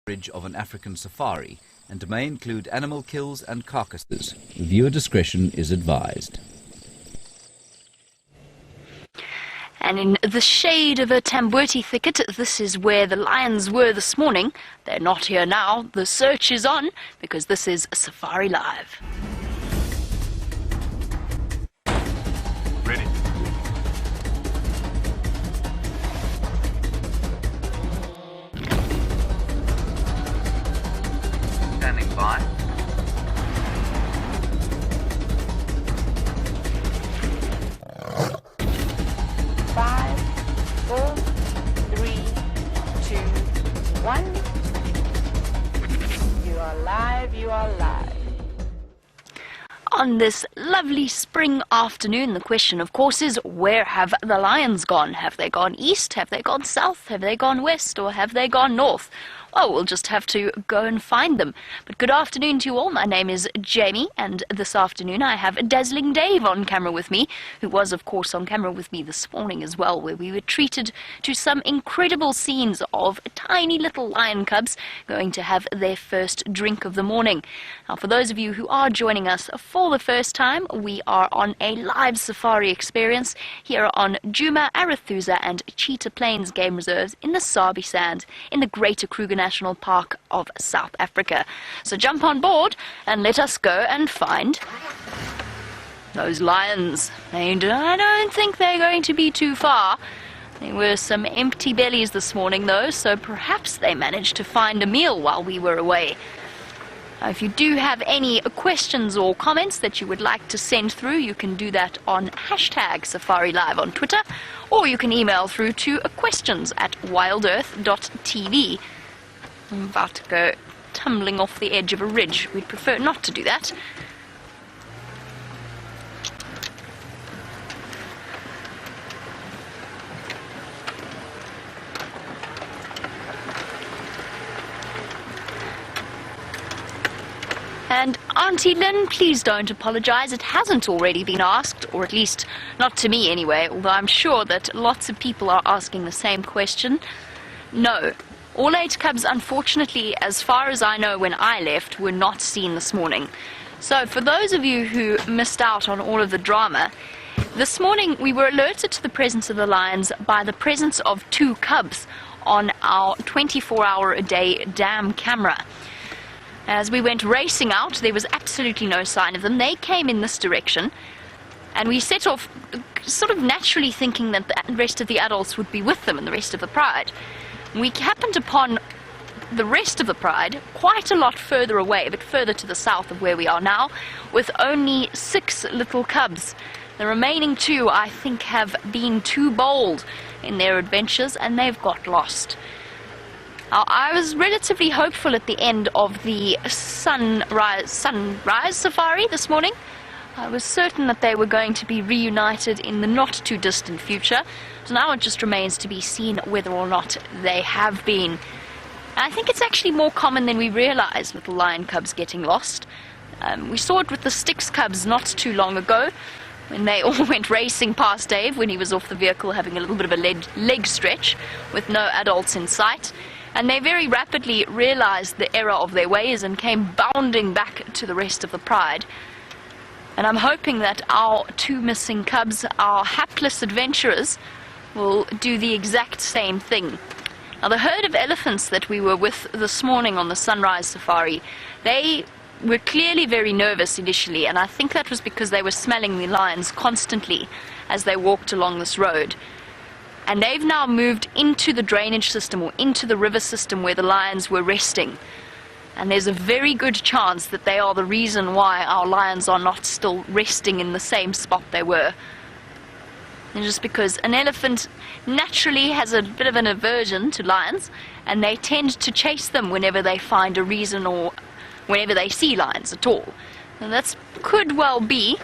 coverage of an African safari and may include animal kills and carcasses. Viewer discretion is advised. And in the shade of a tamboti thicket, this is where the lions were this morning. They're not here now. The search is on because this is Safari Live. Ready. Standing by. Five, 4, 3, 2, 1. You are live, you are live. On this lovely spring afternoon, the question, of course, is where have the lions gone? Have they gone east? Have they gone south? Have they gone west? Or have they gone north? Well, we'll just have to go and find them. But good afternoon to you all. My name is Jamie, and this afternoon I have Dazzling Dave on camera with me, who was, of course, on camera with me this morning as well, where we were treated to some incredible scenes of tiny little lion cubs going to have their first drink of the morning. Now, for those of you who are joining us for the first time, we are on a live safari experience here on Djuma, Arathusa and Cheetah Plains Game Reserves in the Sabi Sand in the Greater Kruger National Park of South Africa. So jump on board and let us go and find those lions. I don't think they're going to be too far. There were some empty bellies this morning though, so perhaps they managed to find a meal while we were away. Now, if you do have any questions or comments that you would like to send through, you can do that on #SafariLive on Twitter, or you can email through to questions@wildearth.tv. I'm about to go tumbling off the edge of a ridge. We'd prefer not to do that. And Auntie Lynn, please don't apologize. It hasn't already been asked, or at least not to me anyway, although I'm sure that lots of people are asking the same question. No. All 8 cubs, unfortunately, as far as I know when I left, were not seen this morning. So for those of you who missed out on all of the drama, this morning we were alerted to the presence of the lions by the presence of 2 cubs on our 24-hour-a-day dam camera. As we went racing out, there was absolutely no sign of them. They came in this direction, and we set off sort of naturally thinking that the rest of the adults would be with them and the rest of the pride. We happened upon the rest of the pride quite a lot further away, but further to the south of where we are now, with only 6 little cubs. The remaining 2, I think, have been too bold in their adventures, and they've got lost. Now, I was relatively hopeful at the end of the sunrise safari this morning. I was certain that they were going to be reunited in the not-too-distant future. So now it just remains to be seen whether or not they have been. I think it's actually more common than we realize, little lion cubs getting lost. We saw it with the Styx cubs not too long ago, when they all went racing past Dave when he was off the vehicle having a little bit of a leg stretch with no adults in sight. And they very rapidly realized the error of their ways and came bounding back to the rest of the pride. And I'm hoping that our 2 missing cubs, our hapless adventurers, will do the exact same thing. Now, the herd of elephants that we were with this morning on the sunrise safari, they were clearly very nervous initially, and I think that was because they were smelling the lions constantly as they walked along this road. And they've now moved into the drainage system or into the river system where the lions were resting. And there's a very good chance that they are the reason why our lions are not still resting in the same spot they were. And just because an elephant naturally has a bit of an aversion to lions, and they tend to chase them whenever they find a reason or whenever they see lions at all. And that could well be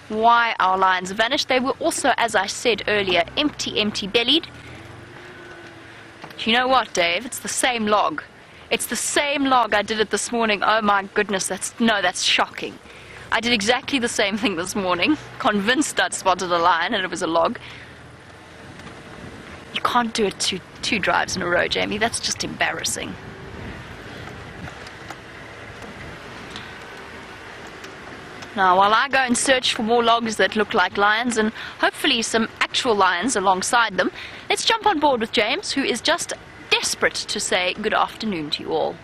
why our lions vanished. They were also, as I said earlier, empty-bellied. You know what, Dave? It's the same log. It's the same log I did it this morning. Oh my goodness, that's shocking. I did exactly the same thing this morning, convinced I'd spotted a lion and it was a log. You can't do it 2 drives in a row, Jamie. That's just embarrassing. Now, while I go and search for more logs that look like lions and hopefully some actual lions alongside them, let's jump on board with James, who is just desperate to say good afternoon to you all.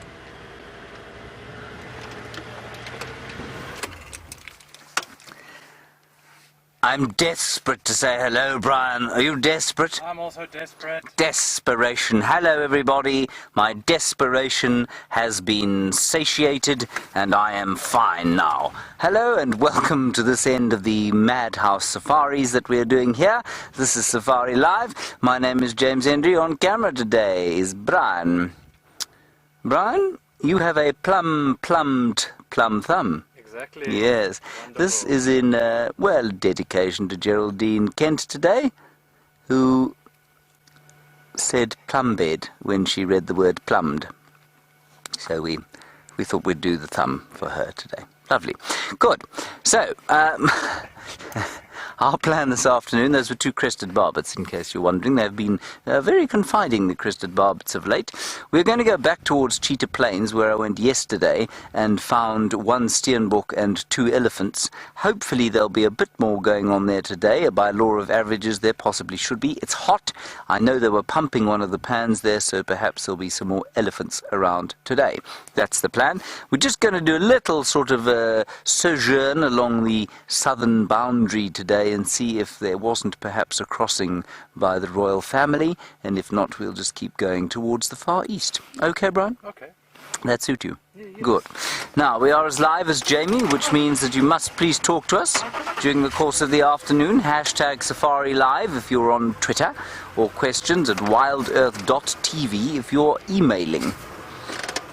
I'm desperate to say hello, Brian. Are you desperate? I'm also desperate. Desperation. Hello, everybody. My desperation has been satiated, and I am fine now. Hello, and welcome to this end of the Madhouse Safaris that we're doing here. This is Safari Live. My name is James Hendry. On camera today is Brian. Brian, you have a plum thumb. Exactly. Yes. Wonderful. This is in, dedication to Geraldine Kent today, who said plum bed when she read the word plumbed. So we thought we'd do the thumb for her today. Lovely. Good. So, our plan this afternoon, those were 2 crested barbets, in case you're wondering. They've been very confiding, the crested barbets of late. We're going to go back towards Cheetah Plains, where I went yesterday and found 1 steenbok and 2 elephants. Hopefully there'll be a bit more going on there today. By law of averages, there possibly should be. It's hot. I know they were pumping one of the pans there, so perhaps there'll be some more elephants around today. That's the plan. We're just going to do a little sort of sojourn along the southern boundary today and see if there wasn't perhaps a crossing by the royal family, and if not, we'll just keep going towards the far east. Okay, Brian? Okay. That suit you? Yeah. Good. Now, we are as live as Jamie, which means that you must please talk to us during the course of the afternoon. Hashtag Safari Live if you're on Twitter, or questions at wildearth.tv if you're emailing.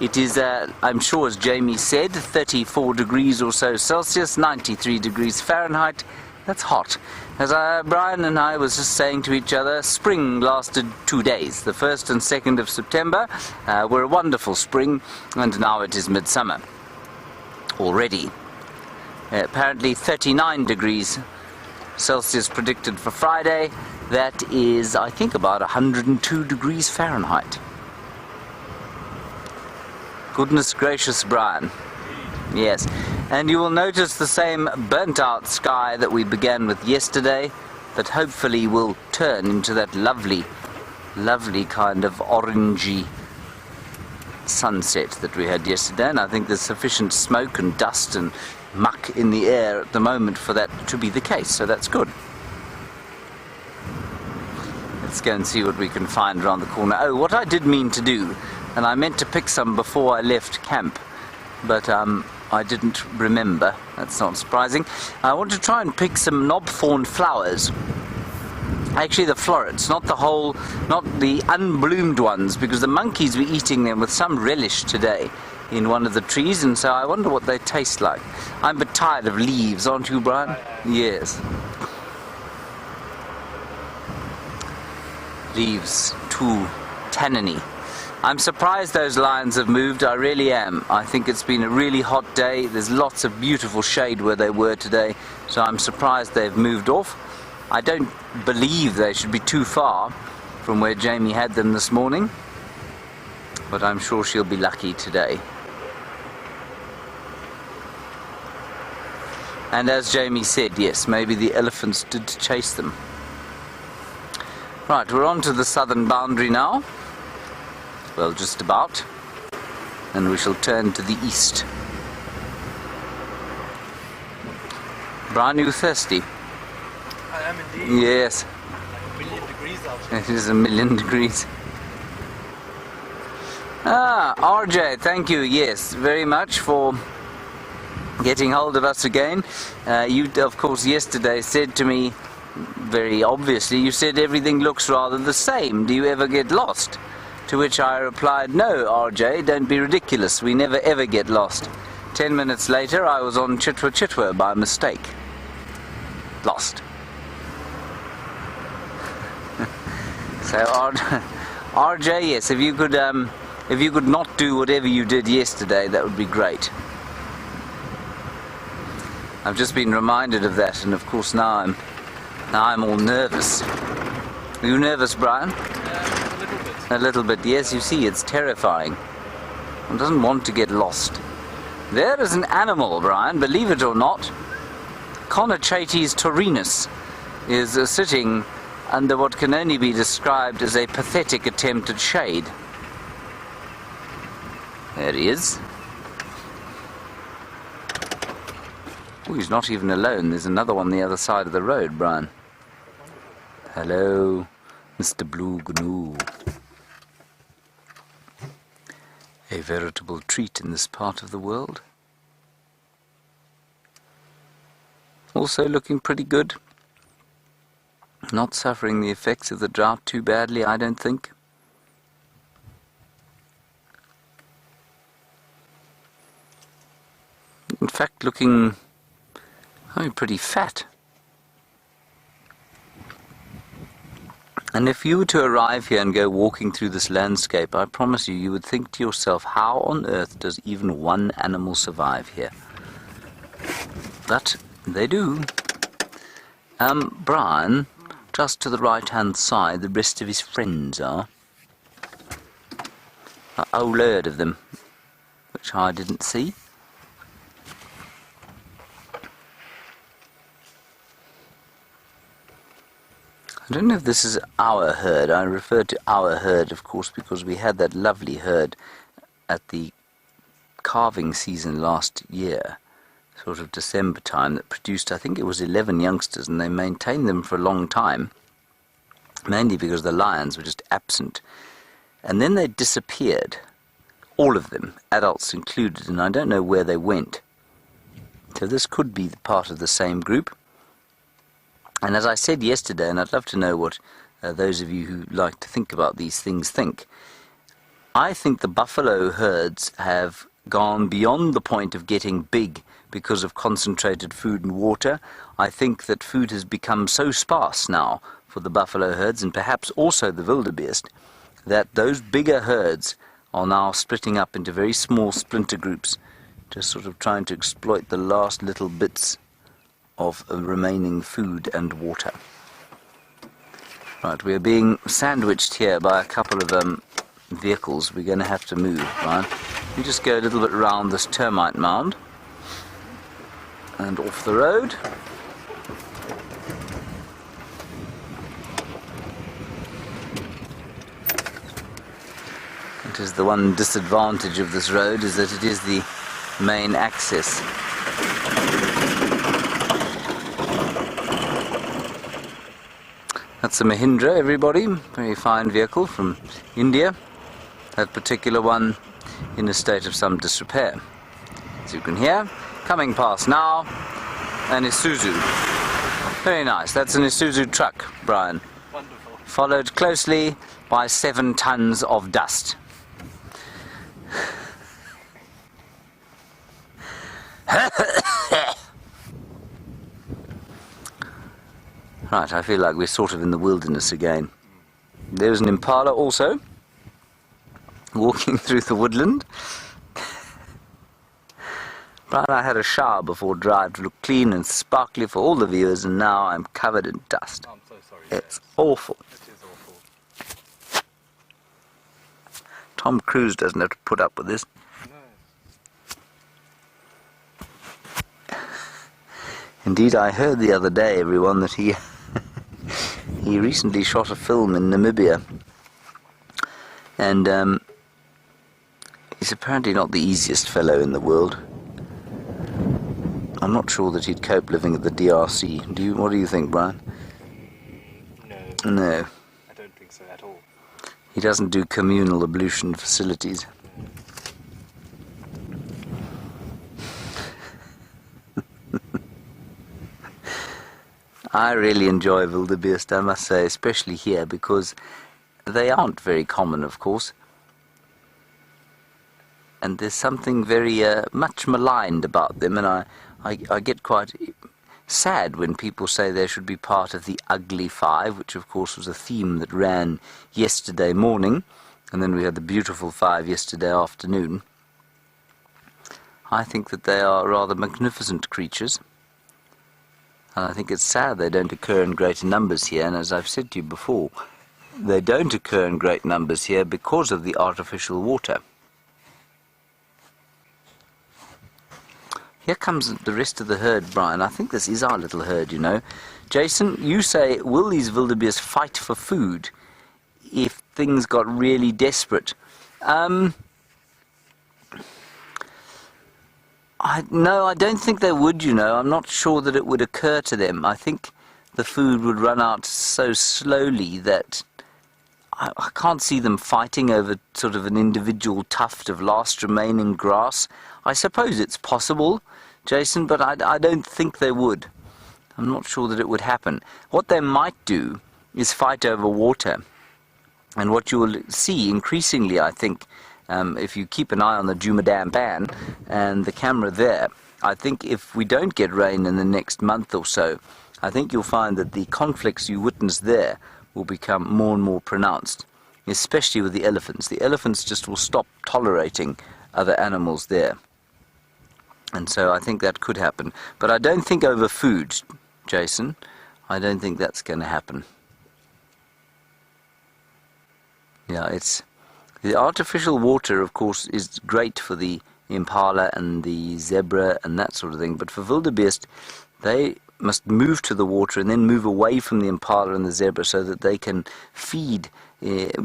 It is, I'm sure, as Jamie said, 34 degrees or so Celsius, 93 degrees Fahrenheit. That's hot. As Brian and I was just saying to each other, spring lasted 2 days. The 1st and 2nd of September were a wonderful spring, and now it is midsummer already. Apparently 39 degrees Celsius predicted for Friday. That is, I think, about 102 degrees Fahrenheit. Goodness gracious, Brian. Yes, and you will notice the same burnt-out sky that we began with yesterday, that hopefully will turn into that lovely kind of orangey sunset that we had yesterday, and I think there's sufficient smoke and dust and muck in the air at the moment for that to be the case, so that's good. Let's go and see what we can find around the corner. Oh, what I did mean to do, and I meant to pick some before I left camp, but I didn't remember. That's not surprising. I want to try and pick some knobthorn flowers. Actually, the florets, not the unbloomed ones, because the monkeys were eating them with some relish today in one of the trees, and so I wonder what they taste like. I'm a bit tired of leaves, aren't you, Brian? Yes. Leaves, too tanniny. I'm surprised those lions have moved, I really am. I think it's been a really hot day. There's lots of beautiful shade where they were today, so I'm surprised they've moved off. I don't believe they should be too far from where Jamie had them this morning, but I'm sure she'll be lucky today. And as Jamie said, yes, maybe the elephants did chase them. Right, we're on to the southern boundary now. Well, just about. And we shall turn to the east. Brian, are you thirsty? I am indeed. Yes. Like 1,000,000 degrees out. It is 1,000,000 degrees. RJ, thank you, yes, very much for getting hold of us again. You, of course, yesterday said to me, very obviously, you said everything looks rather the same. Do you ever get lost? To which I replied, no, RJ, don't be ridiculous. We never ever get lost. 10 minutes later, I was on Chitwa by mistake. Lost. So, RJ, yes, if you could not do whatever you did yesterday, that would be great. I've just been reminded of that, and of course now I'm all nervous. Are you nervous, Brian? A little bit. A little bit, yes, you see, it's terrifying. One doesn't want to get lost. There is an animal, Brian, believe it or not. Conochates taurinus is sitting under what can only be described as a pathetic attempt at shade. There he is. Oh, he's not even alone. There's another one on the other side of the road, Brian. Hello, Mr. Blue Gnu. A veritable treat in this part of the world. Also looking pretty good. Not suffering the effects of the drought too badly, I don't think. In fact, looking pretty fat. And if you were to arrive here and go walking through this landscape, I promise you, you would think to yourself, how on earth does even one animal survive here? But they do. Brian, just to the right-hand side, the rest of his friends are. A whole herd of them, which I didn't see. I don't know if this is our herd. I refer to our herd, of course, because we had that lovely herd at the calving season last year, sort of December time, that produced, I think it was 11 youngsters, and they maintained them for a long time, mainly because the lions were just absent. And then they disappeared, all of them, adults included, and I don't know where they went. So this could be part of the same group. And as I said yesterday, and I'd love to know what those of you who like to think about these things think, I think the buffalo herds have gone beyond the point of getting big because of concentrated food and water. I think that food has become so sparse now for the buffalo herds, and perhaps also the wildebeest, that those bigger herds are now splitting up into very small splinter groups, just sort of trying to exploit the last little bits of remaining food and water. Right, we are being sandwiched here by a couple of vehicles. We're going to have to move, right? We just go a little bit around this termite mound and off the road. It is the one disadvantage of this road, is that it is the main access. That's a Mahindra, everybody. Very fine vehicle from India. That particular one in a state of some disrepair. As you can hear, coming past now, an Isuzu. Very nice. That's an Isuzu truck, Brian. Wonderful. Followed closely by 7 tons of dust. Right, I feel like we're sort of in the wilderness again. There's an Impala also, walking through the woodland. But I had a shower before drive to look clean and sparkly for all the viewers, and now I'm covered in dust. I'm so sorry. It's awful. It is awful. Tom Cruise doesn't have to put up with this. No. Indeed, I heard the other day, everyone, that he recently shot a film in Namibia, and he's apparently not the easiest fellow in the world. I'm not sure that he'd cope living at the DRC. What do you think, Brian? No. No. I don't think so at all. He doesn't do communal ablution facilities. I really enjoy wildebeest, I must say, especially here, because they aren't very common, of course. And there's something very much maligned about them, and I get quite sad when people say they should be part of the ugly five, which of course was a theme that ran yesterday morning, and then we had the beautiful five yesterday afternoon. I think that they are rather magnificent creatures. And I think it's sad they don't occur in greater numbers here, and as I've said to you before, they don't occur in great numbers here because of the artificial water. Here comes the rest of the herd, Brian. I think this is our little herd, you know. Jason, you say, will these wildebeests fight for food if things got really desperate? No, I don't think they would, you know. I'm not sure that it would occur to them. I think the food would run out so slowly that I can't see them fighting over sort of an individual tuft of last remaining grass. I suppose it's possible, Jason, but I don't think they would. I'm not sure that it would happen. What they might do is fight over water. And what you will see increasingly, I think, if you keep an eye on the Jumadam and the camera there, I think if we don't get rain in the next month or so, I think you'll find that the conflicts you witness there will become more and more pronounced, especially with the elephants. The elephants just will stop tolerating other animals there. And so I think that could happen. But I don't think over food, Jason. I don't think that's going to happen. Yeah, it's... The artificial water, of course, is great for the impala and the zebra and that sort of thing. But for wildebeest, they must move to the water and then move away from the impala and the zebra so that they can feed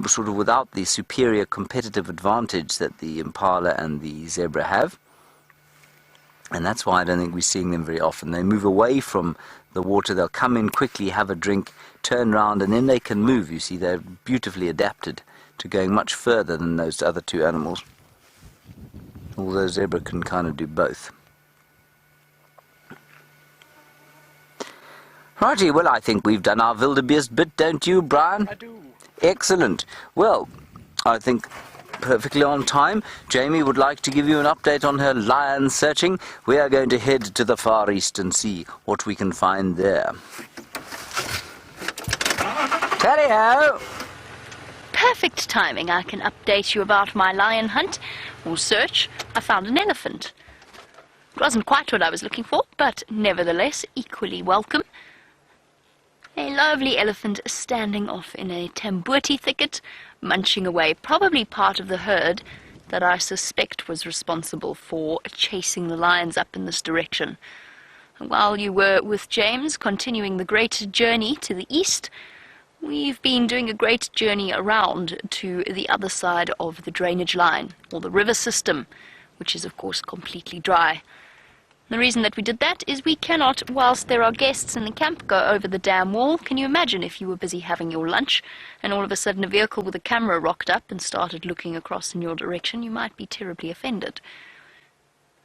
sort of without the superior competitive advantage that the impala and the zebra have. And that's why I don't think we're seeing them very often. They move away from the water, they'll come in quickly, have a drink, turn around, and then they can move. You see, they're beautifully adapted to going much further than those other two animals. Although zebra can kind of do both. Righty, well, I think we've done our wildebeest bit, don't you, Brian? I do. Excellent. Well, I think perfectly on time. Jamie would like to give you an update on her lion searching. We are going to head to the Far East and see what we can find there. Tally-ho! Perfect timing. I can update you about my lion hunt or search. I found an elephant. It wasn't quite what I was looking for, but nevertheless equally welcome. A lovely elephant standing off in a tambuti thicket, munching away, probably part of the herd that I suspect was responsible for chasing the lions up in this direction. While you were with James continuing the great journey to the east, we've been doing a great journey around to the other side of the drainage line, or the river system, which is of course completely dry. The reason that we did that is we cannot, whilst there are guests in the camp, go over the dam wall. Can you imagine if you were busy having your lunch and all of a sudden a vehicle with a camera rocked up and started looking across in your direction? You might be terribly offended.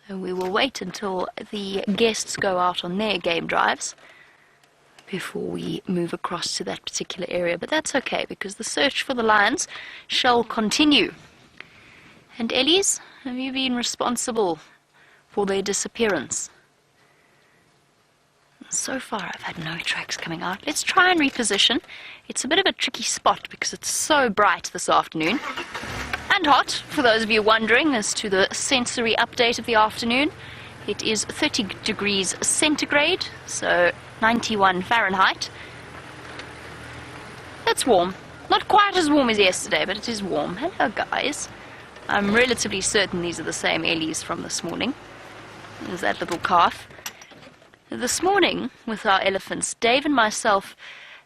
So we will wait until the guests go out on their game drives before we move across to that particular area. But that's okay, because the search for the lions shall continue. And Ellies, have you been responsible for their disappearance? So far I've had no tracks coming out. Let's try and reposition. It's a bit of a tricky spot because it's so bright this afternoon. And hot, for those of you wondering as to the sensory update of the afternoon. It is 30 degrees centigrade, so 91 Fahrenheit. That's warm. Not quite as warm as yesterday, but it is warm. Hello, guys. I'm relatively certain these are the same Ellies from this morning. There's that little calf. This morning, with our elephants, Dave and myself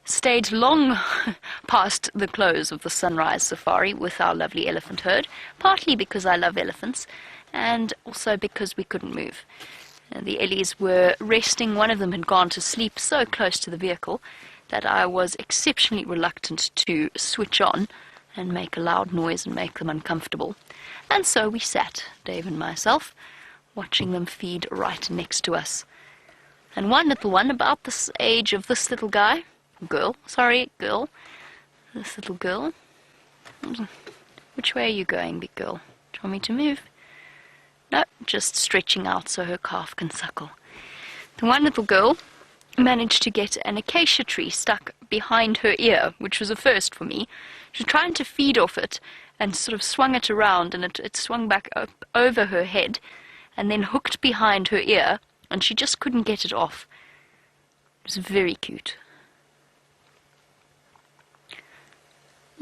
stayed long past the close of the sunrise safari with our lovely elephant herd, partly because I love elephants, and also because we couldn't move. The Ellies were resting. One of them had gone to sleep so close to the vehicle that I was exceptionally reluctant to switch on and make a loud noise and make them uncomfortable. And so we sat, Dave and myself, watching them feed right next to us. And one little one, about the age of this little guy, girl, this little girl. Which way are you going, big girl? Do you want me to move? No, just stretching out so her calf can suckle. The one little girl managed to get an acacia tree stuck behind her ear, which was a first for me. She was trying to feed off it and sort of swung it around, and it swung back up over her head and then hooked behind her ear, and she just couldn't get it off. It was very cute.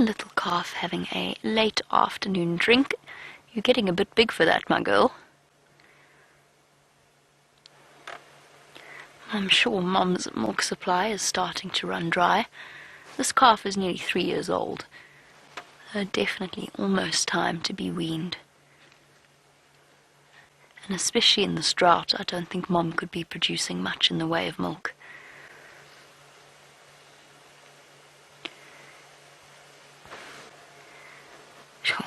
Little calf having a late afternoon drink. You're getting a bit big for that, my girl. I'm sure Mom's milk supply is starting to run dry. This calf is nearly 3 years old. Definitely almost time to be weaned. And especially in this drought, I don't think Mom could be producing much in the way of milk. Sure.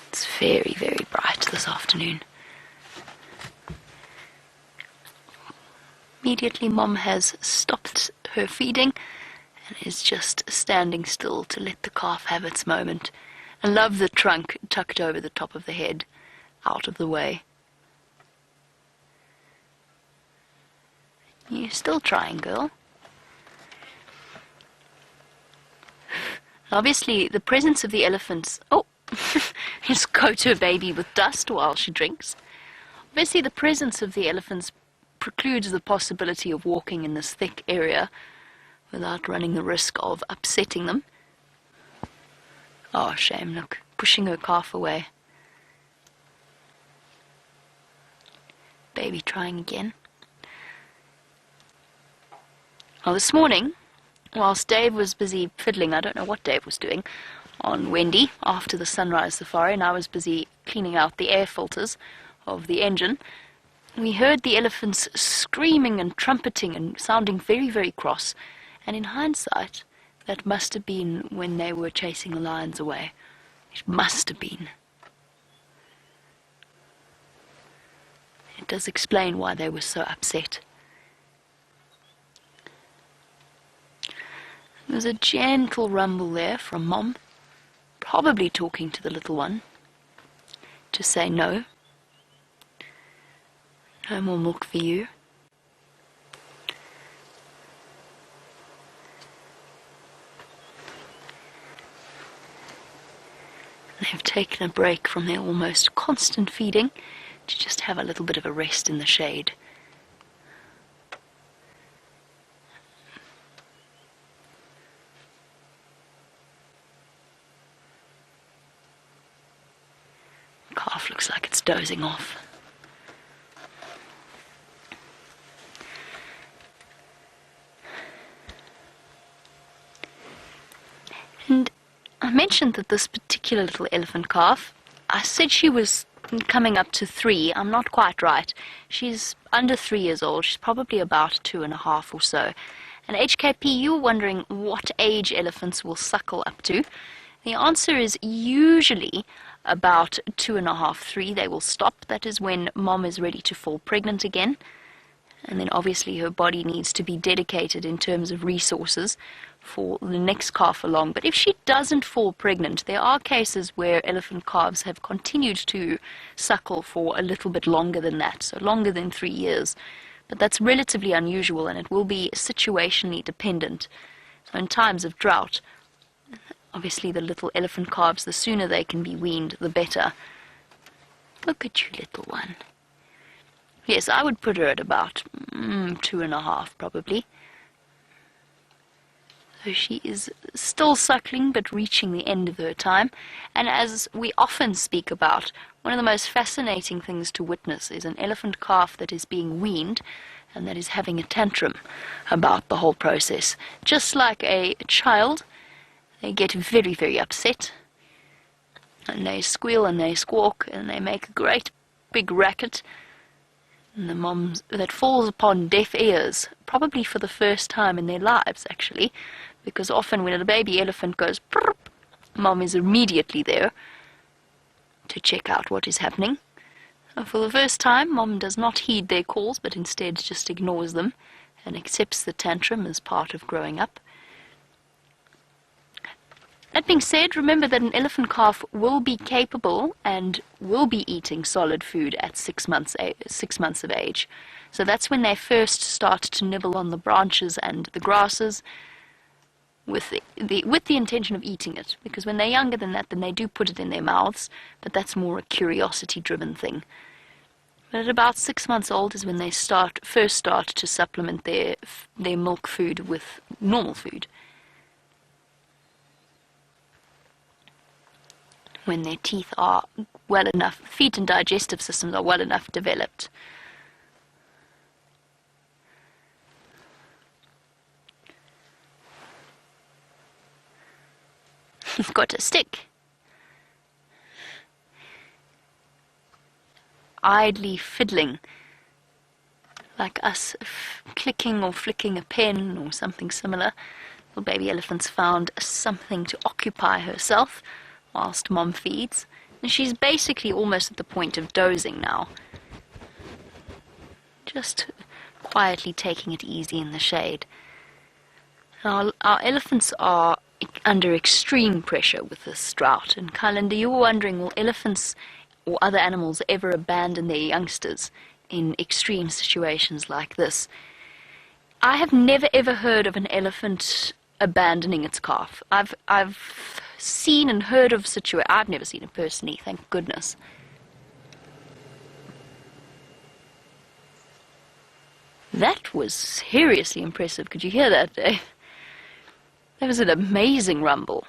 It's very, very bright this afternoon. Immediately Mom has stopped her feeding and is just standing still to let the calf have its moment. I love the trunk tucked over the top of the head, out of the way. You're still trying, girl. Obviously, the presence of the elephants... Oh, just coat her baby with dust while she drinks. Obviously, the presence of the elephants precludes the possibility of walking in this thick area without running the risk of upsetting them. Oh, shame, look, pushing her calf away. Baby trying again. Well, this morning, whilst Dave was busy fiddling, I don't know what Dave was doing, on Wendy after the sunrise safari, and I was busy cleaning out the air filters of the engine, we heard the elephants screaming and trumpeting and sounding very, very cross. And in hindsight, that must have been when they were chasing the lions away. It must have been. It does explain why they were so upset. There was a gentle rumble there from Mom, probably talking to the little one, to say no. No more milk for you. They've taken a break from their almost constant feeding to just have a little bit of a rest in the shade. Calf looks like it's dozing off. And I mentioned that this particular little elephant calf, I said she was coming up to 3. I'm not quite right. She's under 3 years old. She's probably about 2.5 or so. And HKP, you were wondering what age elephants will suckle up to. The answer is usually about 2.5, 3. They will stop. That is when Mom is ready to fall pregnant again. And then obviously her body needs to be dedicated in terms of resources for the next calf along. But if she doesn't fall pregnant, there are cases where elephant calves have continued to suckle for a little bit longer than that, so longer than 3 years. But that's relatively unusual, and it will be situationally dependent. So in times of drought, obviously the little elephant calves, the sooner they can be weaned, the better. Look at you, little one. Yes, I would put her at about 2.5 probably. So she is still suckling but reaching the end of her time. And as we often speak about, one of the most fascinating things to witness is an elephant calf that is being weaned and that is having a tantrum about the whole process. Just like a child, they get very, very upset. And they squeal and they squawk and they make a great big racket. And the moms, that falls upon deaf ears, probably for the first time in their lives, actually, because often when a baby elephant goes prrp, Mom is immediately there to check out what is happening. And for the first time, Mom does not heed their calls, but instead just ignores them and accepts the tantrum as part of growing up. That being said, remember that an elephant calf will be capable and will be eating solid food at 6 months of age. So that's when they first start to nibble on the branches and the grasses with the intention of eating it. Because when they're younger than that, then they do put it in their mouths, but that's more a curiosity-driven thing. But at about 6 months old is when they first start to supplement their milk food with normal food. when their teeth are well enough, feet and digestive systems are well enough developed. He's got a stick. Idly fiddling, like us clicking or flicking a pen or something similar. Little baby elephant's found something to occupy herself whilst mom feeds. And she's basically almost at the point of dozing now. Just quietly taking it easy in the shade. Our elephants are under extreme pressure with this drought. And Kylinda, you were wondering, will elephants or other animals ever abandon their youngsters in extreme situations like this? I have never ever heard of an elephant abandoning its calf. I've seen and heard of situations. I've never seen it personally, thank goodness. That was seriously impressive. Could you hear that, Dave? That was an amazing rumble.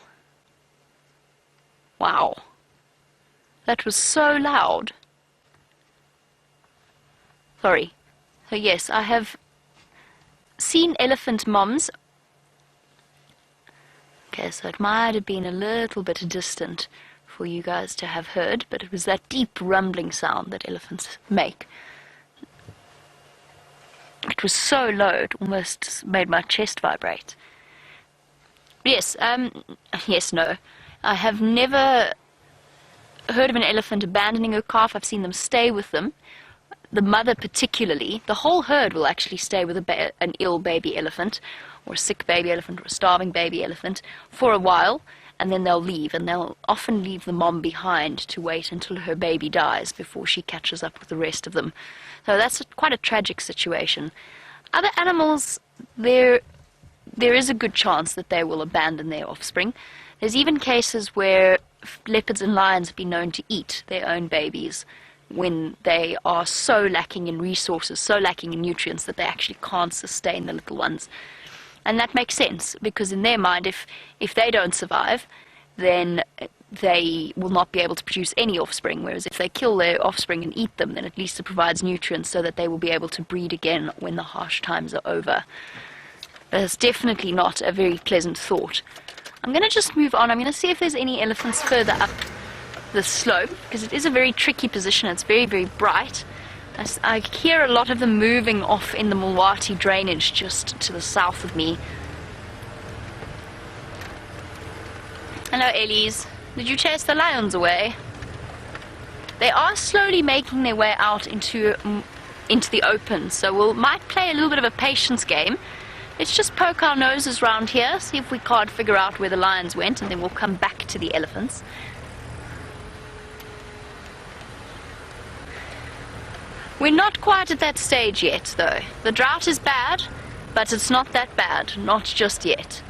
Wow. That was so loud. Sorry. So yes, I have seen elephant moms. Okay, so it might have been a little bit distant for you guys to have heard, but it was that deep rumbling sound that elephants make. It was so low, it almost made my chest vibrate. Yes, yes, no. I have never heard of an elephant abandoning her calf. I've seen them stay with them. The mother particularly, the whole herd will actually stay with an ill baby elephant, or a sick baby elephant, or a starving baby elephant for a while, and then they'll leave, and they'll often leave the mom behind to wait until her baby dies before she catches up with the rest of them. So that's quite a tragic situation. Other animals, there is a good chance that they will abandon their offspring. There's even cases where leopards and lions have been known to eat their own babies when they are so lacking in resources, so lacking in nutrients that they actually can't sustain the little ones. And that makes sense, because in their mind, if they don't survive, then they will not be able to produce any offspring, whereas if they kill their offspring and eat them, then at least it provides nutrients so that they will be able to breed again when the harsh times are over. But it's definitely not a very pleasant thought. I'm going to just move on. I'm going to see if there's any elephants further up the slope, because it is a very tricky position. It's very, very bright. I hear a lot of them moving off in the Mulwati drainage just to the south of me. Hello, Ellies. Did you chase the lions away? They are slowly making their way out into the open, so might play a little bit of a patience game. Let's just poke our noses round here, see if we can't figure out where the lions went, and then we'll come back to the elephants. We're not quite at that stage yet, though. The drought is bad, but it's not that bad. Not just yet.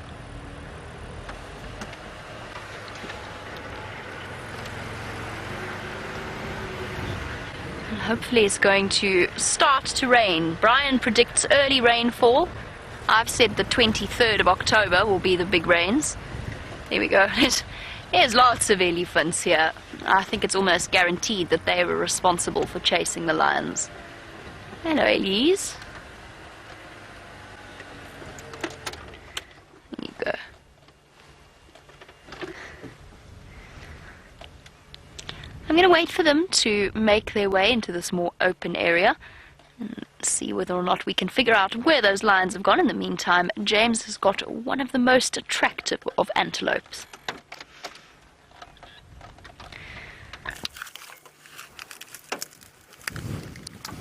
And hopefully it's going to start to rain. Brian predicts early rainfall. I've said the 23rd of October will be the big rains. There we go. There's lots of elephants here. I think it's almost guaranteed that they were responsible for chasing the lions. Hello, Elise. There you go. I'm going to wait for them to make their way into this more open area and see whether or not we can figure out where those lions have gone. In the meantime, James has got one of the most attractive of antelopes.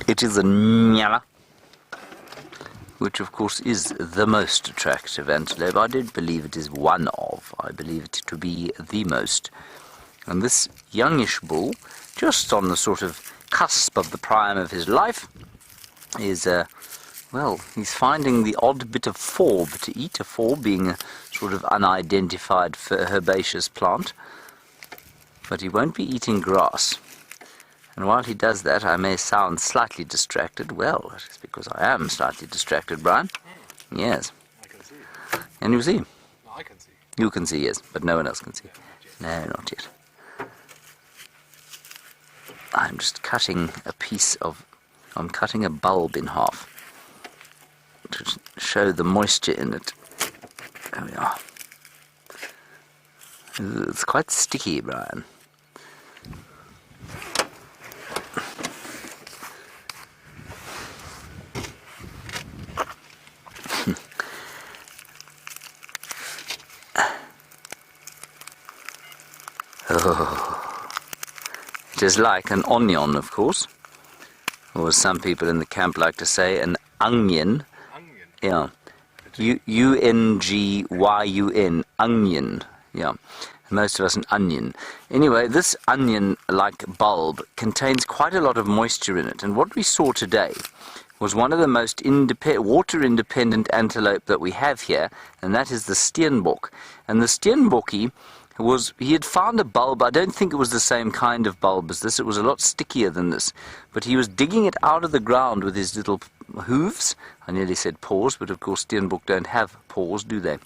It is a nyala, which of course is the most attractive antelope. I don't believe it is one of. I believe it to be the most. And this youngish bull, just on the sort of cusp of the prime of his life, is, well, he's finding the odd bit of forb to eat, a forb being a sort of unidentified herbaceous plant. But he won't be eating grass. And while he does that, I may sound slightly distracted. Well, it's because I am slightly distracted, Brian. Yes. I can see. And you see? No, I can see. You can see, yes, but no one else can see. No, not yet. I'm just cutting I'm cutting a bulb in half to show the moisture in it. There we are. It's quite sticky, Brian. Oh. It is like an onion, of course, or as some people in the camp like to say, an onion. Onion? Yeah. U-N-G-Y-U-N. Onion. Yeah. Most of us an onion. Anyway, this onion-like bulb contains quite a lot of moisture in it. And what we saw today was one of the most water-independent antelope that we have here, and that is the steenbok. And the steenbokkie he had found a bulb. I don't think it was the same kind of bulb as this. It was a lot stickier than this. But he was digging it out of the ground with his little hooves. I nearly said paws, but of course steenbok don't have paws, do they?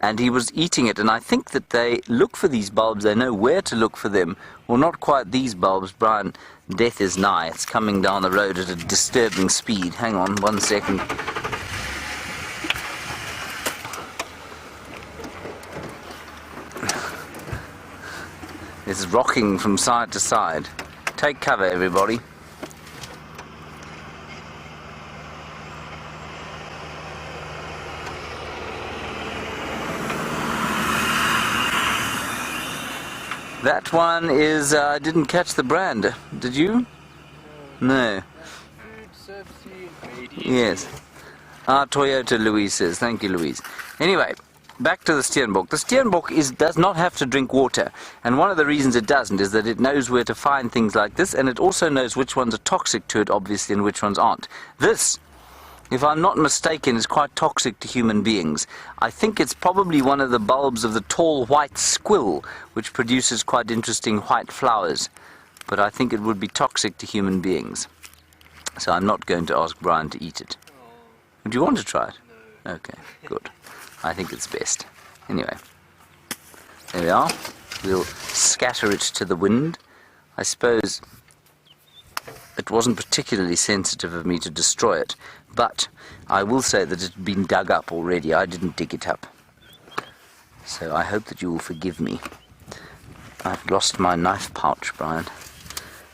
And he was eating it, and I think that they look for these bulbs. They know where to look for them. Well, not quite these bulbs, Brian. Death is nigh. It's coming down the road at a disturbing speed. Hang on 1 second. It's rocking from side to side. Take cover, everybody. That one is, I didn't catch the brand. Did you? No. Yes. Toyota, Louise says. Thank you, Louise. Anyway, back to the steenbok. The steenbok does not have to drink water. And one of the reasons it doesn't is that it knows where to find things like this, and it also knows which ones are toxic to it, obviously, and which ones aren't. This, if I'm not mistaken, is quite toxic to human beings. I think it's probably one of the bulbs of the tall white squill, which produces quite interesting white flowers. But I think it would be toxic to human beings. So I'm not going to ask Brian to eat it. Do you want to try it? No. Okay, good. I think it's best. Anyway, there we are. We'll scatter it to the wind. I suppose it wasn't particularly sensitive of me to destroy it, but I will say that it had been dug up already. I didn't dig it up. So I hope that you will forgive me. I've lost my knife pouch, Brian.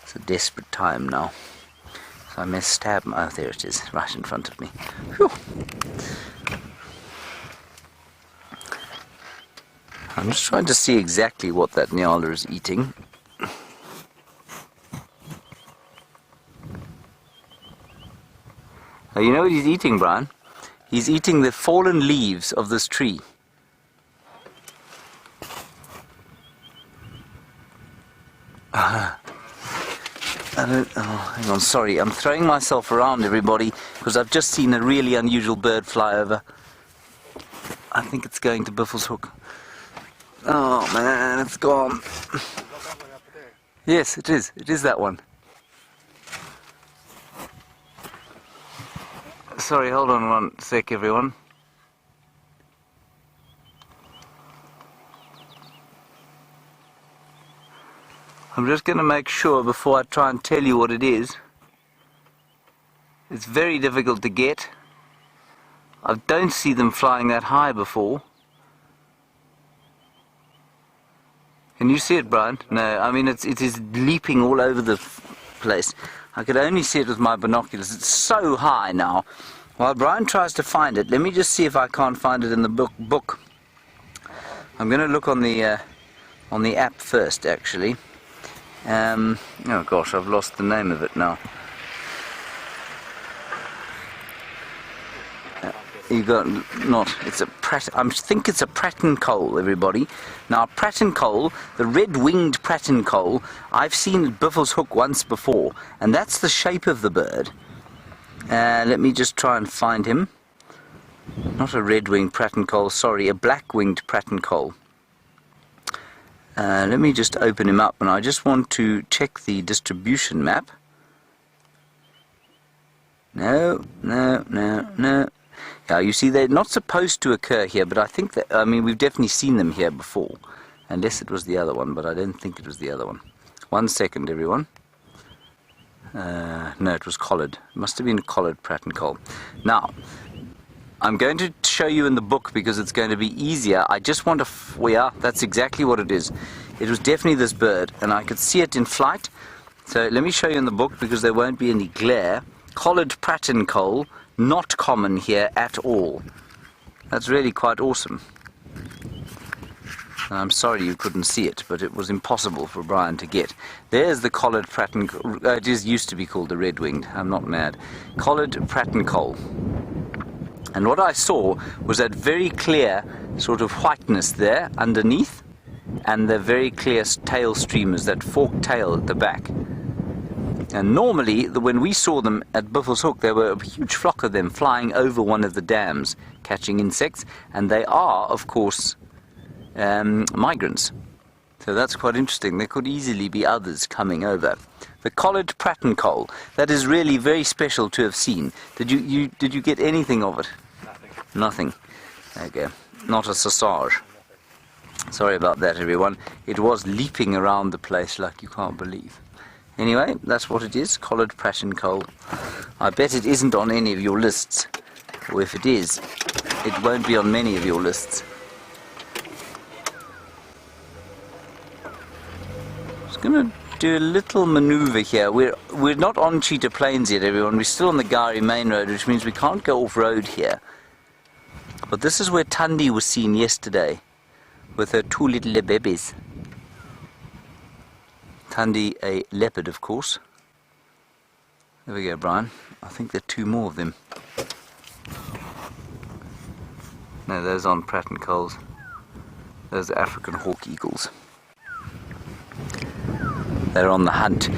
It's a desperate time now. So I may stab my... Oh, there it is, right in front of me. Whew. I'm just trying to see exactly what that nyala is eating. Oh, you know what he's eating, Brian? He's eating the fallen leaves of this tree. Hang on, sorry. I'm throwing myself around, everybody, because I've just seen a really unusual bird fly over. I think it's going to Buffelshoek. Oh man, it's gone. Yes, it is. It is that one. Sorry, hold on 1 sec, everyone. I'm just going to make sure before I try and tell you what it is. It's very difficult to get. I don't see them flying that high before. Can you see it, Brian? No, I mean it is leaping all over the place. I could only see it with my binoculars. It's so high now. While Brian tries to find it, let me just see if I can't find it in the book. I'm going to look on the app first, actually. Oh gosh, I've lost the name of it now. You got not. It's a I think it's a Pratten Cole, everybody. Now, Pratten Cole, the red-winged Pratten Cole, I've seen at Buffelshoek once before, and that's the shape of the bird. Let me just try and find him. Not a red-winged Pratten Cole, sorry, a black-winged Pratten Cole. Let me just open him up, and I just want to check the distribution map. No. Yeah, you see, they're not supposed to occur here, but I think that, I mean, we've definitely seen them here before. Unless it was the other one, but I don't think it was the other one. 1 second, everyone. No, it was collared. It must have been a collared Pratt and Cole. Now, I'm going to show you in the book because it's going to be easier. I just want to... yeah, that's exactly what it is. It was definitely this bird, and I could see it in flight. So let me show you in the book because there won't be any glare. Collared Pratt and Cole, not common here at all. That's really quite awesome. And I'm sorry you couldn't see it, but it was impossible for Brian to get. There's the collared Pratt and Cole. It used to be called the red-winged. I'm not mad. Collared Pratt and Cole. And what I saw was that very clear sort of whiteness there underneath, and the very clear tail streamers, that forked tail at the back. And normally, when we saw them at Buffelshoek, there were a huge flock of them flying over one of the dams, catching insects, and they are, of course, migrants. So that's quite interesting. There could easily be others coming over. The collared Pratt and Cole. That is really very special to have seen. Did you get anything of it? Nothing. Nothing. There you go. Not a sausage. Sorry about that, everyone. It was leaping around the place like you can't believe. Anyway, that's what it is. Collared Pratt and Cole. I bet it isn't on any of your lists. Or if it is, it won't be on many of your lists. Just going to do a little maneuver here. We're not on Cheetah Plains yet, everyone. We're still on the Gowrie Main Road, which means we can't go off-road here. But this is where Thandi was seen yesterday with her 2 little babies. Thandi, a leopard, of course. There we go, Brian. I think there are 2 more of them. No, those aren't Pratt and Coles. Those are African hawk eagles. They're on the hunt.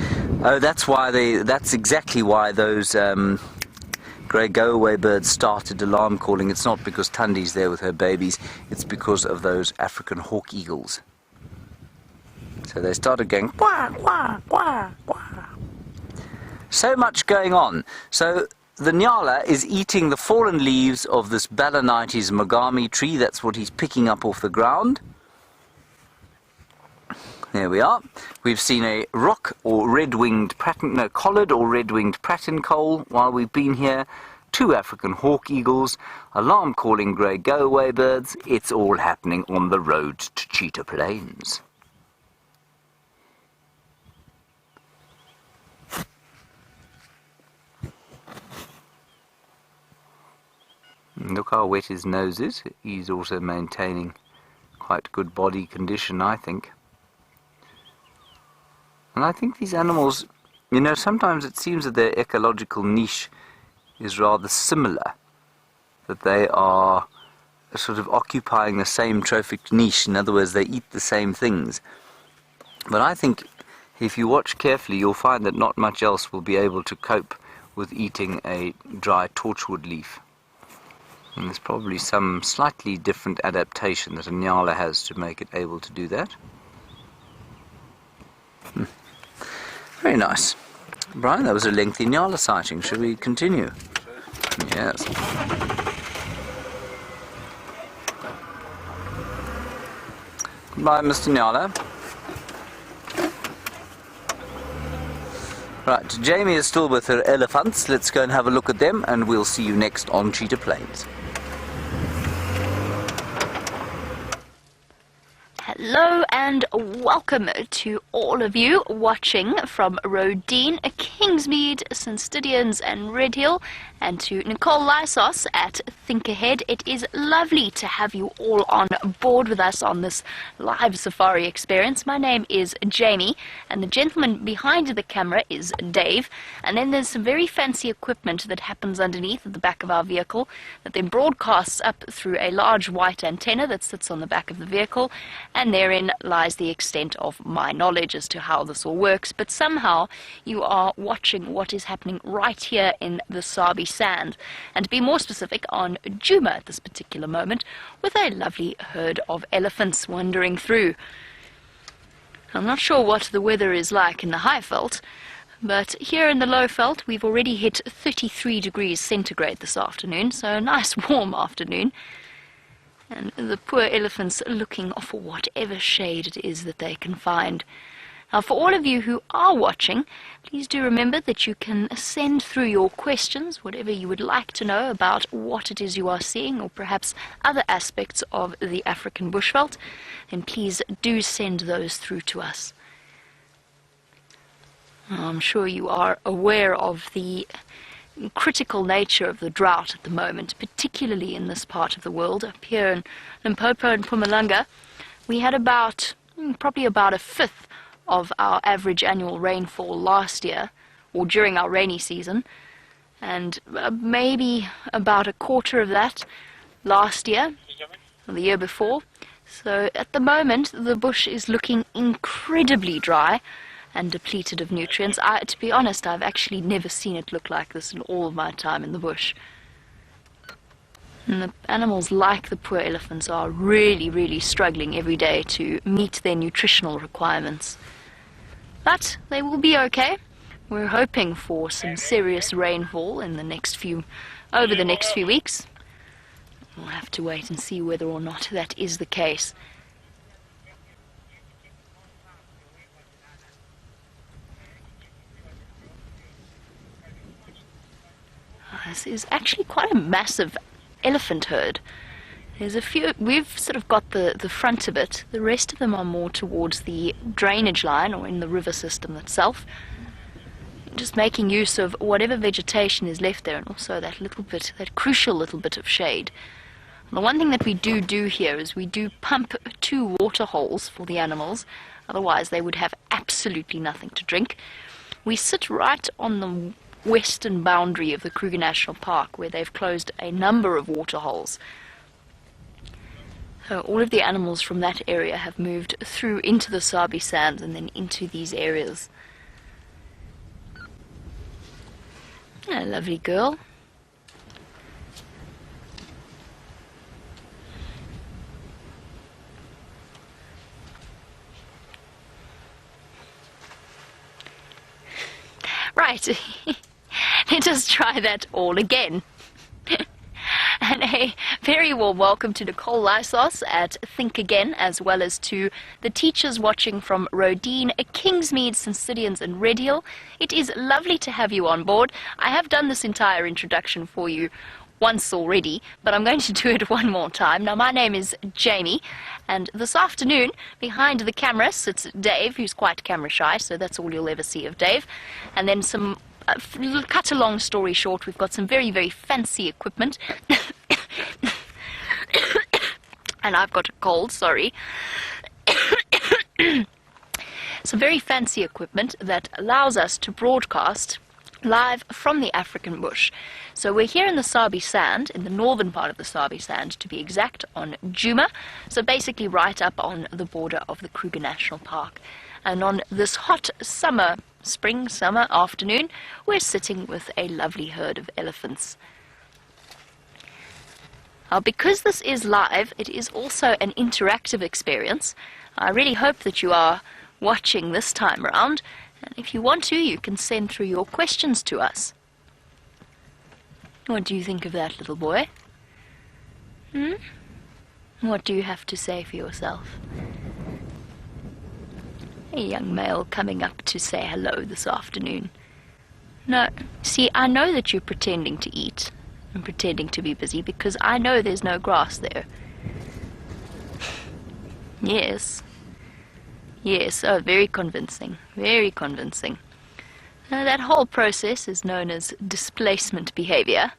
Oh, that's exactly why those grey go-away birds started alarm calling. It's not because Thandi's there with her babies, it's because of those African hawk eagles. So they started going quack, quack, quack, quack. So much going on. So the Nyala is eating the fallen leaves of this Balanites Mogami tree. That's what he's picking up off the ground. There we are. We've seen a rock or red-winged collared or red-winged Pratt and Cole while we've been here. 2 African hawk eagles, alarm calling grey go-away birds. It's all happening on the road to Cheetah Plains. Look how wet his nose is. He's also maintaining quite good body condition, I think. And I think these animals, you know, sometimes it seems that their ecological niche is rather similar. That they are sort of occupying the same trophic niche. In other words, they eat the same things. But I think if you watch carefully, you'll find that not much else will be able to cope with eating a dry torchwood leaf. And there's probably some slightly different adaptation that a Nyala has to make it able to do that. Very nice. Brian, that was a lengthy Nyala sighting. Should we continue? Yes. Goodbye, Mr. Nyala. Right, Jamie is still with her elephants. Let's go and have a look at them, and we'll see you next on Cheetah Plains. Hello and welcome to all of you watching from Rodine, Kingsmead, St Stidians and Redhill, and to Nicole Lysos at Think Ahead. It is lovely to have you all on board with us on this live safari experience. My name is Jamie, and the gentleman behind the camera is Dave. And then there's some very fancy equipment that happens underneath at the back of our vehicle that then broadcasts up through a large white antenna that sits on the back of the vehicle, and therein lies the extent of my knowledge as to how this all works. But somehow you are watching what is happening right here in the Sabi Sand, and to be more specific, on Djuma at this particular moment, with a lovely herd of elephants wandering through. I'm not sure what the weather is like in the high veld, but here in the low veld we've already hit 33 degrees centigrade this afternoon, so a nice warm afternoon. And the poor elephants looking for whatever shade it is that they can find. Now, for all of you who are watching, please do remember that you can send through your questions, whatever you would like to know about what it is you are seeing, or perhaps other aspects of the African bushveld, then please do send those through to us. I'm sure you are aware of the critical nature of the drought at the moment, particularly in this part of the world. Up here in Limpopo and Mpumalanga, we had probably about a fifth of our average annual rainfall last year, or during our rainy season, and maybe about a quarter of that last year, or the year before. So at the moment, the bush is looking incredibly dry and depleted of nutrients. To be honest, I've actually never seen it look like this in all of my time in the bush. And the animals, like the poor elephants, are really, really struggling every day to meet their nutritional requirements. But they will be okay. We're hoping for some serious rainfall over the next few weeks. We'll have to wait and see whether or not that is the case. This is actually quite a massive elephant herd. There's a few, we've sort of got the front of it. The rest of them are more towards the drainage line or in the river system itself. Just making use of whatever vegetation is left there, and also that crucial little bit of shade. And the one thing that we do here is we do pump 2 water holes for the animals, otherwise they would have absolutely nothing to drink. We sit right on the western boundary of the Kruger National Park, where they've closed a number of water holes. So all of the animals from that area have moved through into the Sabi Sands and then into these areas. A lovely girl. Right, let us try that all again. And a very warm welcome to Nicole Lysos at Think Again, as well as to the teachers watching from Rodine, Kingsmead, St. Stithians and Red Hill. It is lovely to have you on board. I have done this entire introduction for you once already, but I'm going to do it one more time. Now, my name is Jamie, and this afternoon, behind the camera sits Dave, who's quite camera shy, so that's all you'll ever see of Dave. And then cut a long story short, we've got some very, very fancy equipment. And I've got a cold, sorry. Some very fancy equipment that allows us to broadcast live from the African bush. So we're here in the Sabi Sand, in the northern part of the Sabi Sand to be exact, on Djuma, so basically right up on the border of the Kruger National Park. And on this hot spring-summer afternoon, we're sitting with a lovely herd of elephants. Now, because this is live, it is also an interactive experience. I really hope that you are watching this time around, and if you want to, you can send through your questions to us. What do you think of that, little boy? What do you have to say for yourself? A young male coming up to say hello this afternoon. No, see, I know that you're pretending to eat and pretending to be busy because I know there's no grass there. Yes. Yes, oh, very convincing, very convincing. Now, that whole process is known as displacement behavior.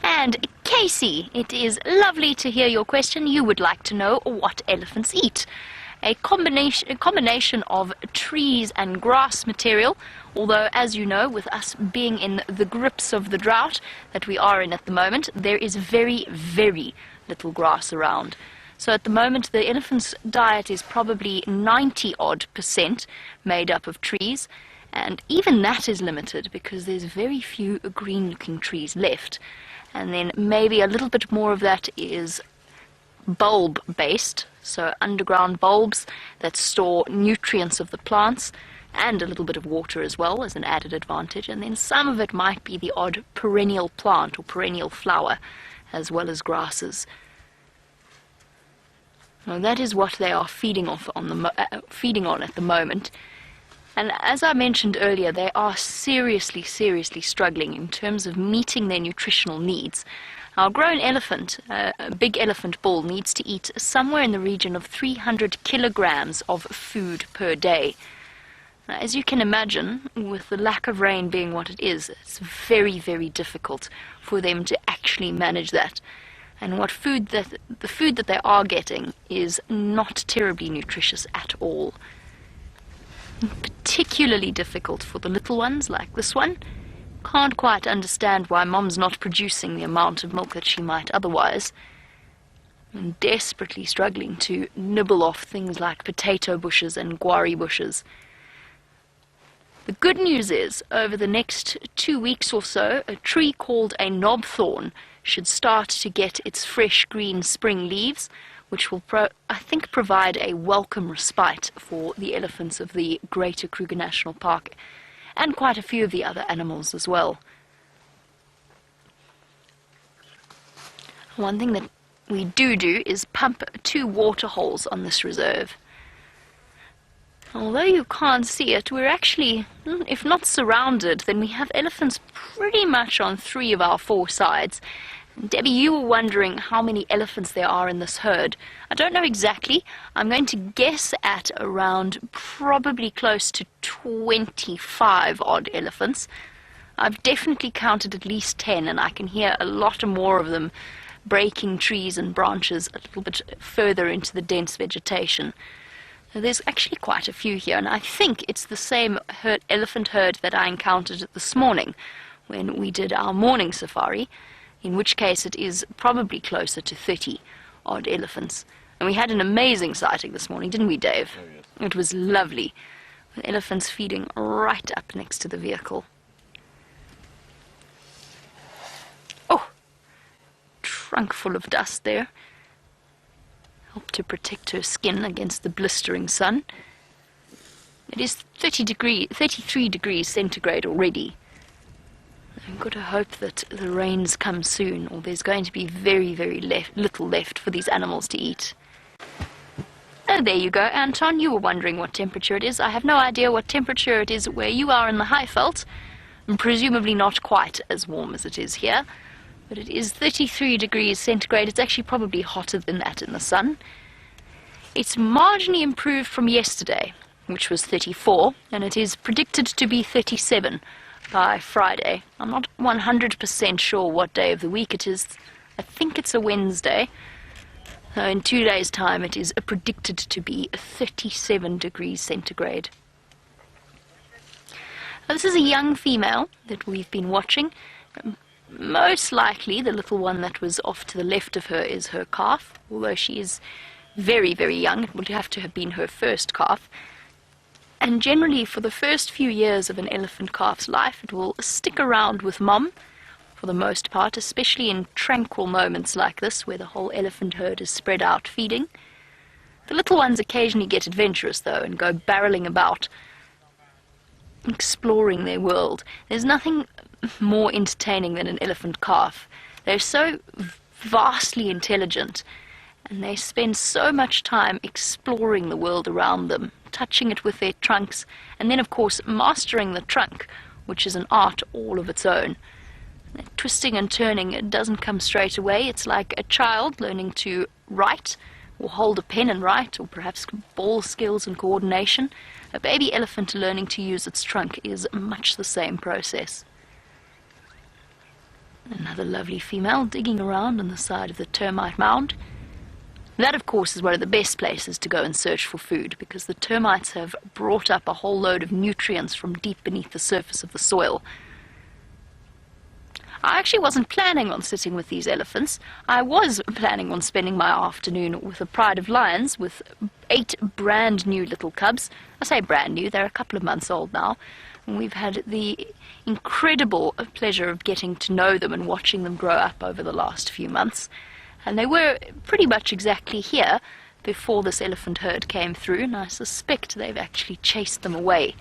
And Casey, it is lovely to hear your question. You would like to know what elephants eat. A combination of trees and grass material, although, as you know, with us being in the grips of the drought that we are in at the moment, there is very, very little grass around. So at the moment, the elephant's diet is probably 90-odd% made up of trees, and even that is limited because there's very few green-looking trees left. And then maybe a little bit more of that is bulb-based, so underground bulbs that store nutrients of the plants and a little bit of water as well as an added advantage. And then some of it might be the odd perennial plant or perennial flower, as well as grasses. Well, that is what they are feeding on at the moment. And as I mentioned earlier, they are seriously struggling in terms of meeting their nutritional needs. Our grown elephant, a big elephant bull, needs to eat somewhere in the region of 300 kilograms of food per day. Now, as you can imagine, with the lack of rain being what it is, it's very difficult for them to actually manage that. And the food that they are getting is not terribly nutritious at all. Particularly difficult for the little ones like this one. Can't quite understand why Mom's not producing the amount of milk that she might otherwise. And desperately struggling to nibble off things like potato bushes and guarri bushes. The good news is, over the next 2 weeks or so, a tree called a knobthorn should start to get its fresh green spring leaves, which will, I think, provide a welcome respite for the elephants of the Greater Kruger National Park, and quite a few of the other animals as well. One thing that we do is pump 2 water holes on this reserve. Although you can't see it, we're actually, if not surrounded, then we have elephants pretty much on 3 of our 4 sides. Debbie, you were wondering how many elephants there are in this herd. I don't know exactly. I'm going to guess at around probably close to 25 odd elephants. I've definitely counted at least 10, and I can hear a lot more of them breaking trees and branches a little bit further into the dense vegetation. So there's actually quite a few here, and I think it's the same elephant herd that I encountered this morning when we did our morning safari, in which case it is probably closer to 30 odd elephants. And we had an amazing sighting this morning, didn't we, Dave? Oh, yes. It was lovely, with elephants feeding right up next to the vehicle. Oh, trunk full of dust there. Help to protect her skin against the blistering sun. It is 33 degrees centigrade already. I've got to hope that the rains come soon, or there's going to be very little left for these animals to eat. Oh, there you go, Anton. You were wondering what temperature it is. I have no idea what temperature it is where you are in the Highveld, and presumably not quite as warm as it is here. But it is 33 degrees centigrade. It's actually probably hotter than that in the sun. It's marginally improved from yesterday, which was 34, and it is predicted to be 37 by Friday. I'm not 100% sure what day of the week it is. I think it's a Wednesday. So in 2 days' time it is predicted to be 37 degrees centigrade. Now, this is a young female that we've been watching. Most likely the little one that was off to the left of her is her calf, although she is very young. It would have to have been her first calf. And generally, for the first few years of an elephant calf's life, it will stick around with mom, for the most part, especially in tranquil moments like this, where the whole elephant herd is spread out feeding. The little ones occasionally get adventurous, though, and go barreling about, exploring their world. There's nothing more entertaining than an elephant calf. They're so vastly intelligent, and they spend so much time exploring the world around them, touching it with their trunks, and then of course mastering the trunk, which is an art all of its own. Twisting and turning, it doesn't come straight away. It's like a child learning to write, or hold a pen and write, or perhaps ball skills and coordination. A baby elephant learning to use its trunk is much the same process. Another lovely female digging around on the side of the termite mound. That, of course, is one of the best places to go and search for food, because the termites have brought up a whole load of nutrients from deep beneath the surface of the soil. I actually wasn't planning on sitting with these elephants. I was planning on spending my afternoon with a pride of lions with 8 brand new little cubs. I say brand new, they're a couple of months old now. And we've had the incredible pleasure of getting to know them and watching them grow up over the last few months. And they were pretty much exactly here before this elephant herd came through, and I suspect they've actually chased them away.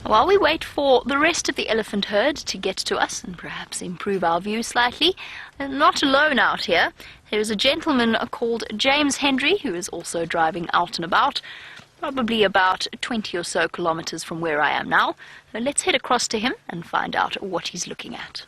While we wait for the rest of the elephant herd to get to us and perhaps improve our view slightly, not alone out here. There is a gentleman called James Hendry who is also driving out and about, probably about 20 or so kilometers from where I am now. So let's head across to him and find out what he's looking at.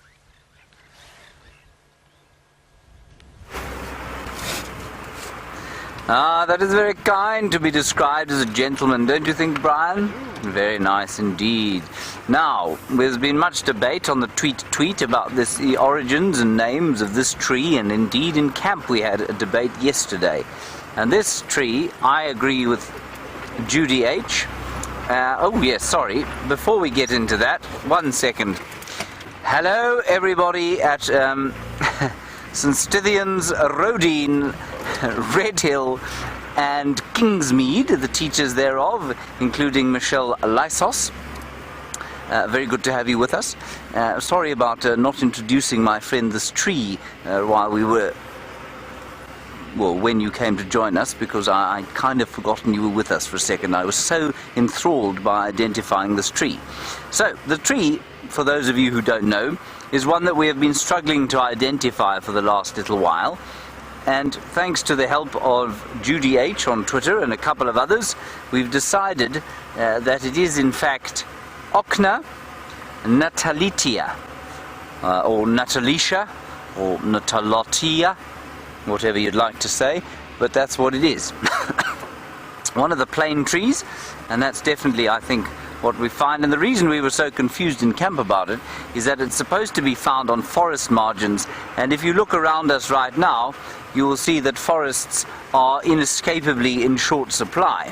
Ah, that is very kind to be described as a gentleman, don't you think, Brian? Very nice indeed. Now, there's been much debate on the tweet about the origins and names of this tree, and indeed in camp we had a debate yesterday. And this tree, I agree with Judy H. Oh yes, sorry, before we get into that, 1 second. Hello everybody at St. Stithians, Rodine, Redhill and Kingsmead, the teachers thereof, including Michelle Lysos. Very good to have you with us. Sorry about not introducing my friend this tree while we were, well, when you came to join us, because I'd kind of forgotten you were with us for a second. I was so enthralled by identifying this tree. So, the tree, for those of you who don't know, is one that we have been struggling to identify for the last little while. And thanks to the help of Judy H on Twitter and a couple of others, we've decided that it is in fact Ochna natalitia, or natalitia, or natalotia, whatever you'd like to say, but that's what it is. One of the plane trees, and that's definitely, I think, what we find. And the reason we were so confused in camp about it is that it's supposed to be found on forest margins, and if you look around us right now, you will see that forests are inescapably in short supply.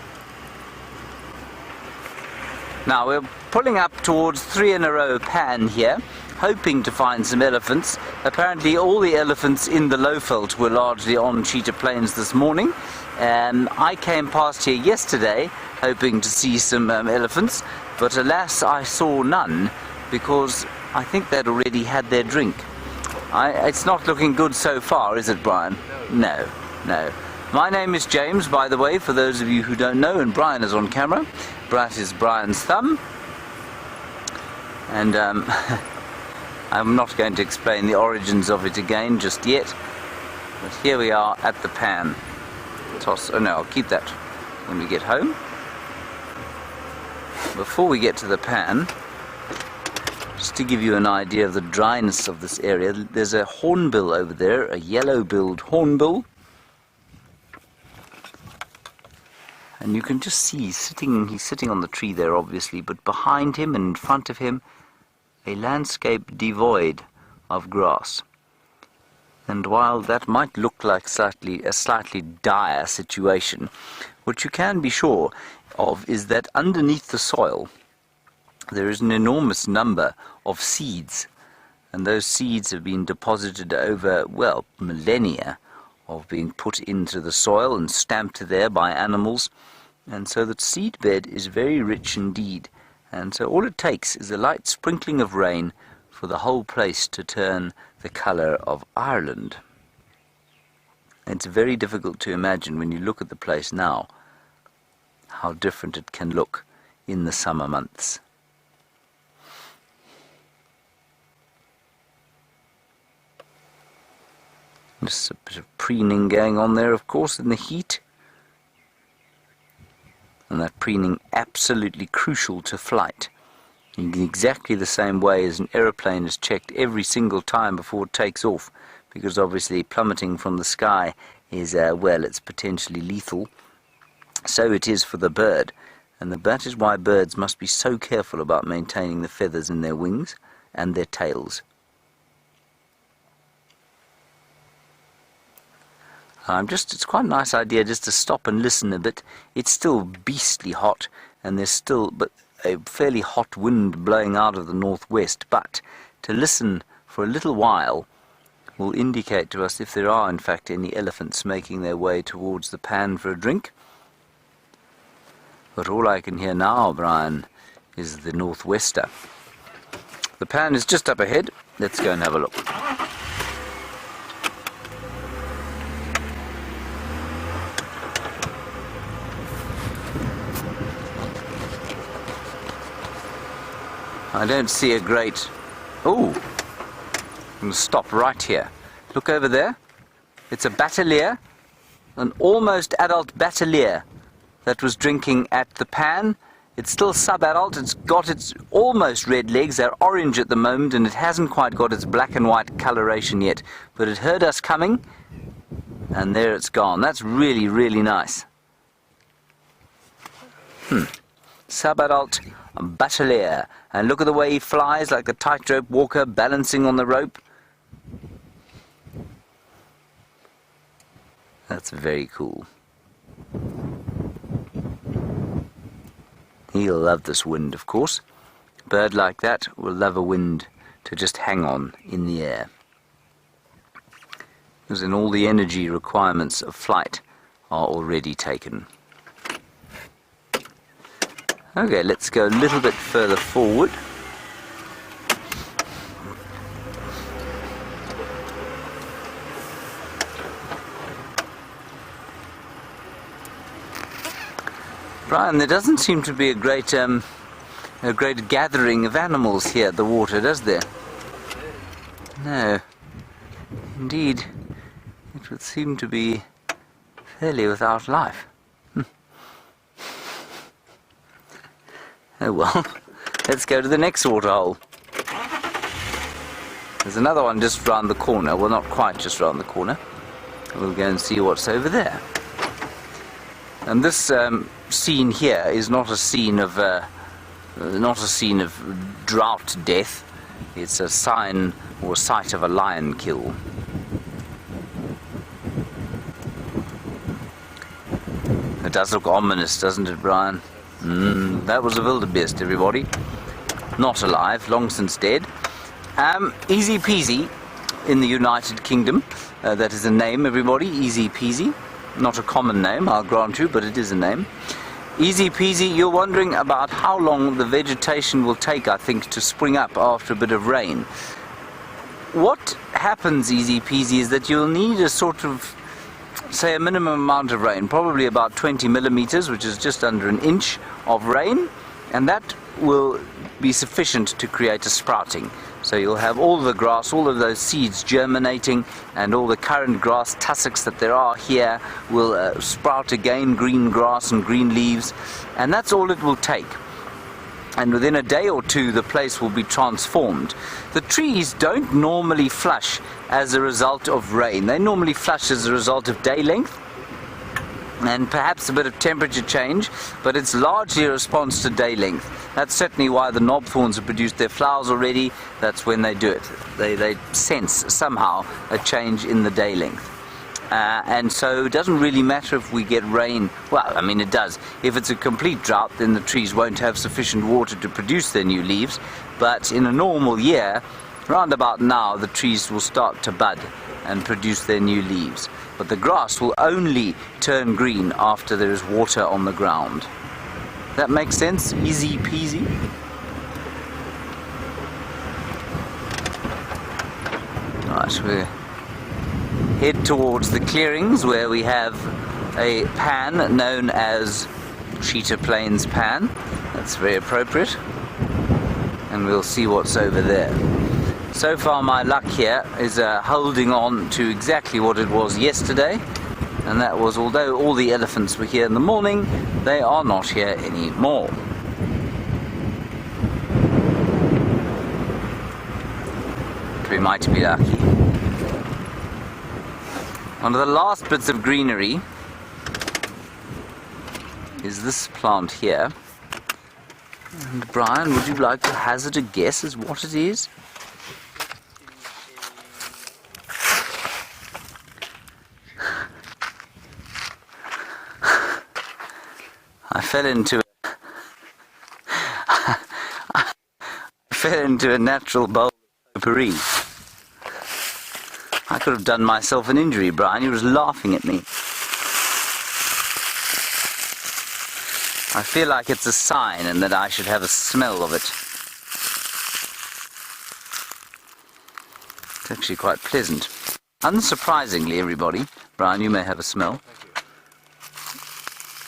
Now we're pulling up towards 3 in a row pan here, hoping to find some elephants. Apparently all the elephants in the Lowveld were largely on Cheetah Plains this morning. I came past here yesterday hoping to see some elephants, but alas I saw none, because I think they'd already had their drink. It's not looking good so far, is it, Brian? No. My name is James, by the way, for those of you who don't know, and Brian is on camera. Brat is Brian's thumb. And I'm not going to explain the origins of it again just yet. But here we are at the pan. Oh no, I'll keep that when we get home. Before we get to the pan, just to give you an idea of the dryness of this area, there's a hornbill over there, a yellow-billed hornbill. And you can just see he's sitting on the tree there obviously, but behind him and in front of him, a landscape devoid of grass. And while that might look like a slightly dire situation, what you can be sure of is that underneath the soil there is an enormous number of seeds, and those seeds have been deposited over, well, millennia of being put into the soil and stamped there by animals, and so the seed bed is very rich indeed. And so all it takes is a light sprinkling of rain for the whole place to turn the colour of Ireland. It's very difficult to imagine when you look at the place now how different it can look in the summer months. There's a bit of preening going on there, of course, in the heat. And that preening absolutely crucial to flight. In exactly the same way as an aeroplane is checked every single time before it takes off, because obviously plummeting from the sky is, well, it's potentially lethal. So it is for the bird. And that is why birds must be so careful about maintaining the feathers in their wings and their tails. It's quite a nice idea just to stop and listen a bit. It's still beastly hot, and there's still a fairly hot wind blowing out of the northwest, but to listen for a little while will indicate to us if there are in fact any elephants making their way towards the pan for a drink. But all I can hear now, Brian, is the northwester. The pan is just up ahead. Let's go and have a look. I don't see a great... Oh! I'm going to stop right here. Look over there. It's a battalier, an almost adult battalier that was drinking at the pan. It's still sub-adult. It's got its almost red legs. They're orange at the moment, and it hasn't quite got its black and white coloration yet. But it heard us coming, and there it's gone. That's really, really nice. Sub-adult battalier. And look at the way he flies like a tightrope walker balancing on the rope. That's very cool. He'll love this wind, of course. A bird like that will love a wind to just hang on in the air. Because then all the energy requirements of flight are already taken. Okay, let's go a little bit further forward. Brian, there doesn't seem to be a great gathering of animals here at the water, does there? No. Indeed, it would seem to be fairly without life. Oh well, let's go to the next waterhole. There's another one just round the corner. Well, not quite just round the corner. We'll go and see what's over there. And this scene here is not a scene of drought death. It's a sign or a site of a lion kill. It does look ominous, doesn't it, Brian? That was a wildebeest, everybody. Not alive, long since dead. Easy peasy in the United Kingdom. That is a name, everybody. Easy peasy. Not a common name, I'll grant you, but it is a name. Easy peasy. You're wondering about how long the vegetation will take, I think, to spring up after a bit of rain. What happens, easy peasy, is that you'll need a sort of, say, a minimum amount of rain, probably about 20 millimeters, which is just under an inch of rain, and that will be sufficient to create a sprouting. So you'll have all the grass, all of those seeds germinating, and all the current grass tussocks that there are here will sprout again, green grass and green leaves, and that's all it will take. And within a day or two the place will be transformed. The trees don't normally flush as a result of rain. They normally flush as a result of day length and perhaps a bit of temperature change, but it's largely a response to day length. That's certainly why the knobthorns have produced their flowers already. That's when they do it. They sense somehow a change in the day length. And so it doesn't really matter if we get rain. Well, I mean, it does. If it's a complete drought, then the trees won't have sufficient water to produce their new leaves. But in a normal year, round about now, the trees will start to bud and produce their new leaves. But the grass will only turn green after there is water on the ground. That makes sense? Easy peasy. Right, we'll head towards the clearings where we have a pan known as Cheetah Plains Pan. That's very appropriate. And we'll see what's over there. So far my luck here is holding on to exactly what it was yesterday, and that was, although all the elephants were here in the morning, they are not here anymore. We might be lucky. One of the last bits of greenery is this plant here. And Brian, would you like to hazard a guess as what it is? I fell into a natural bowl of potpourri. I could have done myself an injury, Brian. You was laughing at me. I feel like it's a sign and that I should have a smell of it. It's actually quite pleasant. Unsurprisingly, everybody, Brian, you may have a smell.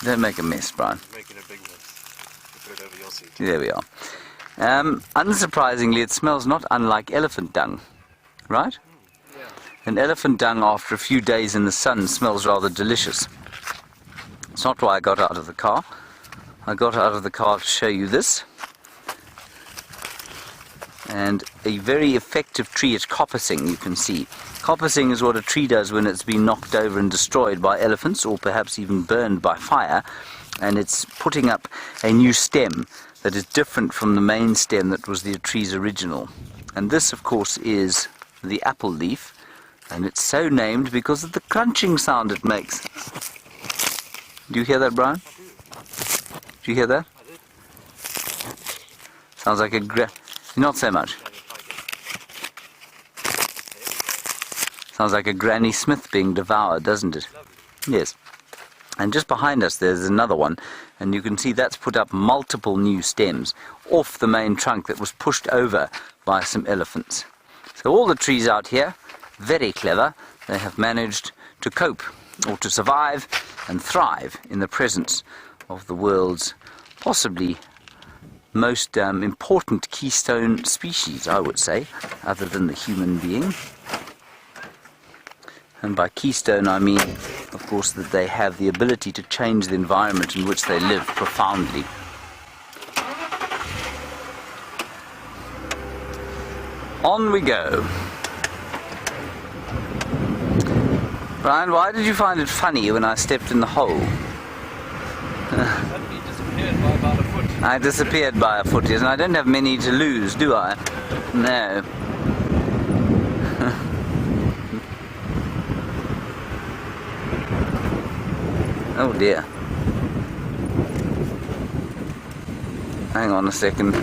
Don't make a mess, Brian. Making a big mess. You put it over your seat. There we are. Unsurprisingly, it smells not unlike elephant dung, right? Yeah. And elephant dung after a few days in the sun smells rather delicious. It's not why I got out of the car. I got out of the car to show you this. And a very effective tree at coppicing, you can see. Coppicing is what a tree does when it's been knocked over and destroyed by elephants, or perhaps even burned by fire. And it's putting up a new stem that is different from the main stem that was the tree's original. And this, of course, is the apple leaf. And it's so named because of the crunching sound it makes. Do you hear that, Brian? Do you hear that? Sounds like a not so much. Sounds like a Granny Smith being devoured, doesn't it? Yes. And just behind us there's another one, and you can see that's put up multiple new stems off the main trunk that was pushed over by some elephants. So all the trees out here, very clever, they have managed to cope or to survive and thrive in the presence of the world's possibly most important keystone species, I would say, other than the human being. And by keystone I mean, of course, that they have the ability to change the environment in which they live profoundly. On we go. Brian, why did you find it funny when I stepped in the hole? Suddenly disappeared by about a foot. I disappeared by a foot, yes, and I don't have many to lose, do I? No. Oh dear. Hang on a second.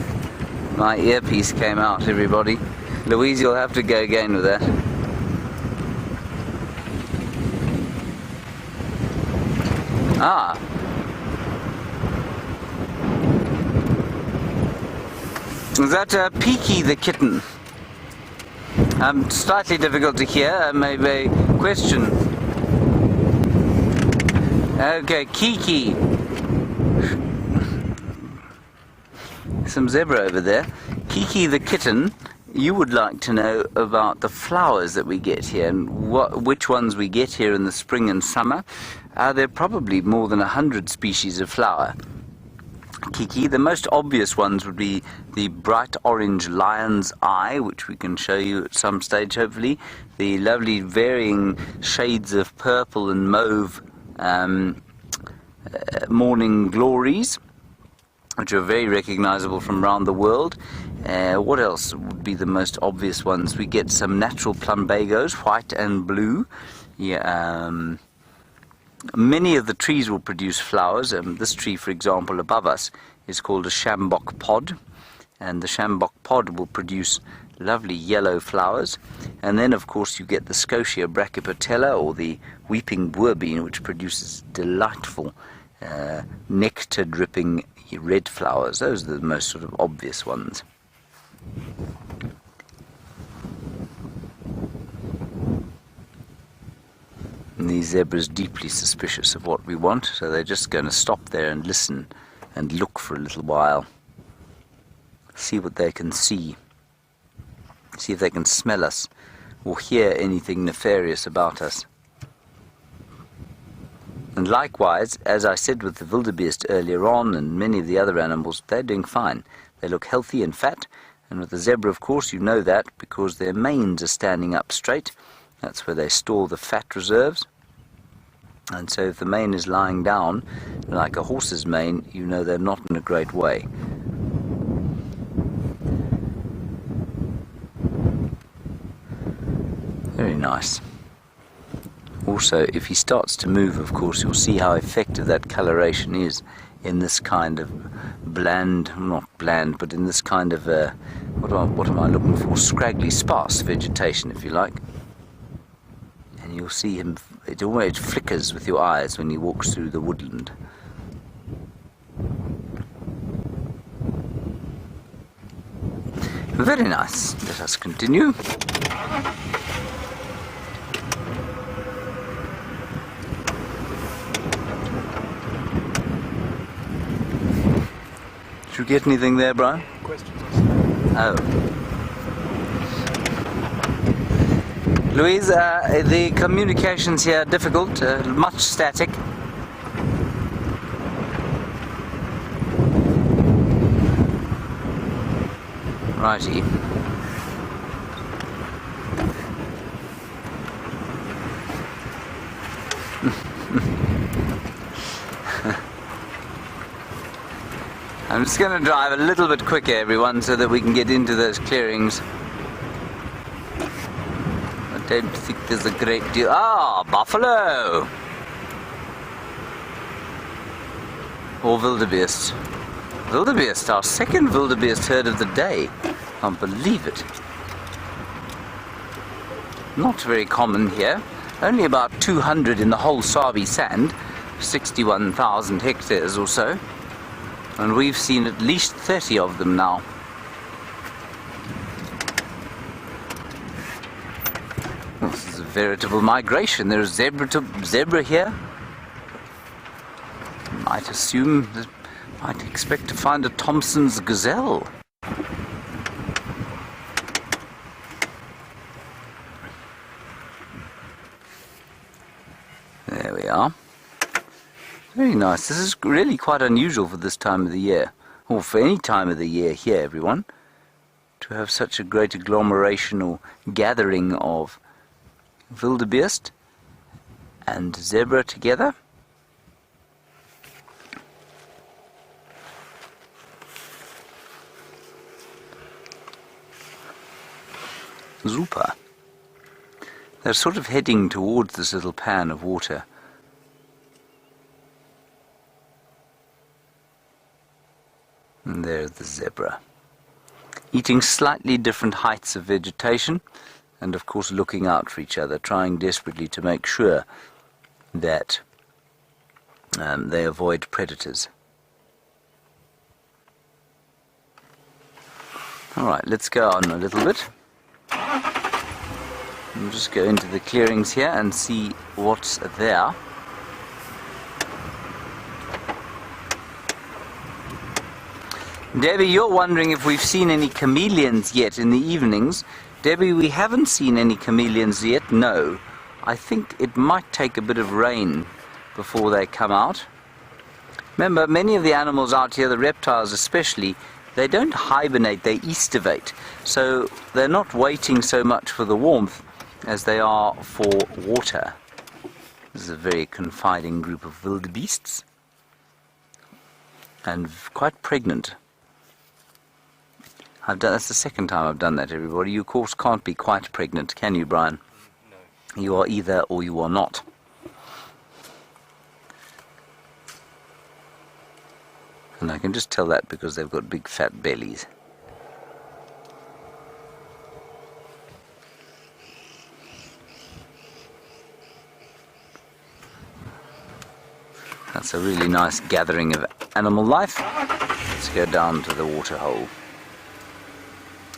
My earpiece came out, everybody. Louise, you'll have to go again with that. Ah. Is that Peaky the kitten? Slightly difficult to hear, maybe question. Okay, Kiki. Some zebra over there. Kiki the kitten, you would like to know about the flowers that we get here and which ones we get here in the spring and summer. There are probably more than 100 species of flower. Kiki, the most obvious ones would be the bright orange lion's eye, which we can show you at some stage hopefully, the lovely varying shades of purple and mauve morning glories, which are very recognizable from around the world. What else would be the most obvious ones? We get some natural plumbagos, white and blue. Yeah, many of the trees will produce flowers. This tree, for example, above us is called a shambok pod, and the shambok pod will produce lovely yellow flowers. And then, of course, you get the Scotia brachypetala, or the weeping boerbean, which produces delightful nectar-dripping red flowers. Those are the most sort of obvious ones. And these zebras deeply suspicious of what we want, so they're just going to stop there and listen and look for a little while. See what they can see. See if they can smell us or hear anything nefarious about us. And likewise, as I said with the wildebeest earlier on and many of the other animals, they're doing fine. They look healthy and fat, and with the zebra, of course, you know that because their manes are standing up straight. That's where they store the fat reserves. And so if the mane is lying down, like a horse's mane, you know they're not in a great way. Very nice. Also, if he starts to move, of course, you'll see how effective that coloration is in this kind of bland, not bland, but in this kind of, what am I looking for? Scraggly, sparse vegetation, if you like. And you'll see him, it always flickers with your eyes when he walks through the woodland. Very nice. Let us continue. Did you get anything there, Brian? questions. Oh. Louise, the communications here are difficult, much static. Righty. I'm just going to drive a little bit quicker, everyone, so that we can get into those clearings. I don't think there's a great deal. Ah, buffalo! Or wildebeest. Wildebeest, our second wildebeest herd of the day. Can't believe it. Not very common here. Only about 200 in the whole Sabi Sand, 61,000 hectares or so. And we've seen at least 30 of them now. This is a veritable migration. There's zebra here. Might assume that, might expect to find a Thompson's gazelle. There we are. Very nice. This is really quite unusual for this time of the year, or for any time of the year here, everyone, to have such a great agglomeration or gathering of wildebeest and zebra together. Super. They're sort of heading towards this little pan of water. And there's the zebra, eating slightly different heights of vegetation, and of course looking out for each other, trying desperately to make sure that they avoid predators. Alright, let's go on a little bit. We'll just go into the clearings here and see what's there. Debbie, you're wondering if we've seen any chameleons yet in the evenings. Debbie, we haven't seen any chameleons yet, no. I think it might take a bit of rain before they come out. Remember, many of the animals out here, the reptiles especially, they don't hibernate, they estivate. So they're not waiting so much for the warmth as they are for water. This is a very confiding group of wildebeests. And quite pregnant. That's the second time I've done that, everybody. You, of course, can't be quite pregnant, can you, Brian? No. You are either or you are not. And I can just tell that because they've got big fat bellies. That's a really nice gathering of animal life. Let's go down to the water hole.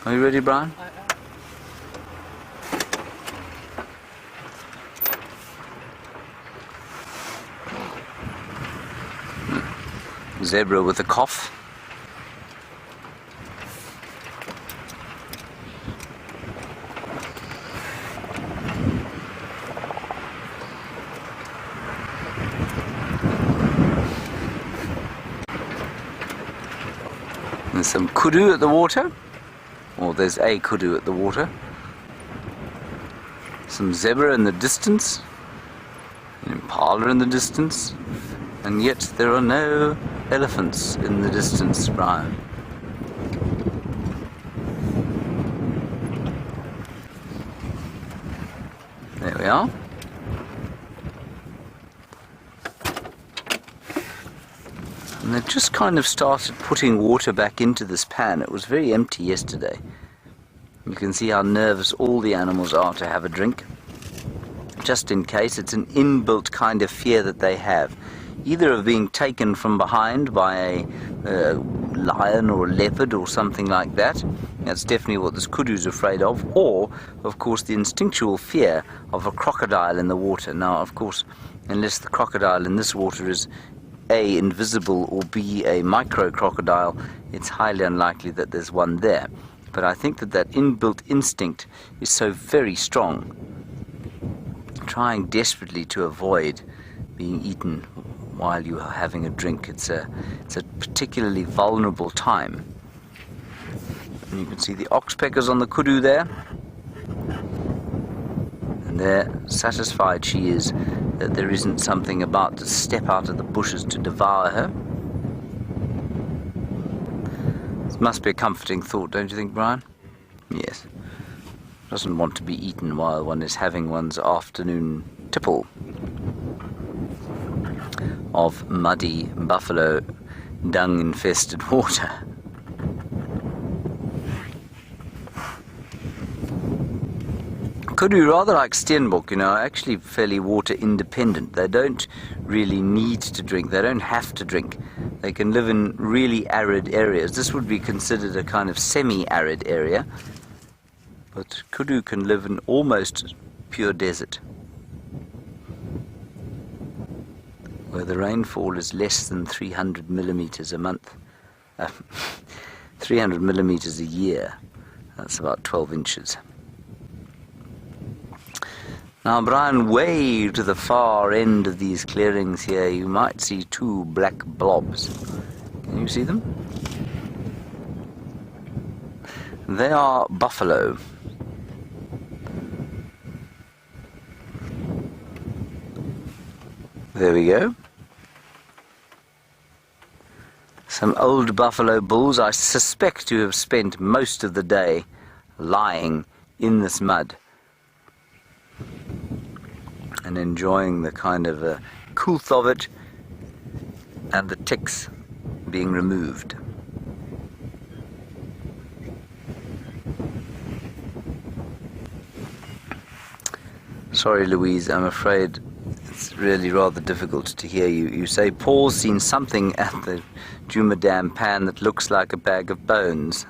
Are you ready, Brian? I am. Zebra with a cough. There's some kudu at the water. Or there's a kudu at the water. Some zebra in the distance. An impala in the distance. And yet there are no elephants in the distance, Brian. There we are. And they've just kind of started putting water back into this pan. It was very empty yesterday. You can see how nervous all the animals are to have a drink. Just in case, it's an inbuilt kind of fear that they have. Either of being taken from behind by a lion or a leopard or something like that. That's definitely what this kudu's afraid of. Or, of course, the instinctual fear of a crocodile in the water. Now, of course, unless the crocodile in this water is A, invisible, or B, a micro crocodile, it's highly unlikely that there's one there. But I think that that inbuilt instinct is so very strong, trying desperately to avoid being eaten while you are having a drink. It's a particularly vulnerable time. And you can see the oxpeckers on the kudu there. And there, satisfied she is that there isn't something about to step out of the bushes to devour her. This must be a comforting thought, don't you think, Brian? Yes. Doesn't want to be eaten while one is having one's afternoon tipple of muddy buffalo dung-infested water. Kudu, rather like steenbok, are actually fairly water independent. They don't really need to drink. They don't have to drink. They can live in really arid areas. This would be considered a kind of semi-arid area. But kudu can live in almost pure desert, where the rainfall is less than 300 millimeters a month. 300 millimeters a year. That's about 12 inches. Now, Brian, way to the far end of these clearings here, you might see two black blobs. Can you see them? They are buffalo. There we go. Some old buffalo bulls. I suspect to have spent most of the day lying in this mud and enjoying the kind of coolth of it and the ticks being removed. Sorry, Louise, I'm afraid it's really rather difficult to hear you. You say Paul's seen something at the Djuma Dam pan that looks like a bag of bones.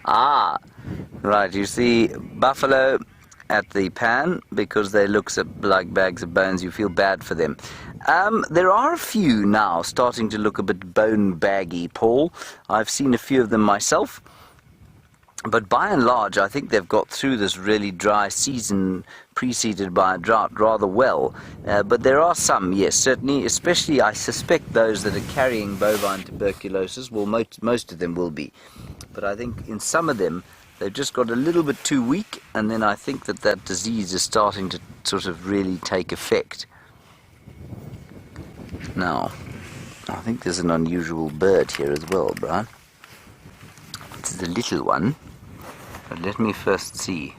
Ah, right, you see buffalo at the pan because they look like bags of bones. You feel bad for them. There are a few now starting to look a bit bone baggy, Paul. I've seen a few of them myself. But by and large, I think they've got through this really dry season preceded by a drought rather well. But there are some, yes, certainly, especially I suspect those that are carrying bovine tuberculosis. Well, most of them will be. But I think in some of them, they've just got a little bit too weak, and then I think that disease is starting to sort of really take effect. Now, I think there's an unusual bird here as well, Brian. It's a little one. But let me first see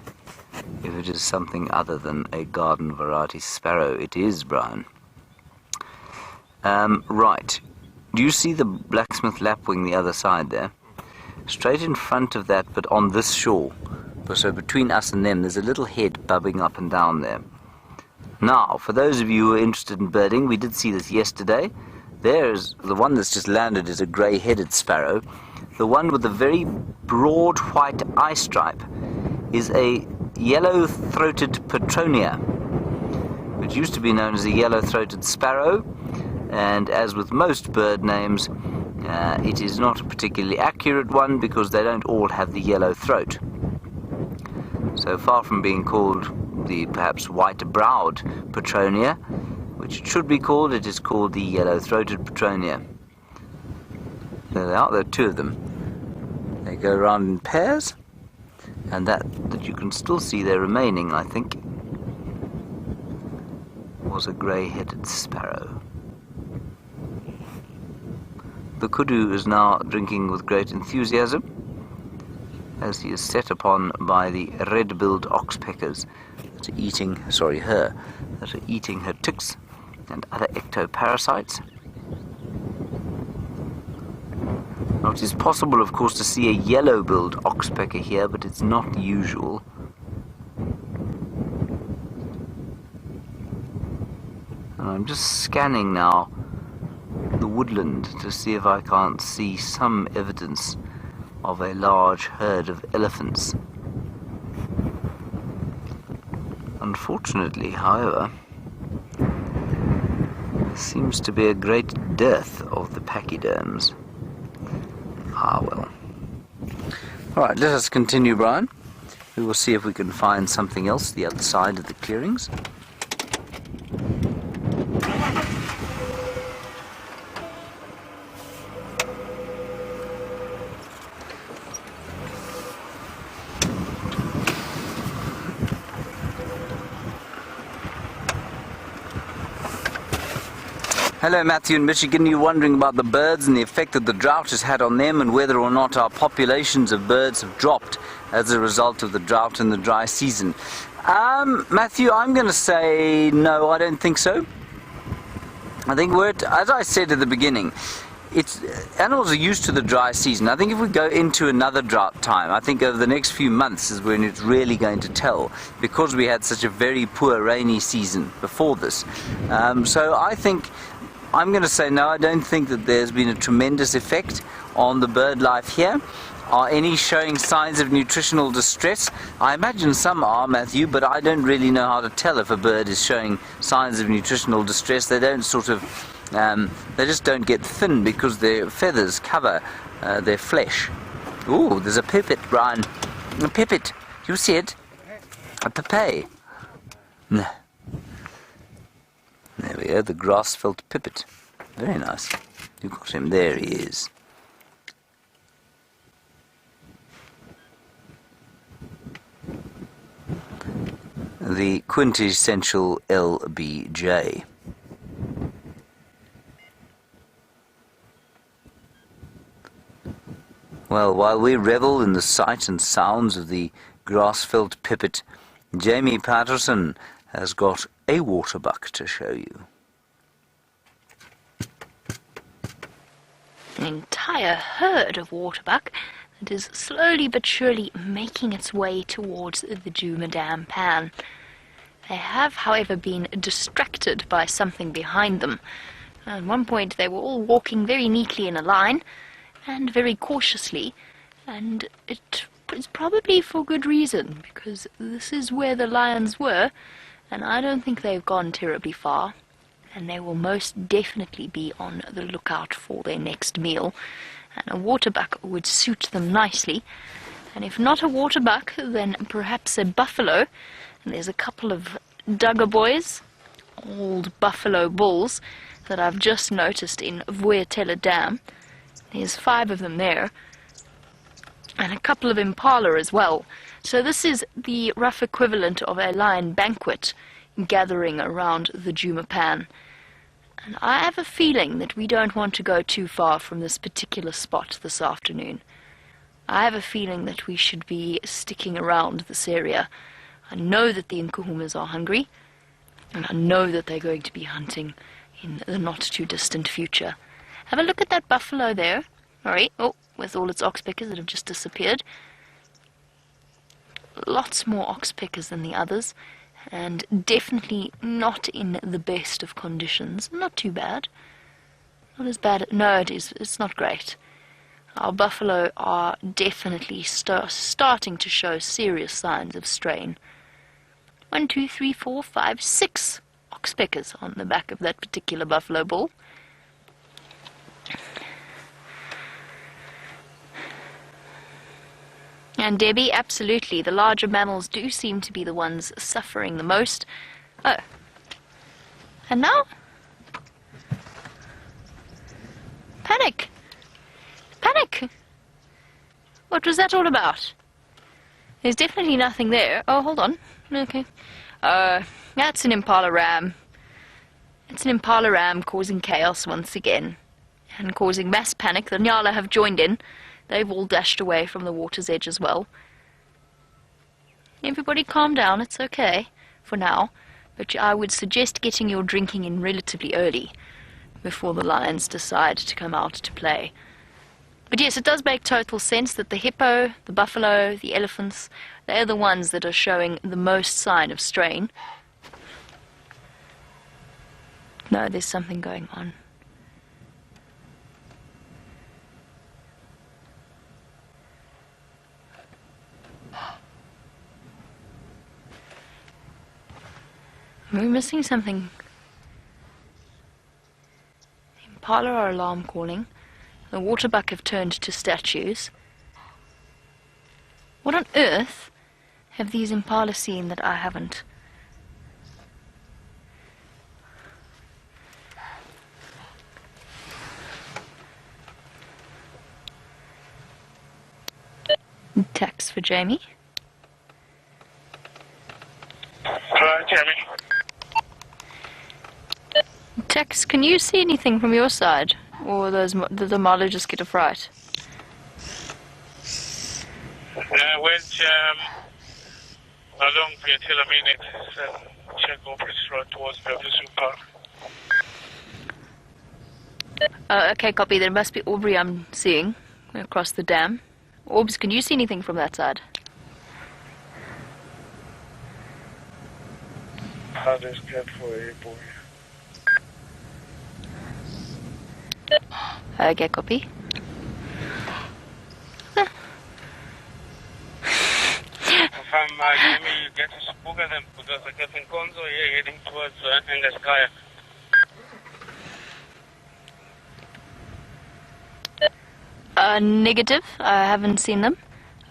if it is something other than a garden variety sparrow. It is, Brian. Right. Do you see the blacksmith lapwing the other side there? Straight in front of that, but on this shore. So between us and them, there's a little head bobbing up and down there. Now, for those of you who are interested in birding, we did see this yesterday. There's the one that's just landed is a grey-headed sparrow. The one with the very broad white eye stripe is a yellow-throated petronia, which used to be known as a yellow-throated sparrow, and as with most bird names, it is not a particularly accurate one because they don't all have the yellow throat. So far from being called the perhaps white-browed petronia, which it should be called, it is called the yellow-throated petronia. There they are, there are two of them. They go around in pairs, and that you can still see there remaining, I think, was a grey-headed sparrow. The kudu is now drinking with great enthusiasm, as he is set upon by the red-billed oxpeckers that are eating, that are eating her ticks and other ectoparasites. Now, it is possible, of course, to see a yellow-billed oxpecker here, but it's not usual. And I'm just scanning now the woodland to see if I can't see some evidence of a large herd of elephants Unfortunately, however, there seems to be a great dearth of the pachyderms. Ah, well. Alright, let us continue, Brian. We will see if we can find something else the other side of the clearings. Hello, Matthew in Michigan. You're wondering about the birds and the effect that the drought has had on them and whether or not our populations of birds have dropped as a result of the drought and the dry season. Matthew, I'm going to say no, I don't think so. I think as I said at the beginning, animals are used to the dry season. I think if we go into another drought time, I think over the next few months is when it's really going to tell, because we had such a very poor rainy season before this. So I think I'm going to say no, I don't think that there's been a tremendous effect on the bird life here. Are any showing signs of nutritional distress? I imagine some are, Matthew, but I don't really know how to tell if a bird is showing signs of nutritional distress. They don't they just don't get thin because their feathers cover their flesh. Ooh, there's a pipit, Brian. A pipit. You see it? A pipet. No. There we go, the grass-felt pipit. Very nice. You've got him. There he is. The quintessential LBJ. Well, while we revel in the sight and sounds of the grass-felt pipit, Jamie Patterson has got a waterbuck to show you. An entire herd of waterbuck that is slowly but surely making its way towards the Djuma Dam pan. They have, however, been distracted by something behind them. At one point they were all walking very neatly in a line and very cautiously, and it is probably for good reason, because this is where the lions were, and I don't think they've gone terribly far, and they will most definitely be on the lookout for their next meal, and a waterbuck would suit them nicely. And if not a waterbuck, then perhaps a buffalo. And there's a couple of Duggar boys, old buffalo bulls, that I've just noticed in Vuetela Dam. There's 5 of them there, and a couple of impala as well. So this is the rough equivalent of a lion banquet gathering around the Djuma pan. And I have a feeling that we don't want to go too far from this particular spot this afternoon. I have a feeling that we should be sticking around this area. I know that the Nkuhumas are hungry, and I know that they're going to be hunting in the not-too-distant future. Have a look at that buffalo there. Alright, oh, with all its oxpeckers that have just disappeared. Lots more oxpeckers than the others, and definitely not in the best of conditions. Not too bad. Not as bad. No, it's not great. Our buffalo are definitely starting to show serious signs of strain. 1, 2, 3, 4, 5, 6 oxpeckers on the back of that particular buffalo bull. And Debbie, absolutely, the larger mammals do seem to be the ones suffering the most. Oh. And now? Panic! Panic! What was that all about? There's definitely nothing there. Oh, hold on. Okay. That's an impala ram. It's an impala ram causing chaos once again. And causing mass panic. The Nyala have joined in. They've all dashed away from the water's edge as well. Everybody calm down, it's okay for now, but I would suggest getting your drinking in relatively early before the lions decide to come out to play. But yes, it does make total sense that the hippo, the buffalo, the elephants, they're the ones that are showing the most sign of strain. No, there's something going on. We're missing something. Impala are alarm calling. The waterbuck have turned to statues. What on earth have these impala seen that I haven't? Text for Jamie. Hello, Jamie. Tex, can you see anything from your side? Or did the Marlow just get a fright? I went along for until a minute and check Aubrey's road towards Beverly Park. Okay, copy. There must be Aubrey I'm seeing across the dam. Orbs, can you see anything from that side? How does that for a boy? Okay, copy. Jamie, you get to spook at them because I get in Conzo here heading towards Engaskaya. Negative. I haven't seen them.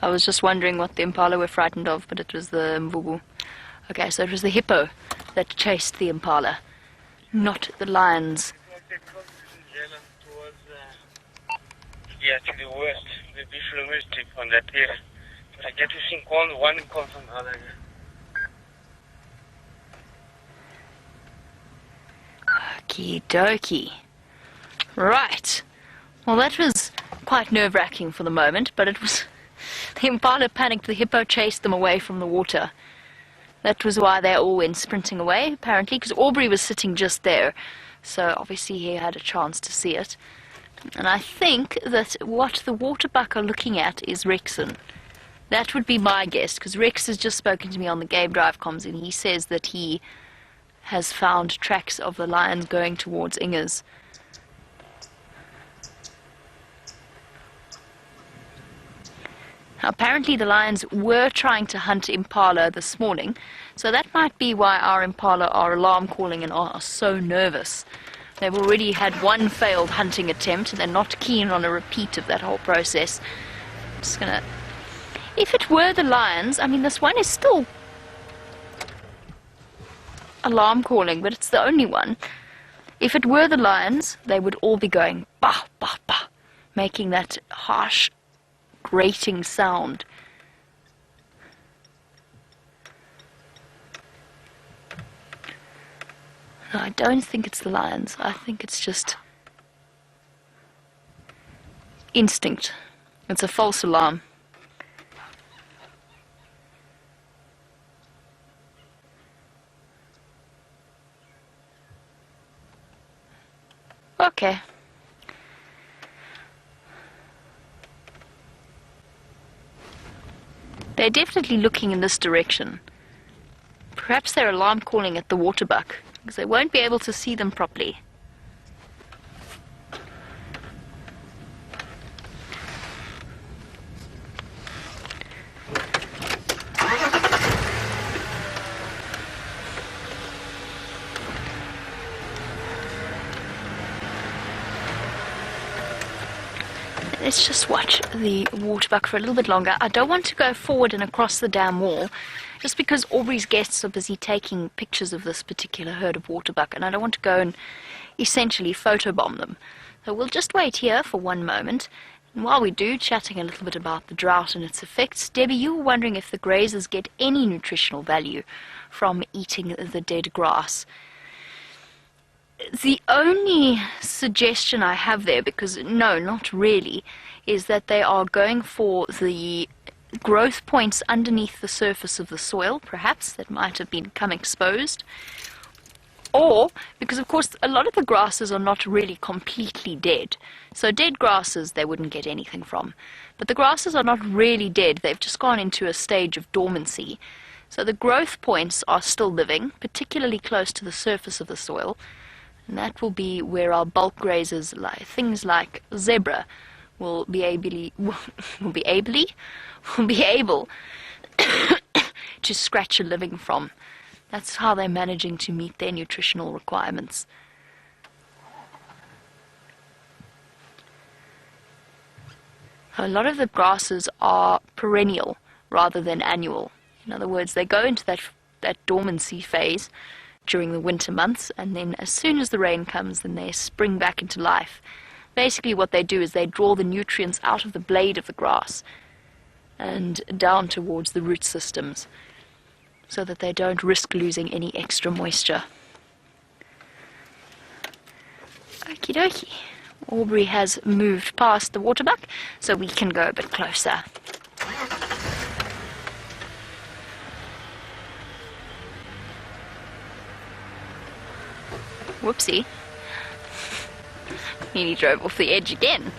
I was just wondering what the Impala were frightened of, but it was the Mvubu. Okay, so it was the hippo that chased the Impala, not the lions. Yeah, to the west, the visual mystic on that area. But I get to see one in Conzo and other. Okie dokie. Right. Well, that was quite nerve-wracking for the moment, but it was... The Impala panicked, the hippo chased them away from the water. That was why they all went sprinting away, apparently, because Aubrey was sitting just there. So obviously he had a chance to see it. And I think that what the waterbuck are looking at is Rexon. That would be my guess, because Rex has just spoken to me on the Game Drive comms, and he says that he has found tracks of the lions going towards Ingers. Apparently the lions were trying to hunt Impala this morning, so that might be why our Impala are alarm calling and are so nervous. They've already had one failed hunting attempt, and they're not keen on a repeat of that whole process. I'm just gonna... If it were the lions, I mean, this one is still alarm calling, but it's the only one. If it were the lions, they would all be going bah, bah, bah, making that harsh, grating sound. No, I don't think it's the lions. I think it's just instinct. It's a false alarm. Okay. They're definitely looking in this direction. Perhaps they're alarm calling at the waterbuck, because they won't be able to see them properly. Let's just watch the waterbuck for a little bit longer. I don't want to go forward and across the dam wall, just because Aubrey's guests are busy taking pictures of this particular herd of waterbuck, and I don't want to go and essentially photobomb them. So we'll just wait here for one moment. And while we do, chatting a little bit about the drought and its effects, Debbie, you were wondering if the grazers get any nutritional value from eating the dead grass. The only suggestion I have there, because no, not really, is that they are going for the growth points underneath the surface of the soil, perhaps, that might have become exposed. Or, because of course a lot of the grasses are not really completely dead. So dead grasses they wouldn't get anything from. But the grasses are not really dead, they've just gone into a stage of dormancy. So the growth points are still living, particularly close to the surface of the soil. And that will be where our bulk grazers, like things like zebra, will be able to scratch a living from. That's how they're managing to meet their nutritional requirements. A lot of the grasses are perennial rather than annual. In other words, they go into that dormancy phase during the winter months, and then as soon as the rain comes, then they spring back into life. Basically what they do is they draw the nutrients out of the blade of the grass and down towards the root systems, so that they don't risk losing any extra moisture. Okie dokie. Aubrey has moved past the waterbuck, so we can go a bit closer. Whoopsie. Nearly drove off the edge again.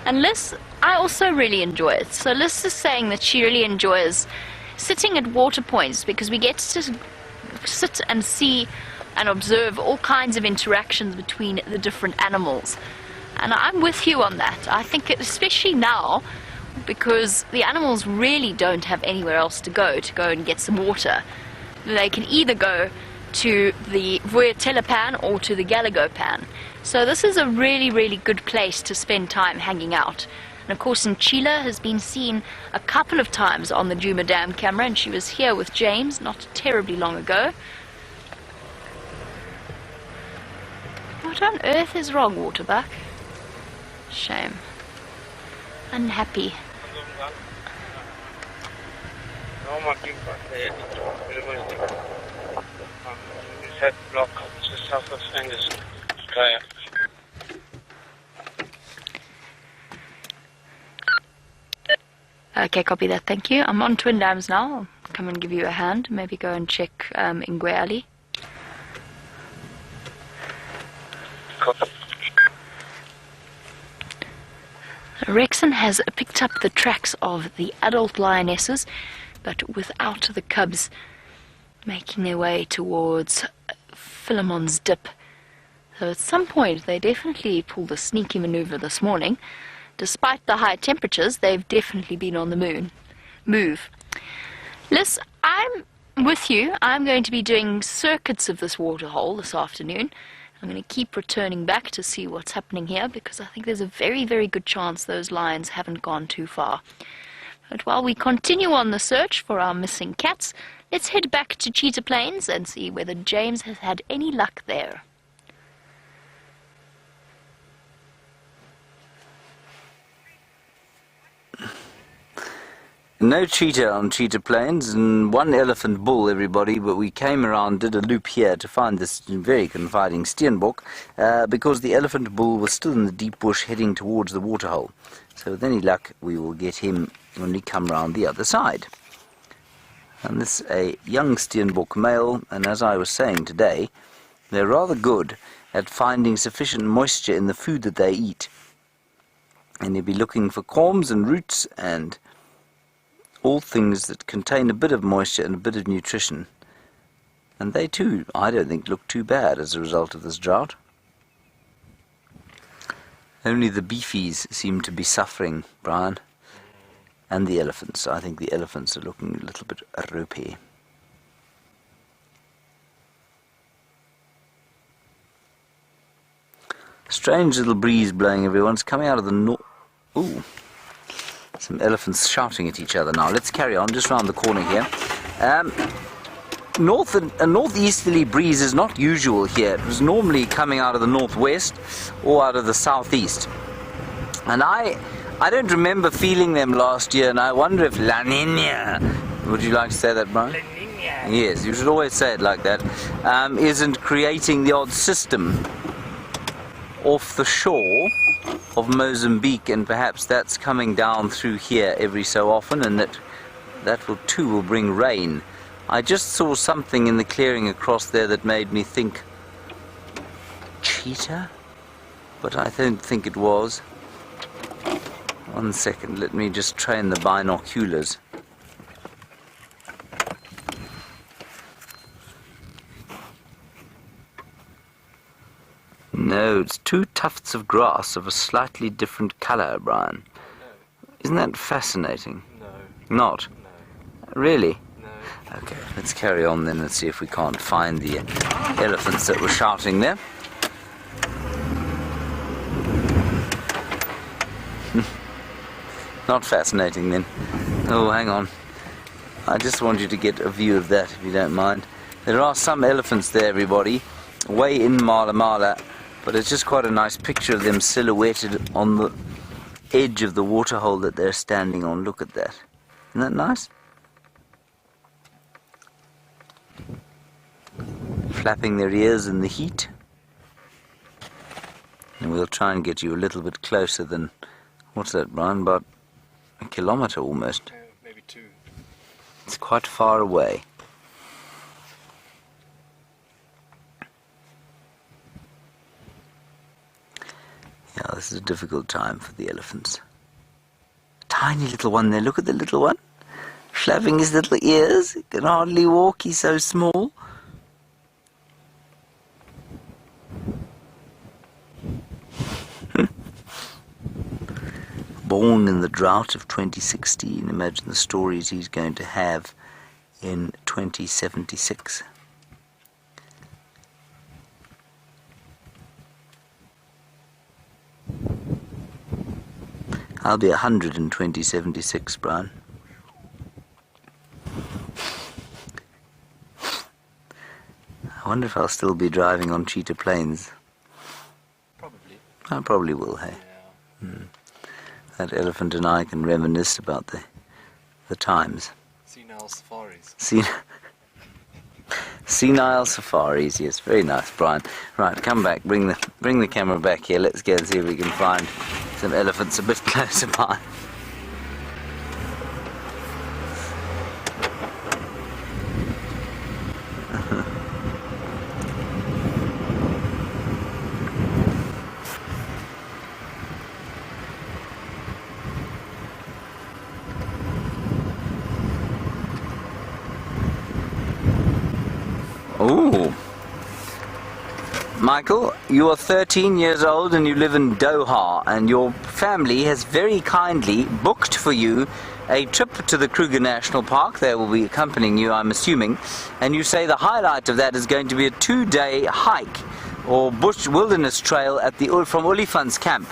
And Liz, I also really enjoy it. So Liz is saying that she really enjoys sitting at water points because we get to sit and see and observe all kinds of interactions between the different animals. And I'm with you on that. I think especially now, because the animals really don't have anywhere else to go and get some water. They can either go to the Vuurtelepan or to the Galagopan. So this is a really, really good place to spend time hanging out. And of course, Nchila has been seen a couple of times on the Djuma Dam camera, and she was here with James not terribly long ago. What on earth is wrong, Waterbuck? Shame. Unhappy. Okay, copy that, thank you. I'm on Twin Dams now. I'll come and give you a hand. Maybe go and check Ingwe Alley. Rexon has picked up the tracks of the adult lionesses, but without the cubs, making their way towards Philemon's Dip. So at some point they definitely pulled a sneaky maneuver this morning. Despite the high temperatures, they've definitely been on the move. Liz, I'm with you. I'm going to be doing circuits of this waterhole this afternoon. I'm going to keep returning back to see what's happening here, because I think there's a very, very good chance those lions haven't gone too far. But while we continue on the search for our missing cats, let's head back to Cheetah Plains and see whether James has had any luck there. No cheetah on Cheetah Plains, and one elephant bull, everybody, but we came around, did a loop here to find this very confiding steenbok, because the elephant bull was still in the deep bush heading towards the waterhole. So with any luck, we will get him when we come round the other side. And this is a young steenbok male, and as I was saying today, they're rather good at finding sufficient moisture in the food that they eat. And they'll be looking for corms and roots and all things that contain a bit of moisture and a bit of nutrition. And they too, I don't think, look too bad as a result of this drought. Only the beefies seem to be suffering, Brian, and the elephants. I think the elephants are looking a little bit ropey. Strange little breeze blowing everyone. It's coming out of the north. Ooh. Some elephants shouting at each other now. Let's carry on, just round the corner here. A northeasterly breeze is not usual here. It was normally coming out of the northwest or out of the southeast. And I don't remember feeling them last year, and I wonder if La Niña, would you like to say that, Brian? La Niña. Yes, you should always say it like that. Isn't creating the odd system off the shore of Mozambique, and perhaps that's coming down through here every so often, and that will bring rain. I just saw something in the clearing across there that made me think cheetah, but I don't think it was. 1 second, let me just train the binoculars. No, it's two tufts of grass of a slightly different colour, Brian. No. Isn't that fascinating? No. Not? No. Really? No. Okay, Let's carry on then and see if we can't find the elephants that were shouting there. Not fascinating then. Oh, hang on. I just want you to get a view of that, if you don't mind. There are some elephants there, everybody, way in Mala Mala, but it's just quite a nice picture of them silhouetted on the edge of the waterhole that they're standing on. Look at that. Isn't that nice? Flapping their ears in the heat. And we'll try and get you a little bit closer than, what's that, Brian? About a kilometre almost. Maybe 2. It's quite far away. Yeah, this is a difficult time for the elephants. Tiny little one there, look at the little one. Flapping his little ears. He can hardly walk, he's so small. Born in the drought of 2016, imagine the stories he's going to have in 2076. I'll be 100 in 2076, Brian. I wonder if I'll still be driving on cheetah plains. Probably. I probably will, hey? Yeah. That elephant and I can reminisce about the times. Senile safaris. Senile safaris, yes, very nice, Brian. Right, come back, bring the camera back here. Let's go and see if we can find some elephants a bit closer by. Ooh. Michael, you are 13 years old and you live in Doha, and your family has very kindly booked for you a trip to the Kruger National Park. They will be accompanying you, I'm assuming, and you say the highlight of that is going to be a 2-day hike or bush wilderness trail at from Olifants camp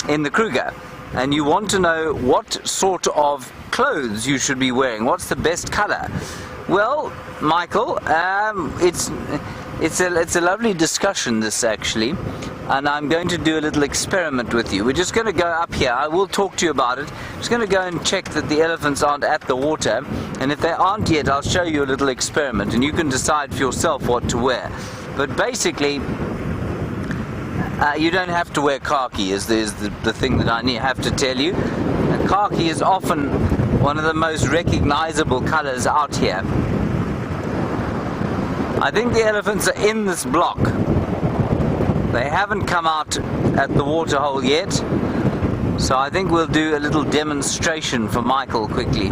in the Kruger, and you want to know what sort of clothes you should be wearing. What's the best color? Well, Michael, it's a lovely discussion, this, actually, and I'm going to do a little experiment with you. We're just going to go up here. I will talk to you about it. I'm just going to go and check that the elephants aren't at the water, and if they aren't yet, I'll show you a little experiment, and you can decide for yourself what to wear. But basically, you don't have to wear khaki, is the thing that I have to tell you. Khaki is often one of the most recognizable colors out here. I think the elephants are in this block. They haven't come out at the waterhole yet, so I think we'll do a little demonstration for Michael quickly,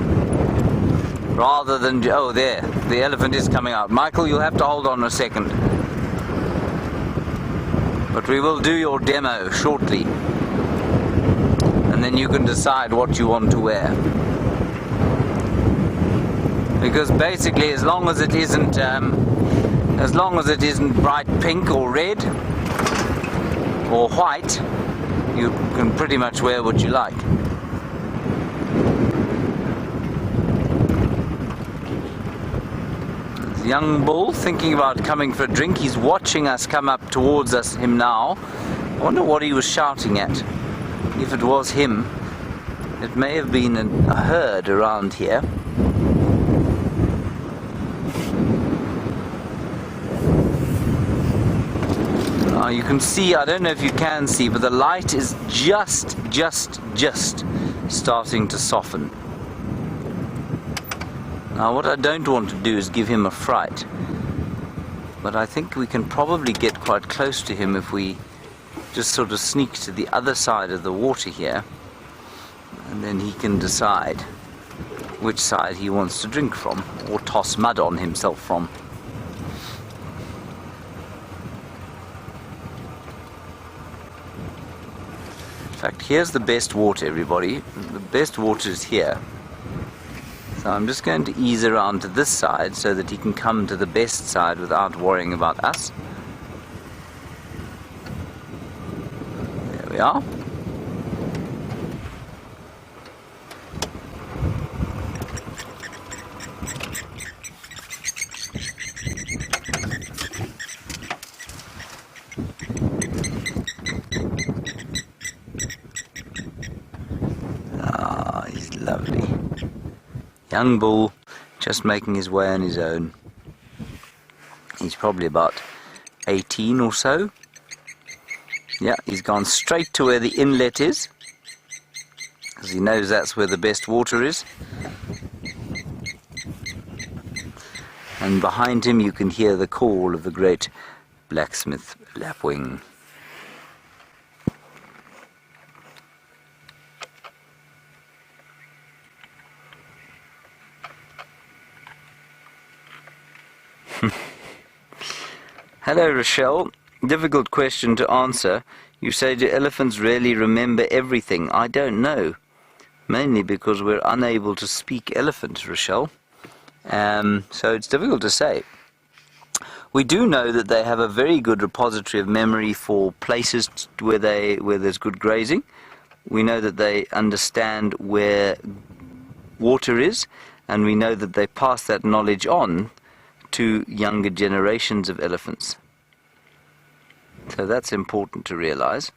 rather than, oh, there, the elephant is coming out. Michael, you'll have to hold on a second, but we will do your demo shortly, and then you can decide what you want to wear. Because basically, as long as it isn't bright pink or red or white, you can pretty much wear what you like. There's a young bull thinking about coming for a drink. He's watching us come up towards him now. I wonder what he was shouting at. If it was him, it may have been a herd around here. You can see, I don't know if you can see, but the light is just starting to soften. Now what I don't want to do is give him a fright, but I think we can probably get quite close to him if we just sort of sneak to the other side of the water here, and then he can decide which side he wants to drink from or toss mud on himself from. In fact, here's the best water, everybody. The best water is here. So I'm just going to ease around to this side so that he can come to the best side without worrying about us. There we are. Ah, he's lovely. Young bull, just making his way on his own. He's probably about 18 or so. Yeah, he's gone straight to where the inlet is, because he knows that's where the best water is. And behind him you can hear the call of the great blacksmith lapwing. Hello, Rochelle. Difficult question to answer. You say, do elephants really remember everything? I don't know. Mainly because we're unable to speak elephant, Rochelle. So it's difficult to say. We do know that they have a very good repository of memory for places where there's good grazing. We know that they understand where water is, and we know that they pass that knowledge on to younger generations of elephants. So that's important to realize.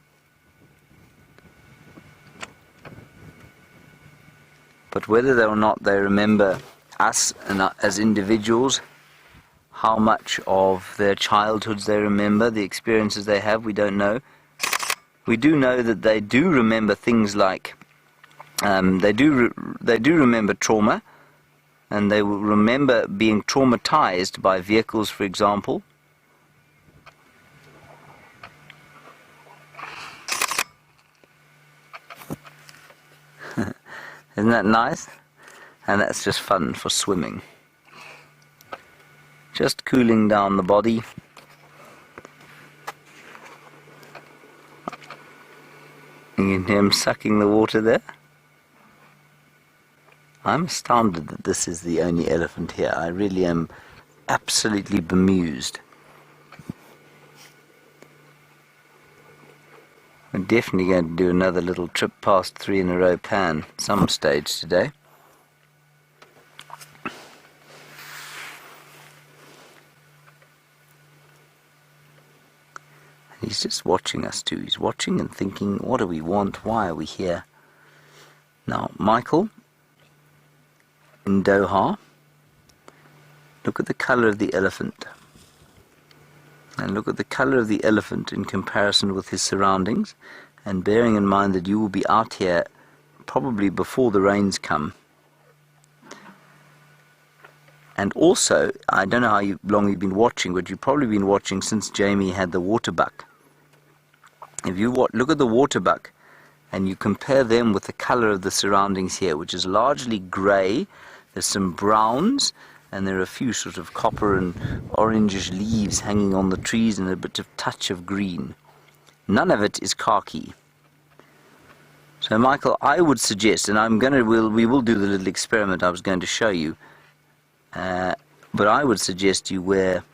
But whether or not they remember us and as individuals, how much of their childhoods they remember, the experiences they have, we don't know. We do know that they do remember things like they do remember trauma, and they will remember being traumatized by vehicles, for example. Isn't that nice? And that's just fun for swimming. Just cooling down the body. You can hear him sucking the water there. I'm astounded that this is the only elephant here. I really am absolutely bemused. We're definitely going to do another little trip past 3 in a row pan some stage today. And he's just watching us too. He's watching and thinking, what do we want? Why are we here? Now, Michael, in Doha, look at the colour of the elephant. And look at the colour of the elephant in comparison with his surroundings, and bearing in mind that you will be out here probably before the rains come. And also, I don't know how long you've been watching, but you've probably been watching since Jamie had the waterbuck. If you look at the waterbuck and you compare them with the colour of the surroundings here, which is largely grey, there's some browns, and there are a few sort of copper and orangish leaves hanging on the trees and a bit of touch of green. None of it is khaki. So Michael, I would suggest, and we will do the little experiment I was going to show you, but I would suggest you wear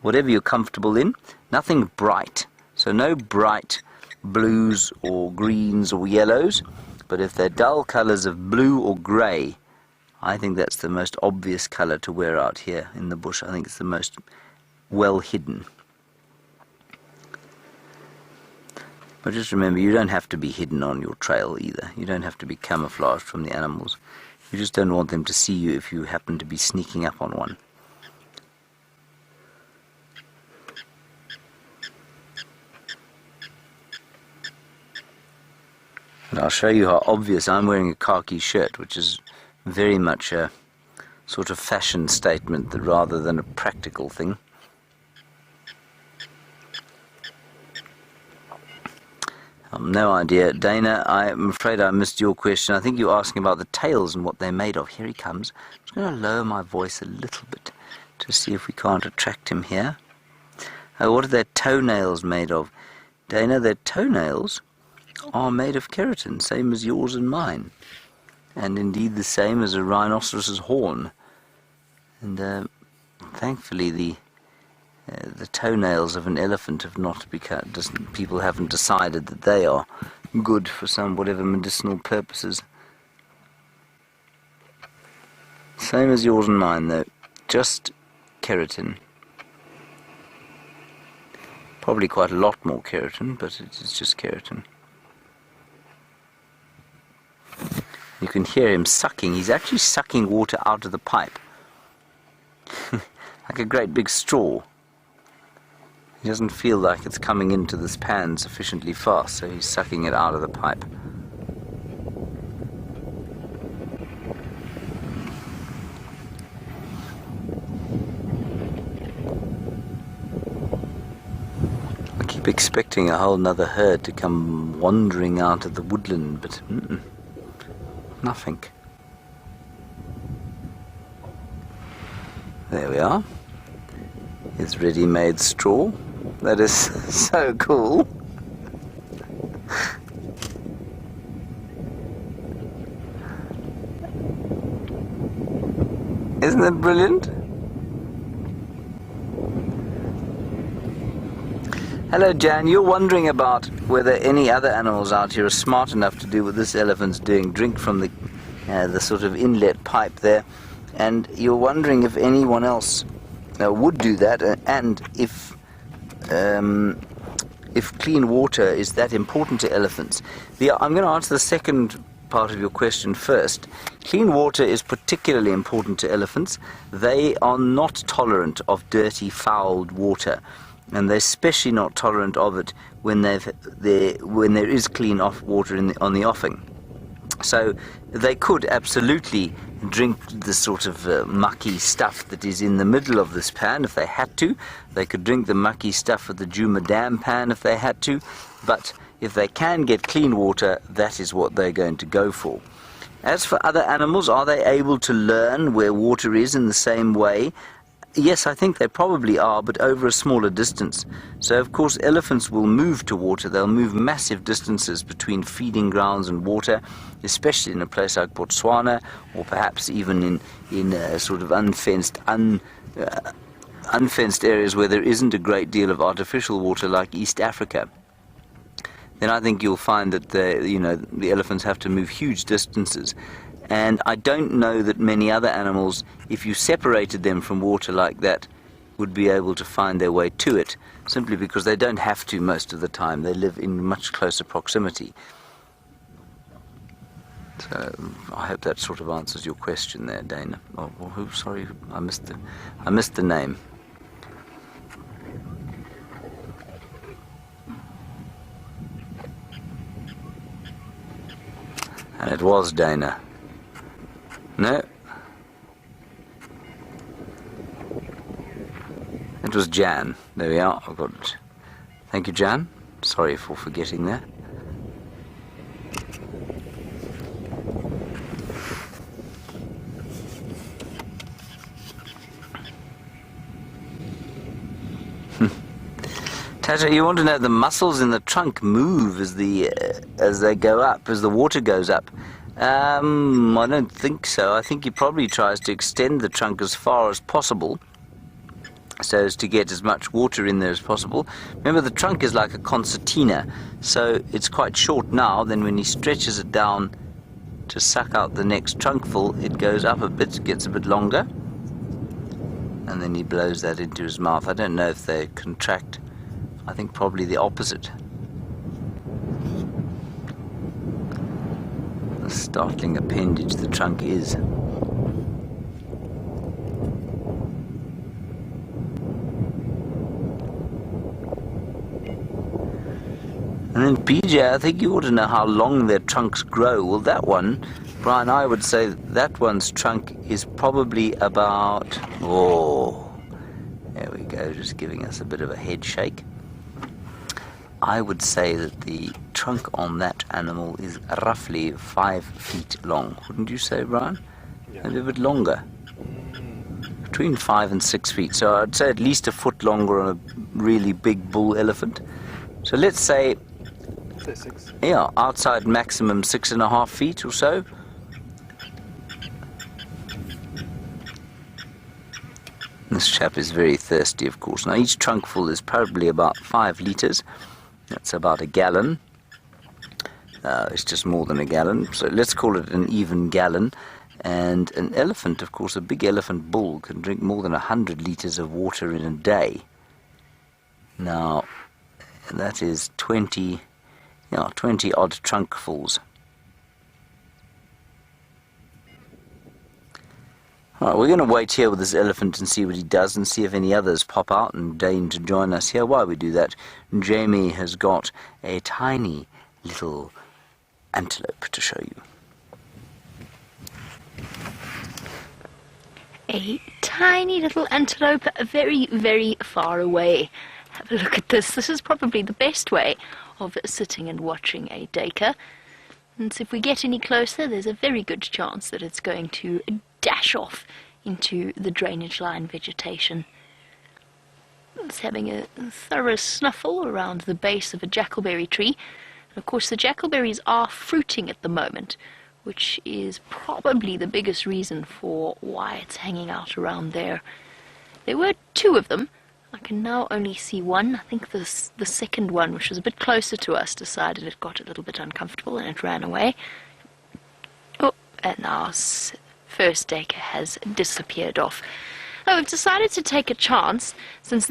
whatever you're comfortable in, nothing bright. So no bright blues or greens or yellows, but if they're dull colours of blue or grey, I think that's the most obvious colour to wear out here in the bush. I think it's the most well hidden. But just remember, you don't have to be hidden on your trail either. You don't have to be camouflaged from the animals. You just don't want them to see you if you happen to be sneaking up on one. And I'll show you how obvious. I'm wearing a khaki shirt, which is very much a sort of fashion statement rather than a practical thing. No idea. Dana, I'm afraid I missed your question. I think you're asking about the tails and what they're made of. Here he comes. I'm just going to lower my voice a little bit to see if we can't attract him here. What are their toenails made of? Dana, their toenails are made of keratin, same as yours and mine. and indeed the same as a rhinoceros's horn. And thankfully the toenails of an elephant have not become, people haven't decided that they are good for some whatever medicinal purposes. Same as yours and mine though, just keratin. Probably quite a lot more keratin, but it's just keratin. You can hear him sucking. He's actually sucking water out of the pipe. Like a great big straw. He doesn't feel like it's coming into this pan sufficiently fast, so he's sucking it out of the pipe. I keep expecting a whole nother herd to come wandering out of the woodland, but nothing. There we are. His ready-made straw. That is so cool. Isn't that brilliant? Hello Jan, you're wondering about whether any other animals out here are smart enough to do what this elephant's doing, drink from the sort of inlet pipe there, and you're wondering if anyone else would do that, and if clean water is that important to elephants. I'm going to answer the second part of your question first. Clean water is particularly important to elephants. They are not tolerant of dirty, fouled water, and they're especially not tolerant of it when there is clean water on the offing. So they could absolutely drink the sort of mucky stuff that is in the middle of this pan if they had to. They could drink the mucky stuff of the Juma Dam pan if they had to. But if they can get clean water, that is what they're going to go for. As for other animals, are they able to learn where water is in the same way? Yes, I think they probably are, but over a smaller distance. So, of course, elephants will move to water. They'll move massive distances between feeding grounds and water, especially in a place like Botswana, or perhaps even in sort of unfenced areas where there isn't a great deal of artificial water, like East Africa. Then I think you'll find that the elephants have to move huge distances. And I don't know that many other animals, if you separated them from water like that, would be able to find their way to it, simply because they don't have to most of the time. They live in much closer proximity. So I hope that sort of answers your question there, Dana. Oh, sorry, I missed the name. And it was Dana. No. It was Jan. There we are. I've got it. Thank you, Jan. Sorry for forgetting that. Tata, you want to know the muscles in the trunk move as they go up, as the water goes up. I don't think so. I think he probably tries to extend the trunk as far as possible so as to get as much water in there as possible. Remember, the trunk is like a concertina, so it's quite short now. Then when he stretches it down to suck out the next trunkful, it goes up a bit, gets a bit longer, and then he blows that into his mouth. I don't know if they contract. I think probably the opposite. A startling appendage the trunk is. And then PJ, I think you ought to know how long their trunks grow. Well, that one, Brian, I would say that one's trunk is probably about, there we go, just giving us a bit of a head shake. I would say that the trunk on that animal is roughly 5 feet long. Wouldn't you say, Brian? Yeah. Maybe a bit longer. Between 5 and 6 feet. So I'd say at least a foot longer on a really big bull elephant. So let's say, 6. yeah, outside maximum 6.5 feet or so. This chap is very thirsty, of course. Now, each trunkful is probably about 5 litres. That's about a gallon. It's just more than a gallon, so let's call it an even gallon. And an elephant, of course, a big elephant bull, can drink more than 100 litres of water in a day. Now, that is 20 odd trunkfuls. Alright, we're going to wait here with this elephant and see what he does, and see if any others pop out and deign to join us here. While we do that, Jamie has got a tiny little antelope to show you. A tiny little antelope very, very far away. Have a look at this. This is probably the best way of sitting and watching a duiker. And so if we get any closer, there's a very good chance that it's going to dash off into the drainage line vegetation. It's having a thorough snuffle around the base of a jackalberry tree. And of course, the jackalberries are fruiting at the moment, which is probably the biggest reason for why it's hanging out around there. There were 2 of them. I can now only see one. I think the second one, which was a bit closer to us, decided it got a little bit uncomfortable and it ran away. Oh, and our first duiker has disappeared off. Oh, we've decided to take a chance, since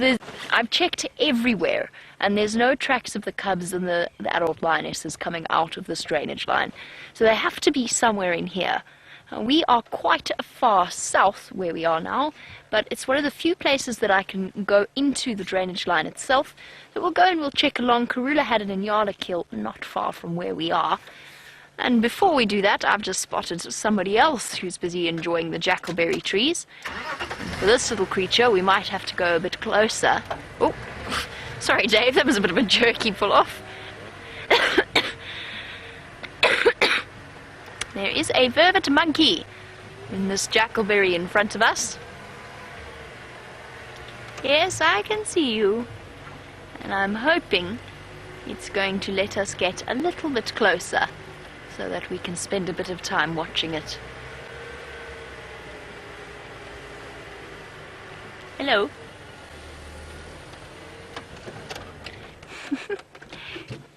I've checked everywhere, and there's no tracks of the cubs and the adult lionesses coming out of this drainage line. So they have to be somewhere in here. We are quite far south where we are now, but it's one of the few places that I can go into the drainage line itself. So we'll go and we'll check along. Karula had an Inyala kill not far from where we are. And before we do that, I've just spotted somebody else who's busy enjoying the jackalberry trees. For this little creature, we might have to go a bit closer. Oh, sorry Dave, that was a bit of a jerky pull-off. There is a vervet monkey in this jackalberry in front of us. Yes, I can see you. And I'm hoping it's going to let us get a little bit closer, so that we can spend a bit of time watching it. Hello.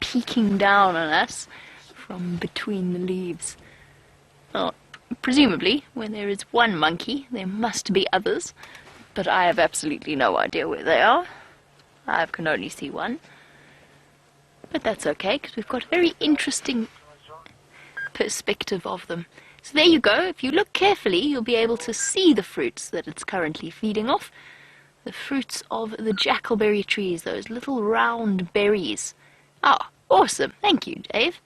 Peeking down on us from between the leaves. Well, presumably, when there is one monkey, there must be others, but I have absolutely no idea where they are. I can only see one. But that's okay, because we've got a very interesting perspective of them. So there you go. If you look carefully, you'll be able to see the fruits that it's currently feeding off. The fruits of the jackalberry trees, those little round berries. Ah, awesome. Thank you, Dave.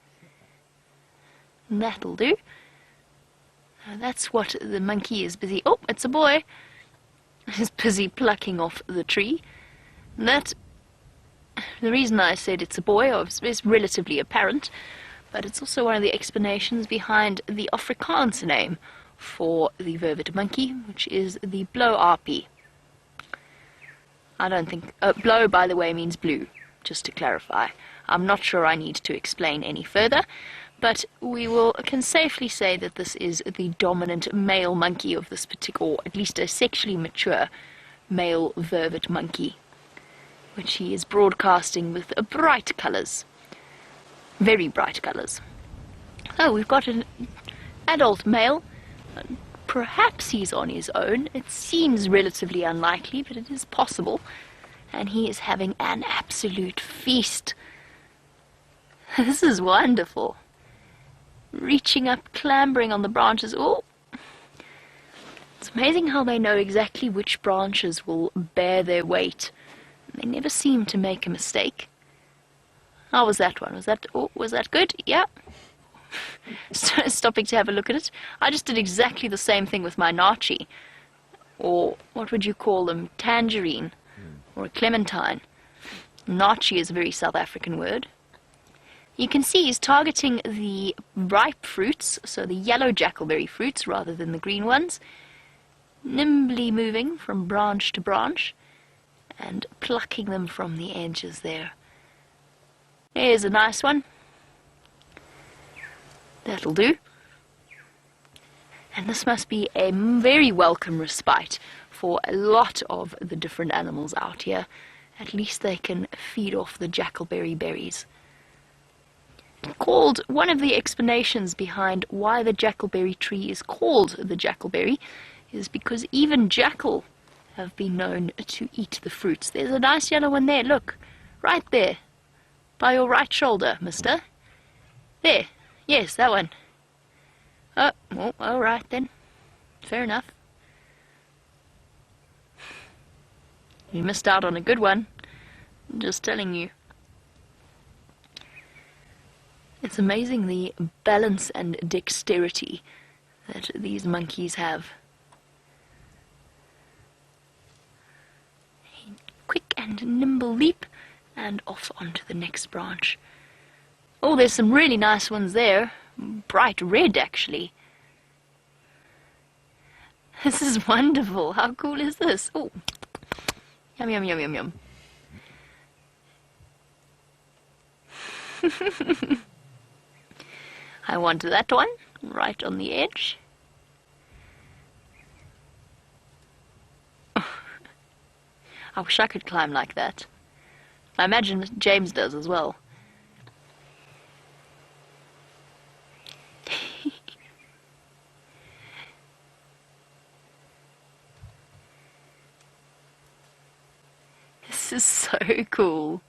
That'll do. Now that's what the monkey is busy... Oh, it's a boy. Is busy plucking off the tree. And the reason I said it's a boy is relatively apparent, but it's also one of the explanations behind the Afrikaans name for the vervet monkey, which is the blauwapie. I don't think... blow, by the way, means blue, just to clarify. I'm not sure I need to explain any further, but we can safely say that this is the dominant male monkey of this particular, or at least a sexually mature male vervet monkey, which he is broadcasting with bright colours. Very bright colours. Oh, we've got an adult male. Perhaps he's on his own. It seems relatively unlikely, but it is possible. And he is having an absolute feast. This is wonderful. Reaching up, clambering on the branches. Oh! It's amazing how they know exactly which branches will bear their weight. They never seem to make a mistake. How was that one? Was that good? Yeah. Stopping to have a look at it. I just did exactly the same thing with my nachi. Or what would you call them? Tangerine. Or a clementine. Nachi is a very South African word. You can see he's targeting the ripe fruits, so the yellow jackalberry fruits rather than the green ones. Nimbly moving from branch to branch and plucking them from the edges there. Here's a nice one. That'll do. And this must be a very welcome respite for a lot of the different animals out here. At least they can feed off the jackalberry berries. Called one of the explanations behind why the jackalberry tree is called the jackalberry is because even jackal have been known to eat the fruits. There's a nice yellow one there, look, right there, by your right shoulder, mister. There, yes, that one. Oh, well, all right then, fair enough. You missed out on a good one, I'm just telling you. It's amazing the balance and dexterity that these monkeys have. A quick and nimble leap, and off onto the next branch. Oh, there's some really nice ones there. Bright red, actually. This is wonderful. How cool is this? Oh, yum, yum, yum, yum, yum. I want that one, right on the edge. I wish I could climb like that. I imagine James does as well. This is so cool.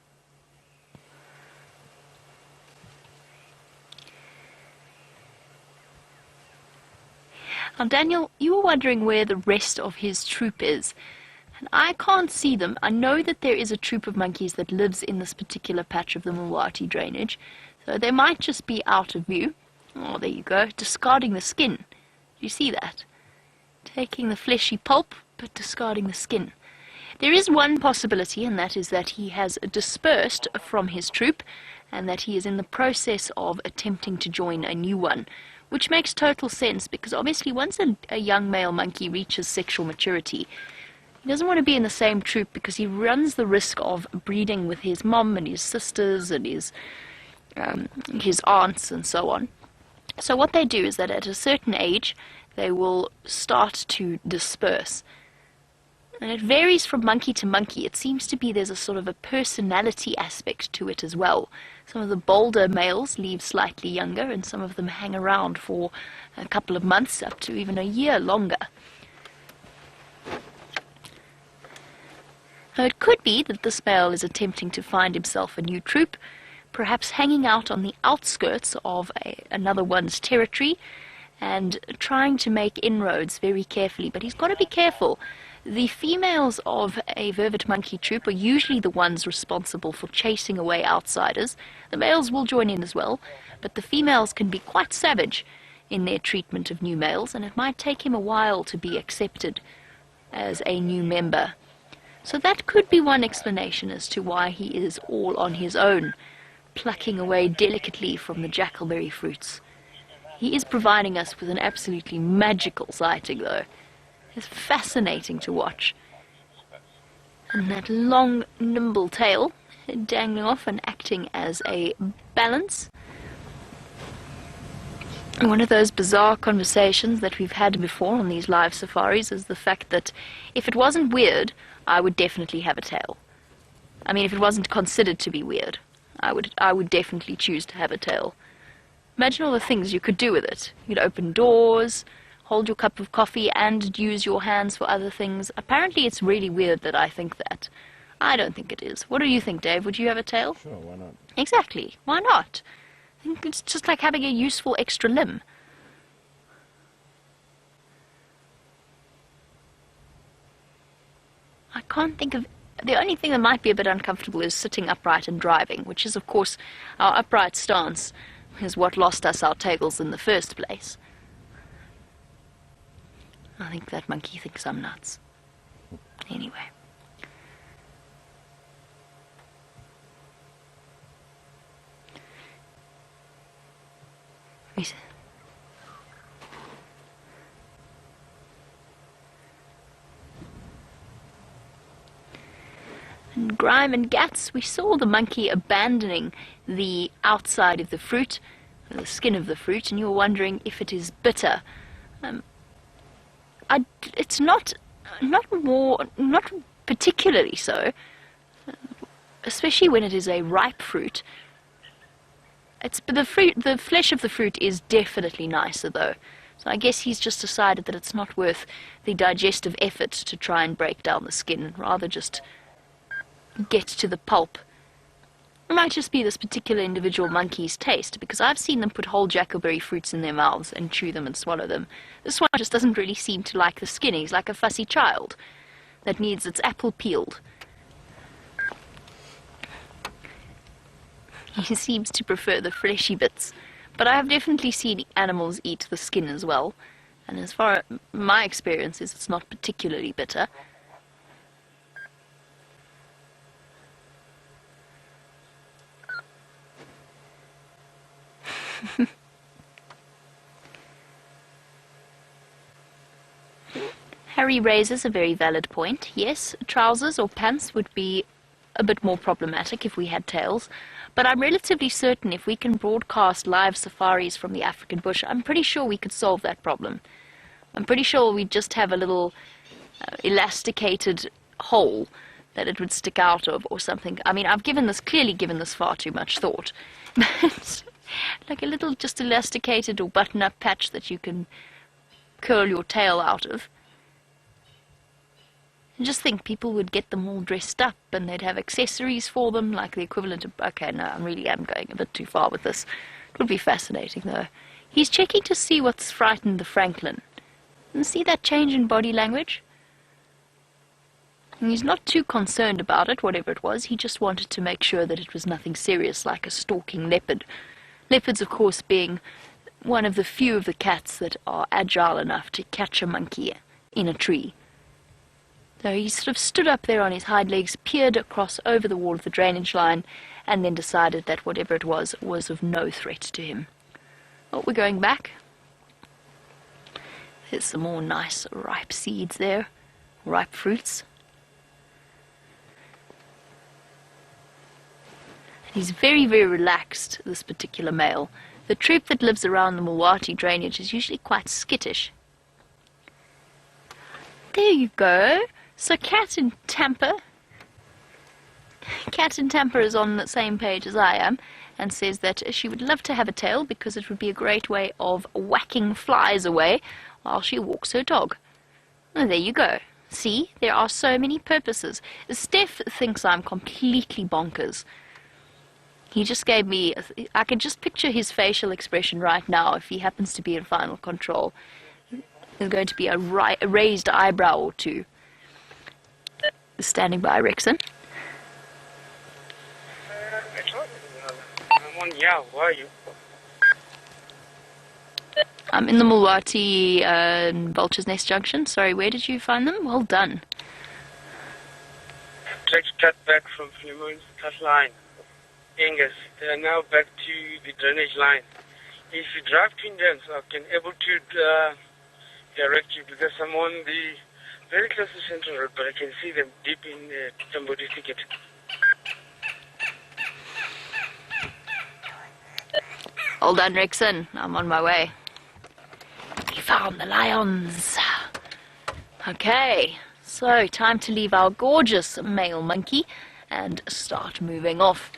Now, Daniel, you were wondering where the rest of his troop is, and I can't see them. I know that there is a troop of monkeys that lives in this particular patch of the Mulwati drainage, so they might just be out of view. Oh, there you go, discarding the skin. Do you see that? Taking the fleshy pulp, but discarding the skin. There is one possibility, and that is that he has dispersed from his troop, and that he is in the process of attempting to join a new one. Which makes total sense, because obviously once a young male monkey reaches sexual maturity, he doesn't want to be in the same troop because he runs the risk of breeding with his mom and his sisters and his aunts and so on. So what they do is that at a certain age, they will start to disperse. And it varies from monkey to monkey. It seems to be there's a sort of a personality aspect to it as well. Some of the bolder males leave slightly younger, and some of them hang around for a couple of months, up to even a year longer. Now, it could be that this male is attempting to find himself a new troop, perhaps hanging out on the outskirts of another one's territory, and trying to make inroads very carefully. But he's got to be careful. The females of a vervet monkey troop are usually the ones responsible for chasing away outsiders. The males will join in as well, but the females can be quite savage in their treatment of new males, and it might take him a while to be accepted as a new member. So that could be one explanation as to why he is all on his own, plucking away delicately from the jackalberry fruits. He is providing us with an absolutely magical sighting, though. It's fascinating to watch. And that long, nimble tail dangling off and acting as a balance. And one of those bizarre conversations that we've had before on these live safaris is the fact that if it wasn't weird, I would definitely have a tail. I mean, if it wasn't considered to be weird, I would definitely choose to have a tail. Imagine all the things you could do with it. You'd open doors, hold your cup of coffee, and use your hands for other things. Apparently it's really weird that I think that. I don't think it is. What do you think, Dave? Would you have a tail? Sure, why not? Exactly. Why not? I think it's just like having a useful extra limb. I can't think of... The only thing that might be a bit uncomfortable is sitting upright and driving, which is, of course, our upright stance is what lost us our tails in the first place. I think that monkey thinks I'm nuts. Anyway. In Grime and Gats, we saw the monkey abandoning the outside of the fruit, the skin of the fruit, and you were wondering if it is bitter. It's not not particularly so, especially when it is a ripe fruit. But the flesh of the fruit is definitely nicer though. So I guess he's just decided that it's not worth the digestive effort to try and break down the skin, rather just get to the pulp. It might just be this particular individual monkey's taste, because I've seen them put whole jackberry fruits in their mouths and chew them and swallow them. This one just doesn't really seem to like the skin. He's like a fussy child that needs its apple peeled. He seems to prefer the fleshy bits, but I have definitely seen animals eat the skin as well, and as far as my experience is, it's not particularly bitter. Harry raises a very valid point. Yes, trousers or pants would be a bit more problematic if we had tails, but I'm relatively certain if we can broadcast live safaris from the African bush, I'm pretty sure we could solve that problem. I'm pretty sure we'd just have a little elasticated hole that it would stick out of or something. I mean, I've clearly given this far too much thought. But like a little just elasticated or button-up patch that you can curl your tail out of. And just think, people would get them all dressed up and they'd have accessories for them, like the equivalent of... Okay, no, I really am going a bit too far with this. It would be fascinating, though. He's checking to see what's frightened the Franklin. And see that change in body language? And he's not too concerned about it, whatever it was. He just wanted to make sure that it was nothing serious, like a stalking leopard. Leopards, of course, being one of the few of the cats that are agile enough to catch a monkey in a tree. So he sort of stood up there on his hind legs, peered across over the wall of the drainage line, and then decided that whatever it was of no threat to him. Oh, we're going back. There's some more nice ripe seeds there, ripe fruits. He's very, very relaxed, this particular male. The troop that lives around the Mulwati drainage is usually quite skittish. There you go. So Cat in Tampa is on the same page as I am and says that she would love to have a tail because it would be a great way of whacking flies away while she walks her dog. And there you go. See, there are so many purposes. Steph thinks I'm completely bonkers. He just gave me... I can just picture his facial expression right now if he happens to be in final control. There's going to be a raised eyebrow or two. Standing by, Rexon. Yeah, where are you? I'm in the Mulwati Vulture's Nest Junction. Sorry, where did you find them? Well done. Tried to cut back from Flemoon's cut line. Angus, they are now back to the drainage line. If you drive between them, so I can able to direct you because I'm on the very close to Central Road, but I can see them deep in somebody's thicket. All done, Rexon. I'm on my way. We found the lions. Okay, so time to leave our gorgeous male monkey and start moving off.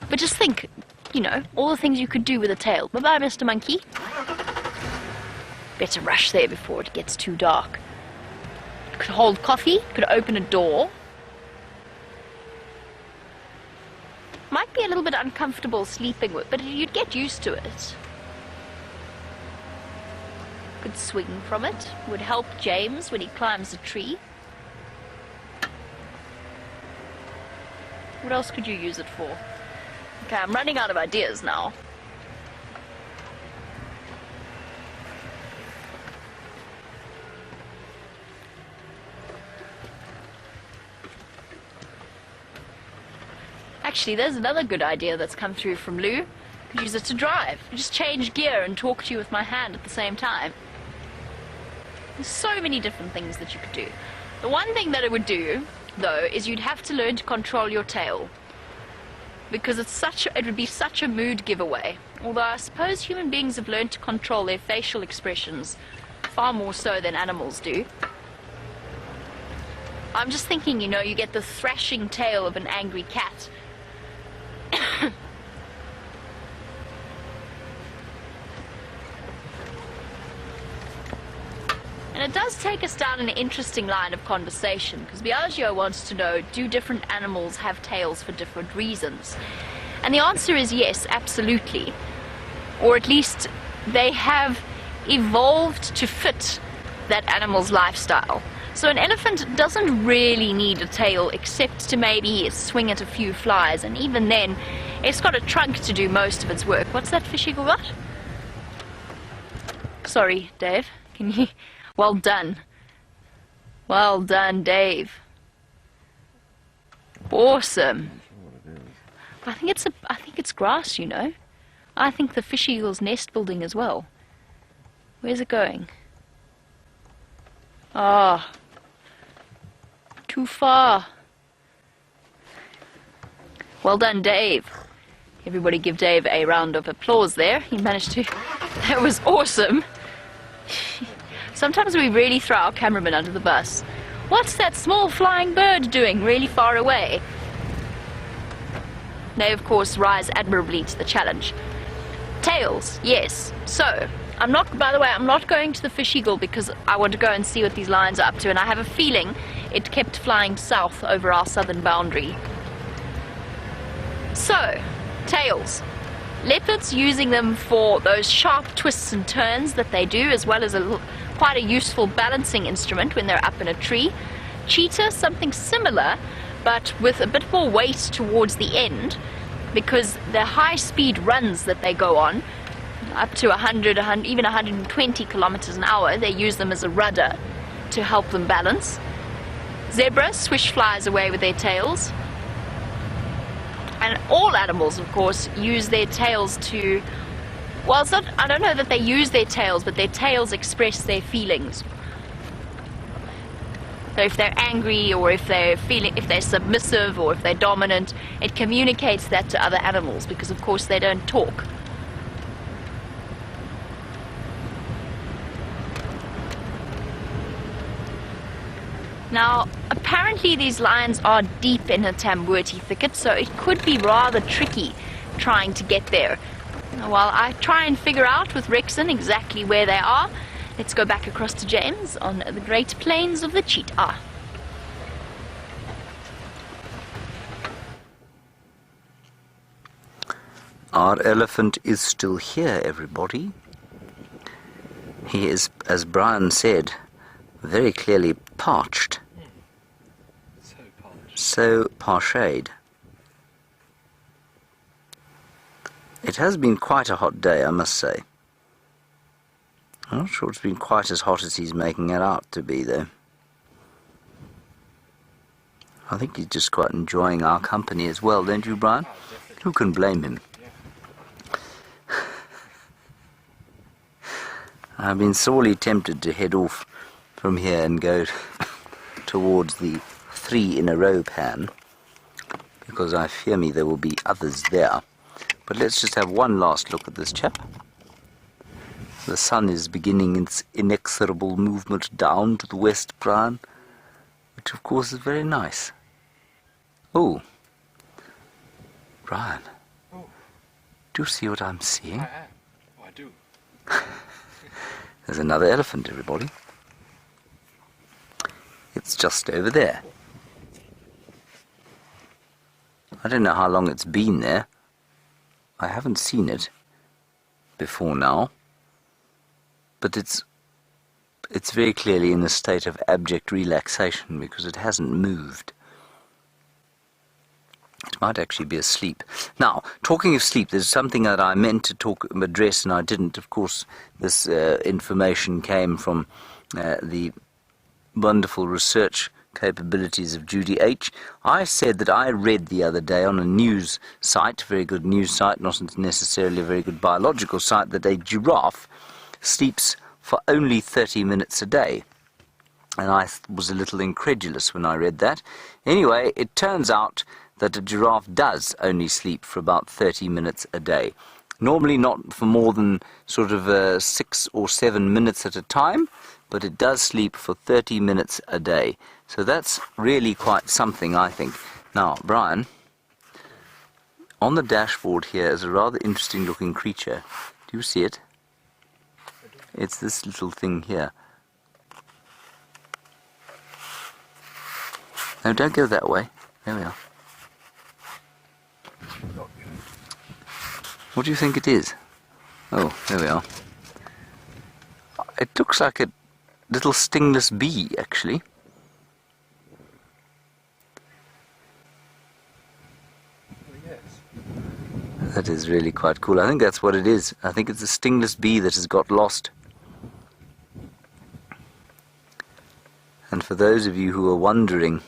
But just think, you know, all the things you could do with a tail. Bye-bye, Mr. Monkey. Better rush there before it gets too dark. Could hold coffee, could open a door. Might be a little bit uncomfortable sleeping with, but you'd get used to it. Could swing from it, would help James when he climbs a tree. What else could you use it for? Okay, I'm running out of ideas now. Actually, there's another good idea that's come through from Lou. Could use it to drive. Just change gear and talk to you with my hand at the same time. There's so many different things that you could do. The one thing that it would do, though, is you'd have to learn to control your tail. Because it would be such a mood giveaway. Although I suppose human beings have learned to control their facial expressions far more so than animals do. I'm just thinking, you know, you get the thrashing tail of an angry cat. And it does take us down an interesting line of conversation, because Biagio wants to know, do different animals have tails for different reasons? And the answer is yes, absolutely. Or at least they have evolved to fit that animal's lifestyle. So an elephant doesn't really need a tail except to maybe swing at a few flies, and even then it's got a trunk to do most of its work. What's that fishy got? Sorry, Dave, can you... Well done. Well done, Dave. Awesome. I think it's grass, you know. I think the fish eagle's nest building as well. Where's it going? Ah. Too far. Well done, Dave. Everybody give Dave a round of applause there. He managed to... That was awesome. Sometimes we really throw our cameraman under the bus. What's that small flying bird doing really far away? They, of course, rise admirably to the challenge. Tails, yes. So, by the way, I'm not going to the fish eagle because I want to go and see what these lions are up to, and I have a feeling it kept flying south over our southern boundary. So, tails. Leopards using them for those sharp twists and turns that they do, as well as quite a useful balancing instrument when they're up in a tree. Cheetah, something similar, but with a bit more weight towards the end, because the high-speed runs that they go on, up to 100, even 120 kilometers an hour, they use them as a rudder to help them balance. Zebra swish flies away with their tails. And all animals, of course, use their tails to... Well, it's not, I don't know that they use their tails, but their tails express their feelings. So if they're angry, or if they're submissive, or if they're dominant, it communicates that to other animals, because of course they don't talk. Now, apparently these lions are deep in a Tambuti thicket, so it could be rather tricky trying to get there. While I try and figure out with Rexon exactly where they are, let's go back across to James on the Great Plains of the Cheetah. Our elephant is still here, everybody. He is, as Brian said, very clearly parched. So parched. So parched. It has been quite a hot day, I must say. I'm not sure it's been quite as hot as he's making it out to be, though. I think he's just quite enjoying our company as well, don't you, Brian? Who can blame him? I've been sorely tempted to head off from here and go towards the 3 in a row pan, because I fear me there will be others there. But let's just have one last look at this chap. The sun is beginning its inexorable movement down to the west, Brian, which of course is very nice. Oh, Brian, do you see what I'm seeing? I am. Oh, I do. There's another elephant, everybody. It's just over there. I don't know how long it's been there. I haven't seen it before now, but it's very clearly in a state of abject relaxation because it hasn't moved. It might actually be asleep. Now, talking of sleep, there's something that I meant to address and I didn't. Of course, this information came from the wonderful research capabilities of Judy H. I said that I read the other day on a news site, very good news site, not necessarily a very good biological site, that a giraffe sleeps for only 30 minutes a day. And I was a little incredulous when I read that. Anyway, it turns out that a giraffe does only sleep for about 30 minutes a day. Normally not for more than sort of 6 or 7 minutes at a time, but it does sleep for 30 minutes a day. So that's really quite something, I think. Now, Brian, on the dashboard here is a rather interesting looking creature. Do you see it? It's this little thing here. No, don't go that way. There we are. What do you think it is? Oh, there we are. It looks like a little stingless bee, actually. That is really quite cool. I think that's what it is. I think it's a stingless bee that has got lost. And for those of you who are wondering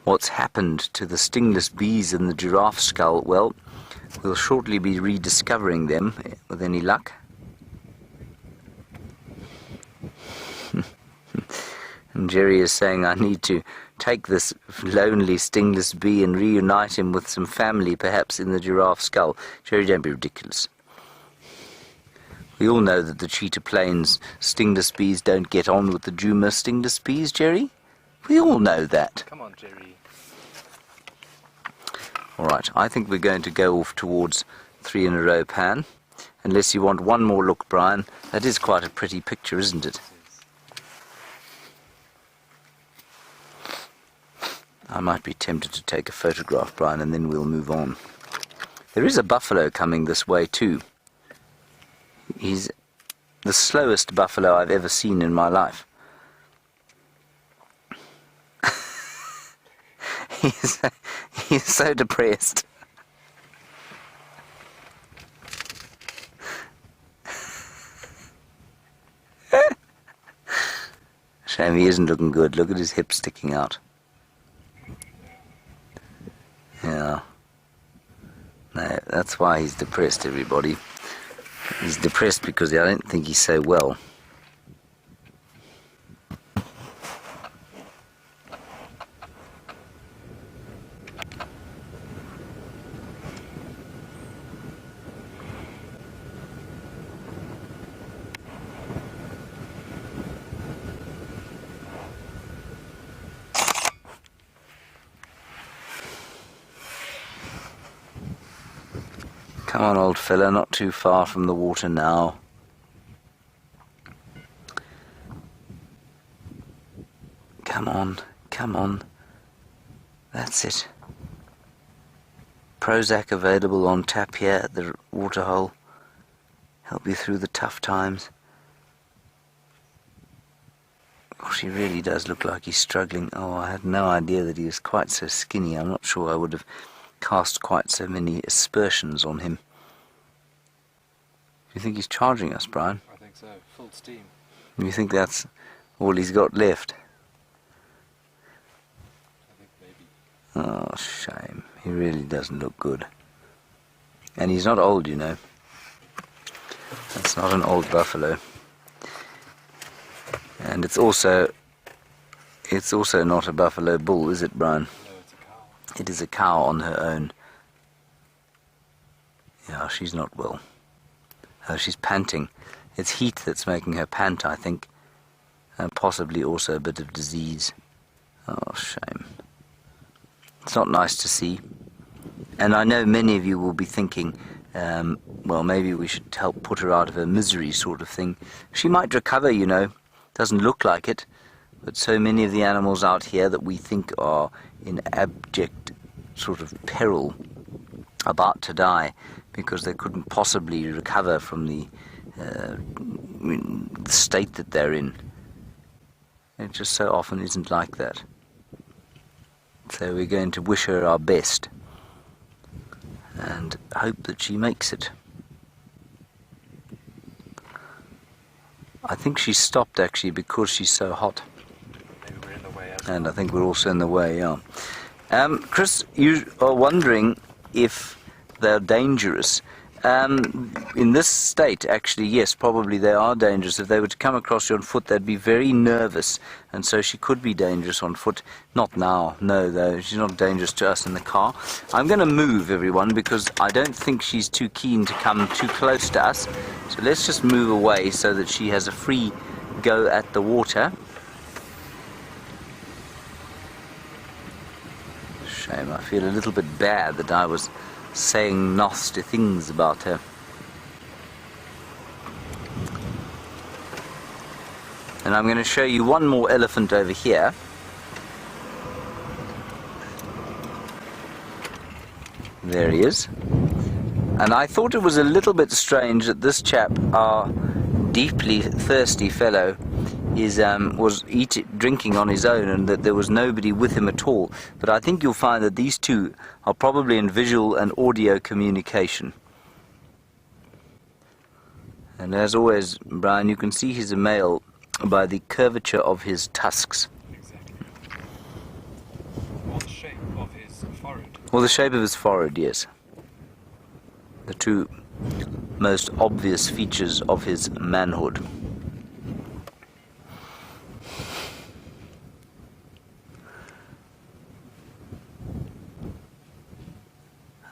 what's happened to the stingless bees in the giraffe skull, well, we'll shortly be rediscovering them, with any luck. And Jerry is saying, I need to take this lonely stingless bee and reunite him with some family, perhaps in the giraffe skull. Jerry, don't be ridiculous. We all know that the cheetah plains stingless bees don't get on with the Juma stingless bees, Jerry. We all know that. Come on, Jerry. Alright, I think we're going to go off towards 3 in a row pan. Unless you want one more look, Brian. That is quite a pretty picture, isn't it? I might be tempted to take a photograph, Brian, and then we'll move on. There is a buffalo coming this way too. He's the slowest buffalo I've ever seen in my life. He's so depressed. Shame he isn't looking good. Look at his hips sticking out. Yeah. No, that's why he's depressed, everybody. He's depressed because I don't think he's so well. Come on, old fella, not too far from the water now. Come on, come on. That's it. Prozac available on tap here at the waterhole. Help you through the tough times. Gosh, he really does look like he's struggling. Oh, I had no idea that he was quite so skinny. I'm not sure I would have cast quite so many aspersions on him. Do you think he's charging us, Brian? I think so. Full steam. You think that's all he's got left? I think maybe. Oh, shame. He really doesn't look good. And he's not old, you know. That's not an old buffalo. And it's also not a buffalo bull, is it, Brian? No, it's a cow. It is a cow on her own. Yeah, she's not well. Oh, she's panting. It's heat that's making her pant, I think. And possibly also a bit of disease. Oh, shame. It's not nice to see. And I know many of you will be thinking, well, maybe we should help put her out of her misery, sort of thing. She might recover, you know. Doesn't look like it. But so many of the animals out here that we think are in abject sort of peril, about to die, because they couldn't possibly recover from the state that they're in. It just so often isn't like that. So we're going to wish her our best and hope that she makes it. I think she stopped actually because she's so hot. Maybe we're in the way. And I think we're also in the way, yeah. Chris, you are wondering if they're dangerous. In this state, actually, yes, probably they are dangerous. If they were to come across you on foot, they'd be very nervous, and so she could be dangerous on foot. Not now, no, though. She's not dangerous to us in the car. I'm going to move, everyone, because I don't think she's too keen to come too close to us. So let's just move away so that she has a free go at the water. Shame. I feel a little bit bad that I was saying nasty things about her. And I'm going to show you one more elephant over here. There he is. And I thought it was a little bit strange that this chap, our deeply thirsty fellow, was drinking on his own, and that there was nobody with him at all. But I think you'll find that these two are probably in visual and audio communication. And as always, Brian, you can see he's a male by the curvature of his tusks. Exactly. Or the shape of his forehead. Or the shape of his forehead, yes. The two most obvious features of his manhood.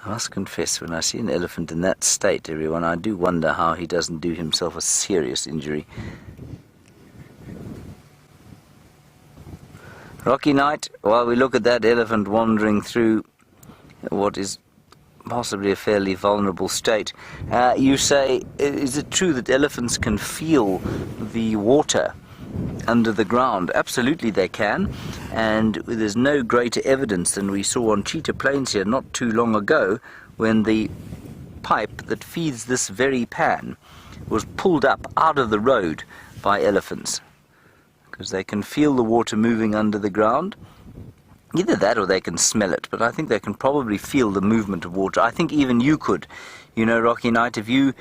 I must confess, when I see an elephant in that state, everyone, I do wonder how he doesn't do himself a serious injury. Rocky night, while we look at that elephant wandering through what is possibly a fairly vulnerable state, you say, is it true that elephants can feel the water under the ground? Absolutely they can, and there's no greater evidence than we saw on cheetah plains here not too long ago, when the pipe that feeds this very pan was pulled up out of the road by elephants, because they can feel the water moving under the ground. Either that or they can smell it, but I think they can probably feel the movement of water. I think even you could. You know, Rocky Night, if you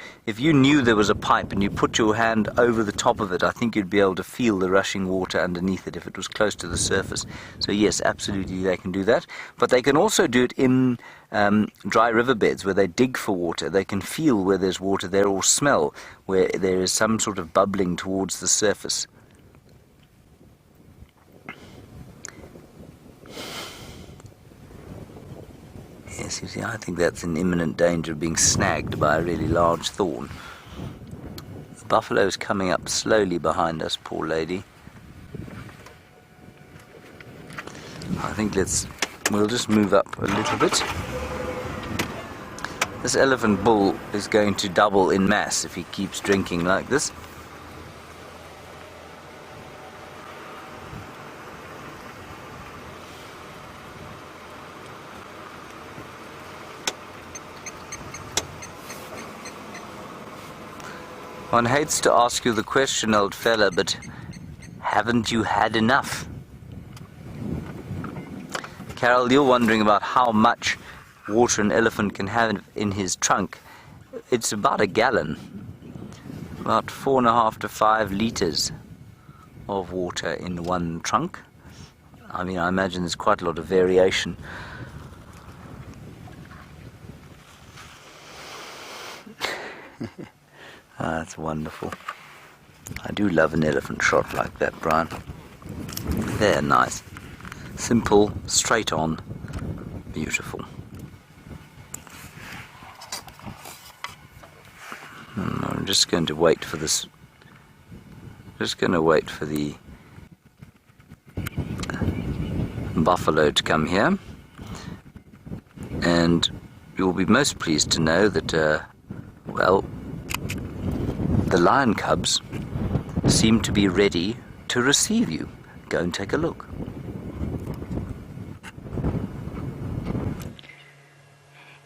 knew there was a pipe and you put your hand over the top of it, I think you'd be able to feel the rushing water underneath it if it was close to the surface. So yes, absolutely they can do that. But they can also do it in dry riverbeds where they dig for water. They can feel where there's water there, or smell where there is some sort of bubbling towards the surface. Yes, you see, I think that's in imminent danger of being snagged by a really large thorn. The buffalo's coming up slowly behind us, poor lady. I think we'll just move up a little bit. This elephant bull is going to double in mass if he keeps drinking like this. One hates to ask you the question, old fella, but haven't you had enough? Carol, you're wondering about how much water an elephant can have in his trunk. It's about a gallon, about 4.5 to 5 liters of water in one trunk. I mean, I imagine there's quite a lot of variation. Ah, that's wonderful. I do love an elephant shot like that, Brian. They're nice. Simple, straight on, beautiful. I'm just going to wait for this. Just going to wait for the buffalo to come here. And you'll be most pleased to know that, well, the lion cubs seem to be ready to receive you. Go and take a look.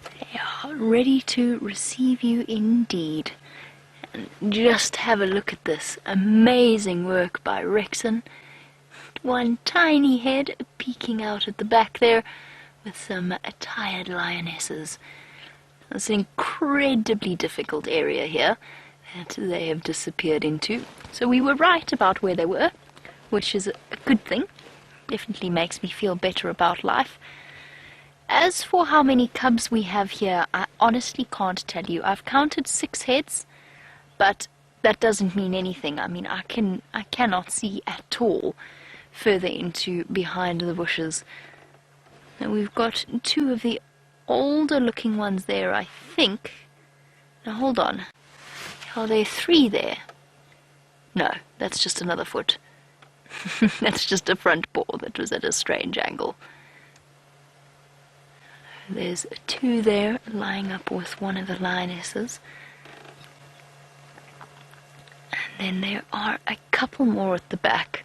They are ready to receive you indeed. And just have a look at this amazing work by Rexon. One tiny head peeking out at the back there with some tired lionesses. It's an incredibly difficult area here that they have disappeared into. So we were right about where they were, which is a good thing. Definitely makes me feel better about life. As for how many cubs we have here, I honestly can't tell you. I've counted 6 heads, but that doesn't mean anything. I mean, I cannot see at all further into behind the bushes. And we've got 2 of the older looking ones there, I think. Now hold on. Are there 3 there? No, that's just another foot. That's just a front paw that was at a strange angle. There's two there lying up with one of the lionesses. And then there are a couple more at the back.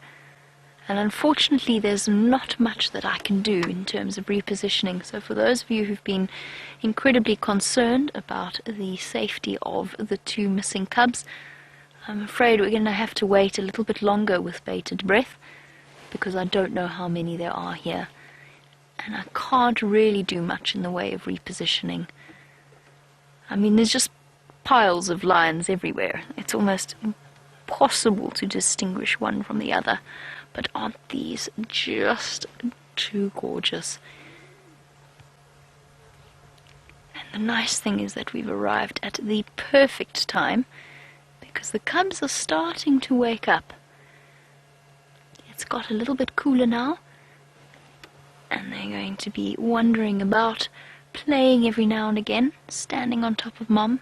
And unfortunately there's not much that I can do in terms of repositioning. So for those of you who've been incredibly concerned about the safety of the two missing cubs, I'm afraid we're going to have to wait a little bit longer with bated breath, because I don't know how many there are here. And I can't really do much in the way of repositioning. I mean, there's just piles of lions everywhere. It's almost impossible to distinguish one from the other. But aren't these just too gorgeous? And the nice thing is that we've arrived at the perfect time, because the cubs are starting to wake up. It's got a little bit cooler now, and they're going to be wandering about, playing every now and again, standing on top of Mom,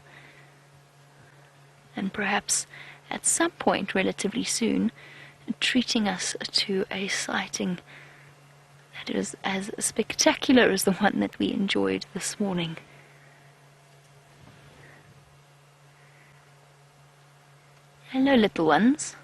and perhaps at some point relatively soon treating us to a sighting that is as spectacular as the one that we enjoyed this morning. Hello, little ones.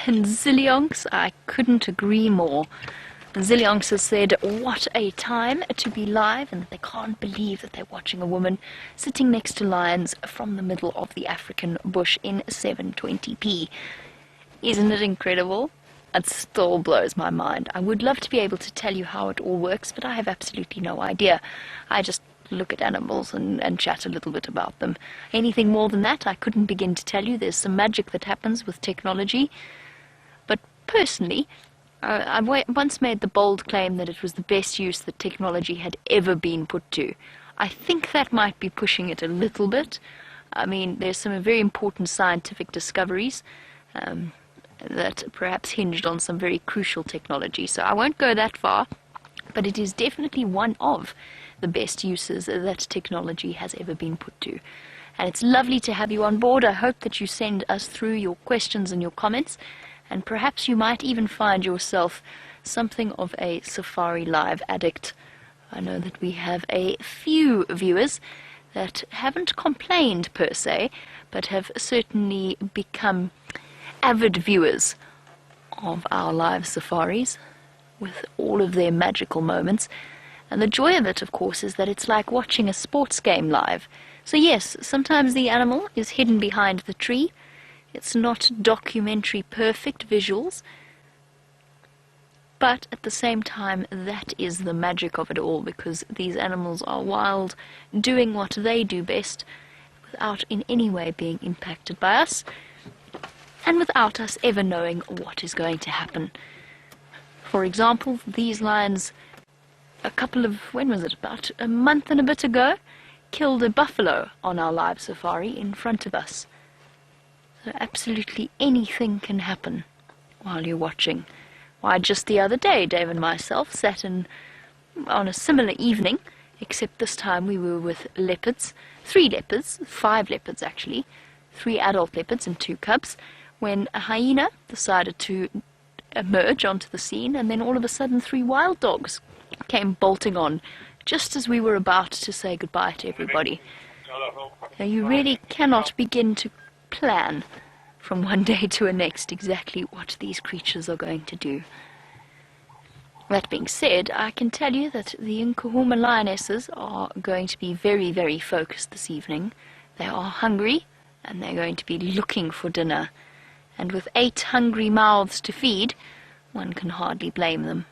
And Zillionx, I couldn't agree more. Zillionx has said, what a time to be live, and that they can't believe that they're watching a woman sitting next to lions from the middle of the African bush in 720p. Isn't it incredible? It still blows my mind. I would love to be able to tell you how it all works, but I have absolutely no idea. I just look at animals and chat a little bit about them. Anything more than that, I couldn't begin to tell you. There's some magic that happens with technology. But personally, I once made the bold claim that it was the best use that technology had ever been put to. I think that might be pushing it a little bit. I mean, there's some very important scientific discoveries that perhaps hinged on some very crucial technology. So I won't go that far, but it is definitely one of the best uses that technology has ever been put to. And it's lovely to have you on board. I hope that you send us through your questions and your comments, and perhaps you might even find yourself something of a Safarilive addict. I know that we have a few viewers that haven't complained per se, but have certainly become avid viewers of our live safaris with all of their magical moments. And the joy of it, of course, is that it's like watching a sports game live. So yes, sometimes the animal is hidden behind the tree. It's not documentary perfect visuals, but at the same time that is the magic of it all, because these animals are wild, doing what they do best, without in any way being impacted by us, and without us ever knowing what is going to happen. For example, these lions, when was it, about a month and a bit ago, killed a buffalo on our live safari in front of us. So absolutely anything can happen while you're watching. Why, just the other day, Dave and myself sat on a similar evening, except this time we were with leopards, 5 leopards actually, 3 adult leopards and 2 cubs, when a hyena decided to emerge onto the scene, and then all of a sudden 3 wild dogs came bolting on, just as we were about to say goodbye to everybody. Now, you really cannot begin to plan from one day to the next exactly what these creatures are going to do. That being said, I can tell you that the Nkuhuma lionesses are going to be very, very focused this evening. They are hungry, and they're going to be looking for dinner. And with 8 hungry mouths to feed, one can hardly blame them.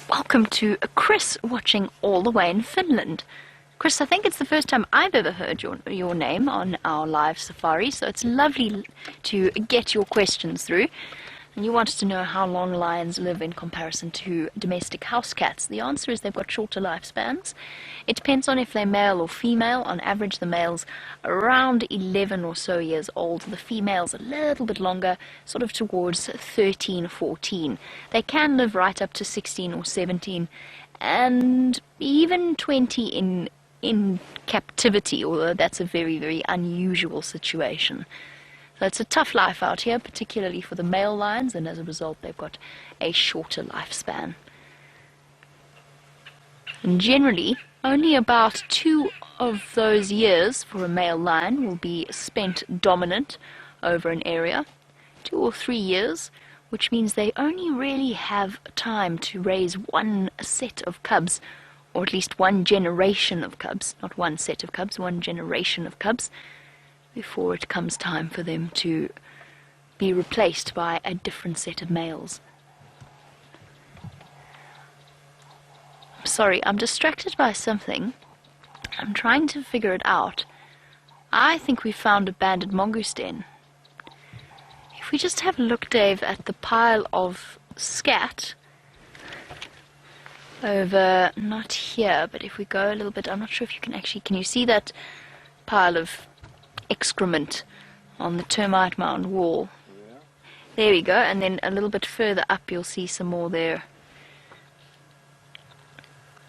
Welcome to Chris, watching all the way in Finland. Chris, I think it's the first time I've ever heard your name on our live safari, so it's lovely to get your questions through. And you wanted to know how long lions live in comparison to domestic house cats. The answer is they've got shorter lifespans. It depends on if they're male or female. On average, the male's around 11 or so years old. The female's a little bit longer, sort of towards 13, 14. They can live right up to 16 or 17, and even 20 in captivity, although that's a very, very unusual situation. So it's a tough life out here, particularly for the male lions, and as a result they've got a shorter lifespan. And generally, only about 2 of those years for a male lion will be spent dominant over an area. 2 or 3 years, which means they only really have time to raise one set of cubs, or at least one generation of cubs, not one set of cubs, one generation of cubs, before it comes time for them to be replaced by a different set of males. I'm sorry, I'm distracted by something. I'm trying to figure it out. I think we found a banded mongoose den. If we just have a look, Dave, at the pile of scat over, not here, but if we go a little bit, I'm not sure if you can actually, can you see that pile of excrement on the termite mound wall? Yeah. There we go, and then a little bit further up you'll see some more there.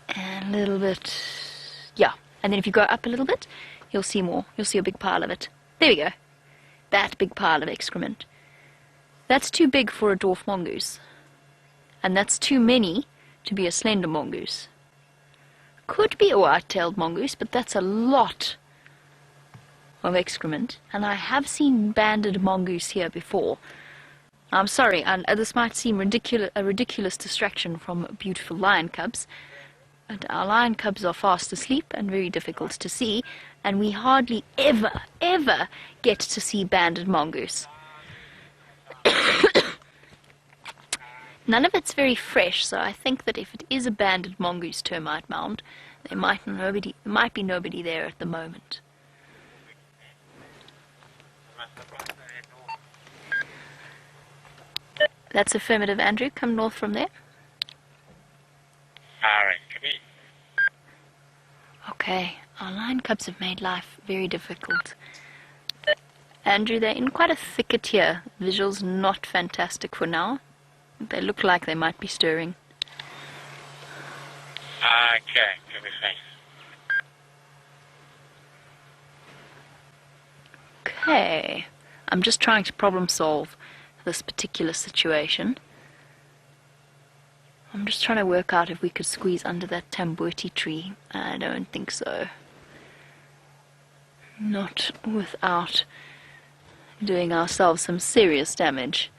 And a little bit, yeah, and then if you go up a little bit, you'll see more. You'll see a big pile of it. There we go. That big pile of excrement. That's too big for a dwarf mongoose. And that's too many to be a slender mongoose. Could be a white-tailed mongoose, but that's a lot of excrement, and I have seen banded mongoose here before. I'm sorry, and this might seem a ridiculous distraction from beautiful lion cubs, but our lion cubs are fast asleep and very difficult to see, and we hardly ever get to see banded mongoose. None of it's very fresh, so I think that if it is a banded mongoose termite mound, there might be nobody there at the moment. That's affirmative, Andrew. Come north from there. Okay, our lion cubs have made life very difficult. Andrew, they're in quite a thicket here. Visuals not fantastic for now. They look like they might be stirring. Okay, give me thanks. Okay, I'm just trying to problem solve this particular situation. I'm just trying to work out if we could squeeze under that tamboti tree. I don't think so. Not without doing ourselves some serious damage.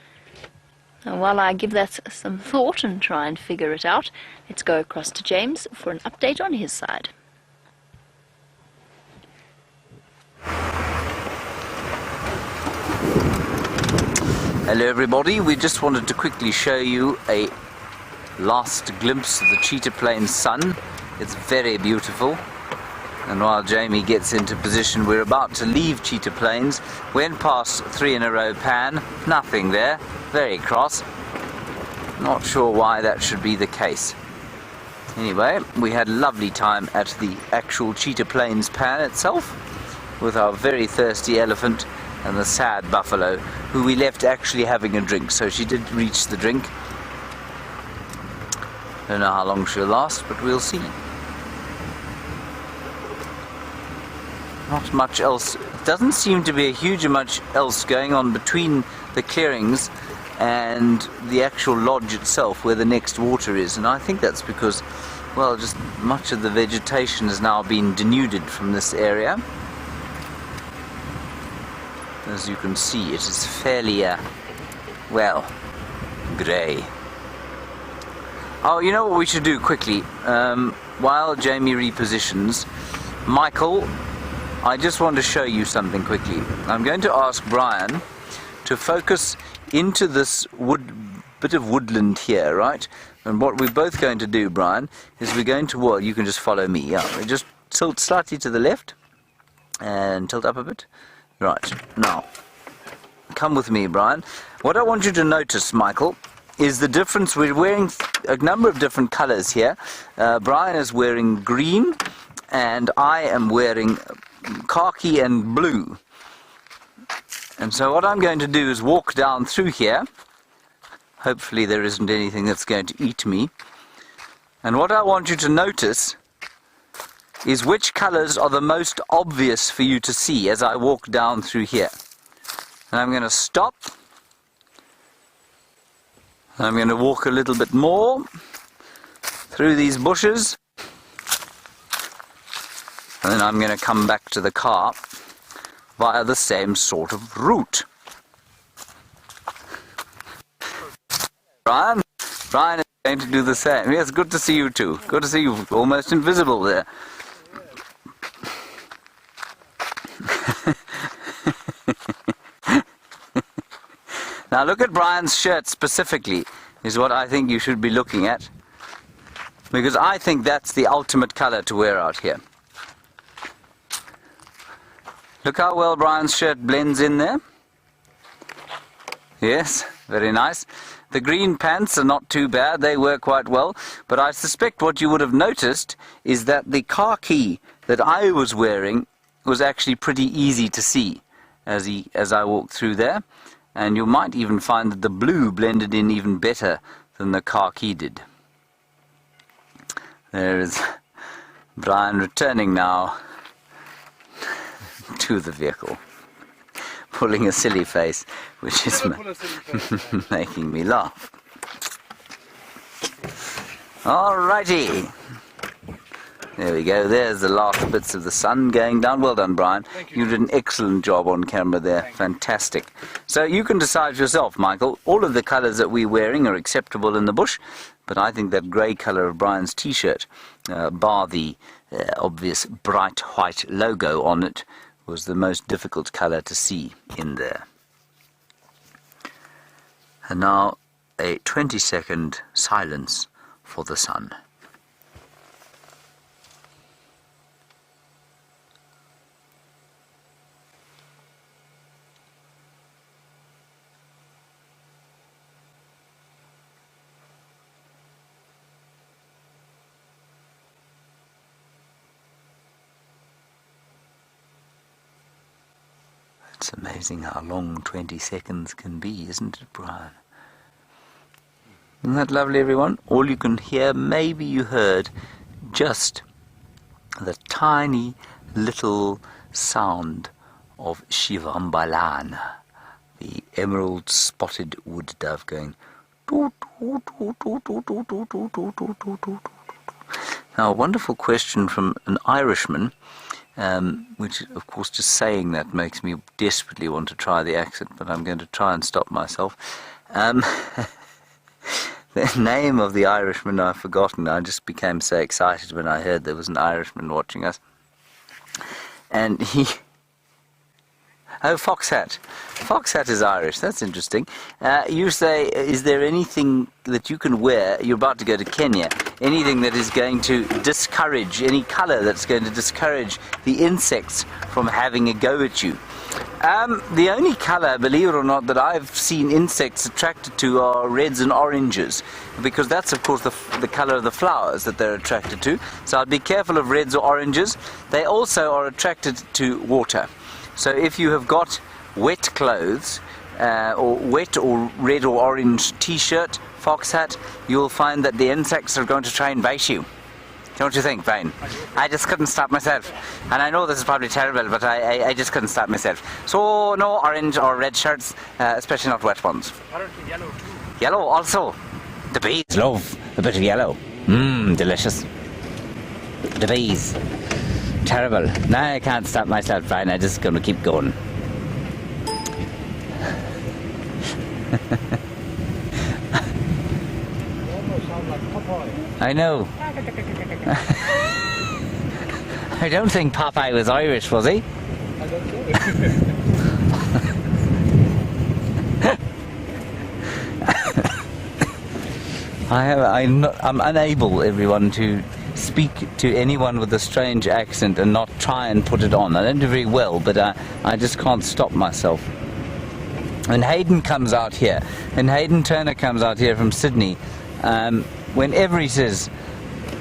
And while I give that some thought and try and figure it out, let's go across to James for an update on his side. Hello everybody, we just wanted to quickly show you a last glimpse of the Cheetah Plains sun. It's very beautiful, and while Jamie gets into position, we're about to leave Cheetah Plains. Went past 3 in a row pan, nothing there, very cross. Not sure why that should be the case. Anyway, we had a lovely time at the actual Cheetah Plains pan itself with our very thirsty elephant and the sad buffalo, who we left actually having a drink, so she did reach the drink. Don't know how long she'll last, but we'll see. Not much else. It doesn't seem to be a huge amount else going on between the clearings and the actual lodge itself, where the next water is, and I think that's because, well, just much of the vegetation has now been denuded from this area. As you can see, it is fairly, well, grey. Oh, you know what we should do quickly? While Jamie repositions, Michael, I just want to show you something quickly. I'm going to ask Brian to focus into this bit of woodland here, right? And what we're both going to do, Brian, is we're going to, well, you can just follow me. Yeah, we just tilt slightly to the left and tilt up a bit. Right, now, come with me, Brian. What I want you to notice, Michael, is the difference. We're wearing a number of different colors here. Brian is wearing green, and I am wearing khaki and blue. And so what I'm going to do is walk down through here. Hopefully there isn't anything that's going to eat me. And what I want you to notice is which colors are the most obvious for you to see as I walk down through here. And I'm going to stop. I'm going to walk a little bit more through these bushes. And then I'm going to come back to the car via the same sort of route. Brian is going to do the same. Yes, good to see you too. Good to see you. Almost invisible there. Now look at Brian's shirt specifically, is what I think you should be looking at. Because I think that's the ultimate color to wear out here. Look how well Brian's shirt blends in there. Yes, very nice. The green pants are not too bad, they work quite well. But I suspect what you would have noticed is that the khaki that I was wearing was actually pretty easy to see as I walked through there. And you might even find that the blue blended in even better than the khaki did. There is Brian returning now to the vehicle, pulling a silly face, which is making me laugh. Alrighty. There we go. There's the last bits of the sun going down. Well done, Brian. Thank you. You did an excellent job on camera there. Fantastic. So you can decide for yourself, Michael. All of the colours that we're wearing are acceptable in the bush, but I think that grey colour of Brian's T-shirt, bar the obvious bright white logo on it, was the most difficult colour to see in there. And now a 20-second silence for the sun. It's amazing how long 20 seconds can be, isn't it, Brian? Isn't that lovely, everyone? All you can hear, maybe you heard just the tiny little sound of Shivambalan, the emerald spotted wood dove going. Now, a wonderful question from an Irishman. Which, of course, just saying that makes me desperately want to try the accent, but I'm going to try and stop myself. The name of the Irishman I've forgotten. I just became so excited when I heard there was an Irishman watching us. And he... Oh, Foxhat. Foxhat is Irish. That's interesting. You say, is there anything that you can wear? You're about to go to Kenya. Anything that is going to discourage, any colour that's going to discourage the insects from having a go at you? The only colour, believe it or not, that I've seen insects attracted to are reds and oranges, because that's, of course, the colour of the flowers that they're attracted to. So I'd be careful of reds or oranges. They also are attracted to water. So if you have got wet clothes, or wet or red or orange T-shirt, Foxhat, you'll find that the insects are going to try and bite you. Don't you think, Brian? I just couldn't stop myself. And I know this is probably terrible, but I just couldn't stop myself. So no orange or red shirts, especially not wet ones. Apparently yellow too. Yellow also. The bees love a bit of yellow. Delicious. The bees. Terrible. Now I can't stop myself, Brian. I'm just going to keep going. I know. I don't think Popeye was Irish, was he? I don't know. I'm unable, everyone, to speak to anyone with a strange accent and not try and put it on. I don't do very well, but I just can't stop myself. when Hayden comes out here, and Hayden Turner comes out here from Sydney, whenever he says,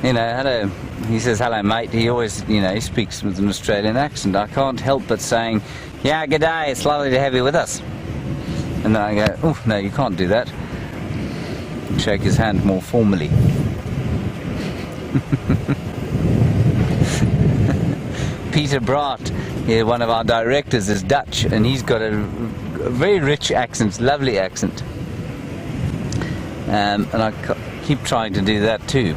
you know, hello, he says, hello mate, he always, you know, he speaks with an Australian accent. I can't help but saying, yeah, g'day, it's lovely to have you with us. And then I go, oh, no, you can't do that. Shake his hand more formally. Peter Braat, one of our directors, is Dutch, and he's got a very rich accent, lovely accent. And I keep trying to do that too.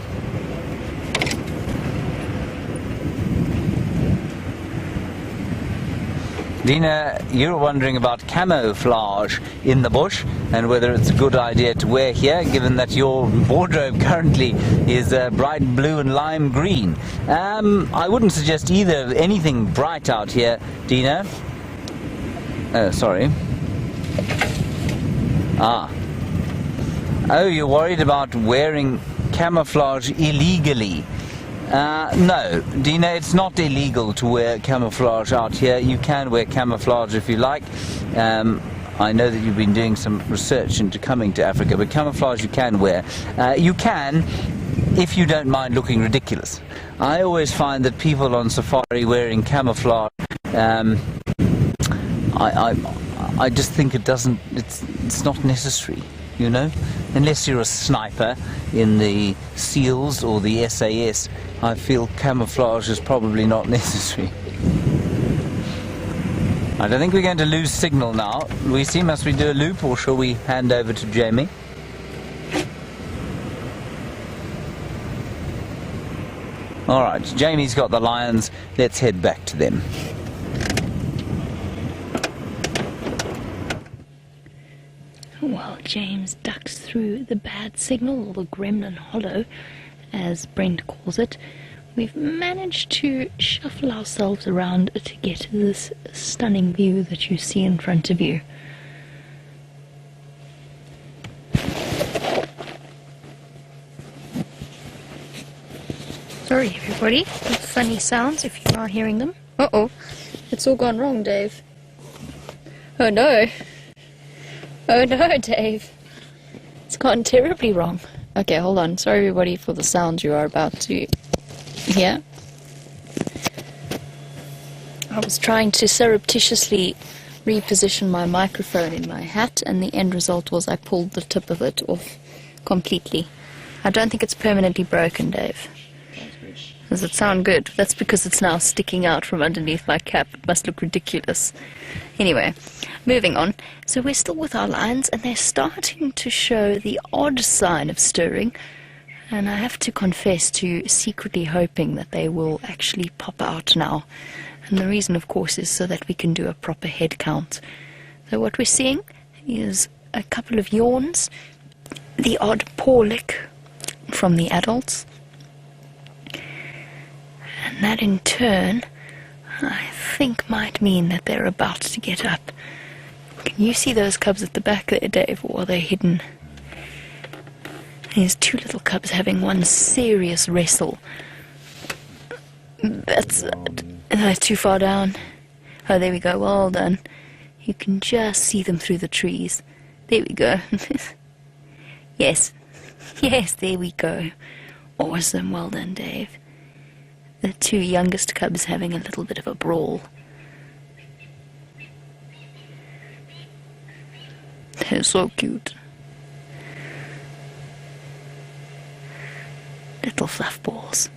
Dina, you're wondering about camouflage in the bush and whether it's a good idea to wear here, given that your wardrobe currently is bright blue and lime green. I wouldn't suggest either anything bright out here, Dina. Sorry. Oh, you're worried about wearing camouflage illegally. No, Dina, it's not illegal to wear camouflage out here. You can wear camouflage if you like. I know that you've been doing some research into coming to Africa, but camouflage you can wear. You can, if you don't mind looking ridiculous. I always find that people on safari wearing camouflage, I just think it's not necessary. You know, unless you're a sniper in the SEALs or the SAS, I feel camouflage is probably not necessary. I don't think we're going to lose signal now. Lucy, must we do a loop, or shall we hand over to Jamie? Alright, Jamie's got the lions. Let's head back to them. While James ducks through the bad signal, or the Gremlin Hollow, as Brent calls it, we've managed to shuffle ourselves around to get this stunning view that you see in front of you. Sorry everybody, the funny sounds if you are hearing them. Uh-oh, it's all gone wrong, Dave. Oh no. Oh no, Dave. It's gone terribly wrong. Okay, hold on. Sorry everybody for the sounds you are about to hear. I was trying to surreptitiously reposition my microphone in my hat, and the end result was I pulled the tip of it off completely. I don't think it's permanently broken, Dave. Does it sound good? That's because it's now sticking out from underneath my cap. It must look ridiculous. Anyway, moving on. So we're still with our lions, and they're starting to show the odd sign of stirring. And I have to confess to secretly hoping that they will actually pop out now. And the reason, of course, is so that we can do a proper head count. So what we're seeing is a couple of yawns, the odd paw lick from the adults. And that in turn, I think might mean that they're about to get up. Can you see those cubs at the back there, Dave, or are they hidden? There's two little cubs having one serious wrestle. That's too far down. Oh, there we go, well done. You can just see them through the trees. There we go. Yes, there we go. Awesome, well done, Dave. The two youngest cubs having a little bit of a brawl. They're so cute. Little fluff balls.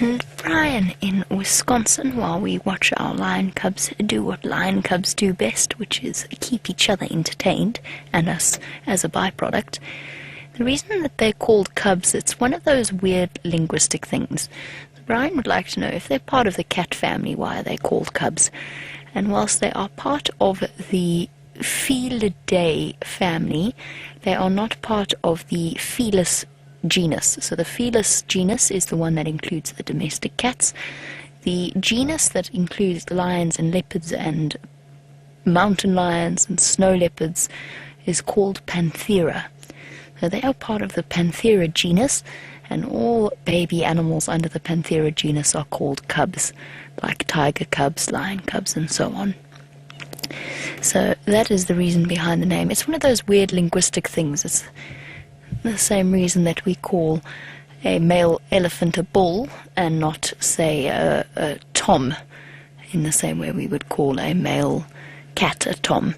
And Brian in Wisconsin, while we watch our lion cubs do what lion cubs do best, which is keep each other entertained, and us as a byproduct. The reason that they're called cubs, it's one of those weird linguistic things. Brian would like to know if they're part of the cat family, why are they called cubs? And whilst they are part of the Felidae family, they are not part of the Felis genus. So the Felis genus is the one that includes the domestic cats. The genus that includes the lions and leopards and mountain lions and snow leopards is called Panthera. So they are part of the Panthera genus, and all baby animals under the Panthera genus are called cubs, like tiger cubs, lion cubs, and so on. So that is the reason behind the name. It's one of those weird linguistic things. It's the same reason that we call a male elephant a bull and not, say, a tom, in the same way we would call a male cat a tom.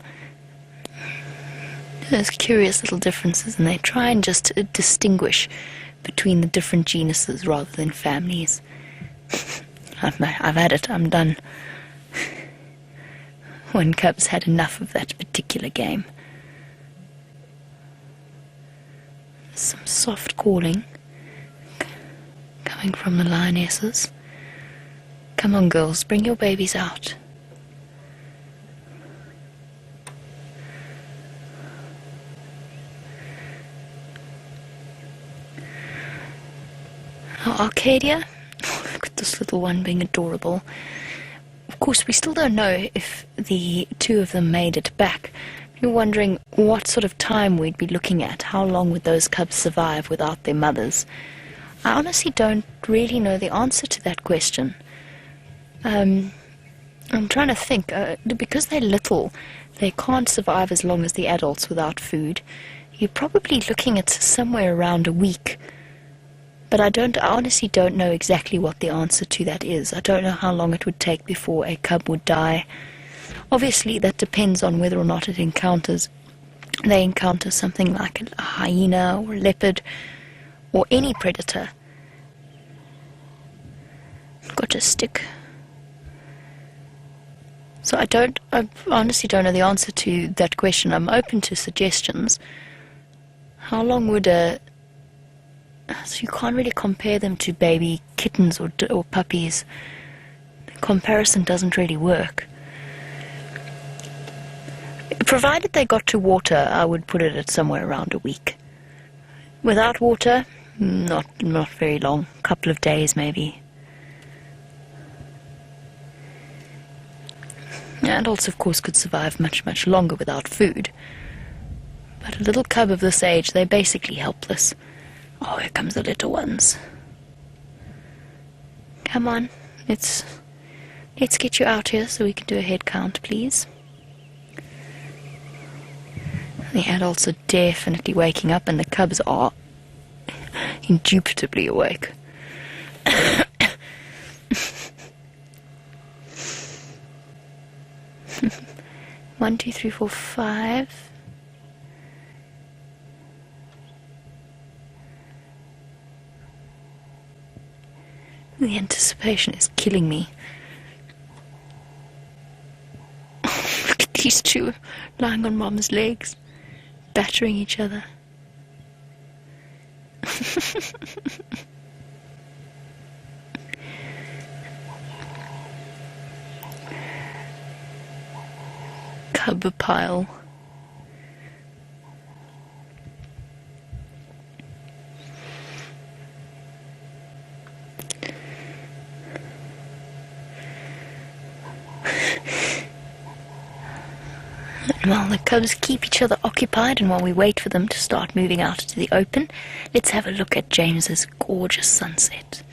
There's curious little differences, and they try and just distinguish between the different genuses rather than families. I've had it, I'm done. When cubs had enough of that particular game. Some soft calling coming from the lionesses. Come on, girls, bring your babies out. Oh, Arcadia, look at this little one being adorable. Of course, we still don't know if the two of them made it back. You're wondering what sort of time we'd be looking at. How long would those cubs survive without their mothers? I honestly don't really know the answer to that question. I'm trying to think. Because they're little, they can't survive as long as the adults without food. You're probably looking at somewhere around a week. But I honestly don't know exactly what the answer to that is. I don't know how long it would take before a cub would die. Obviously, that depends on whether or not they encounter something like a hyena or a leopard or any predator. Got a stick. So I honestly don't know the answer to that question. I'm open to suggestions. How long would so you can't really compare them to baby kittens or puppies. The comparison doesn't really work. Provided they got to water, I would put it at somewhere around a week. Without water, not very long. A couple of days maybe. Adults, of course, could survive much, much longer without food. But a little cub of this age, they're basically helpless. Oh, here comes the little ones. Come on, let's get you out here so we can do a head count, please. The adults are definitely waking up, and the cubs are indubitably awake. 1, 2, 3, 4, 5. The anticipation is killing me. Look at these two lying on Mama's legs, battering each other. Cub pile. While the cubs keep each other occupied and while we wait for them to start moving out into the open, let's have a look at James's gorgeous sunset.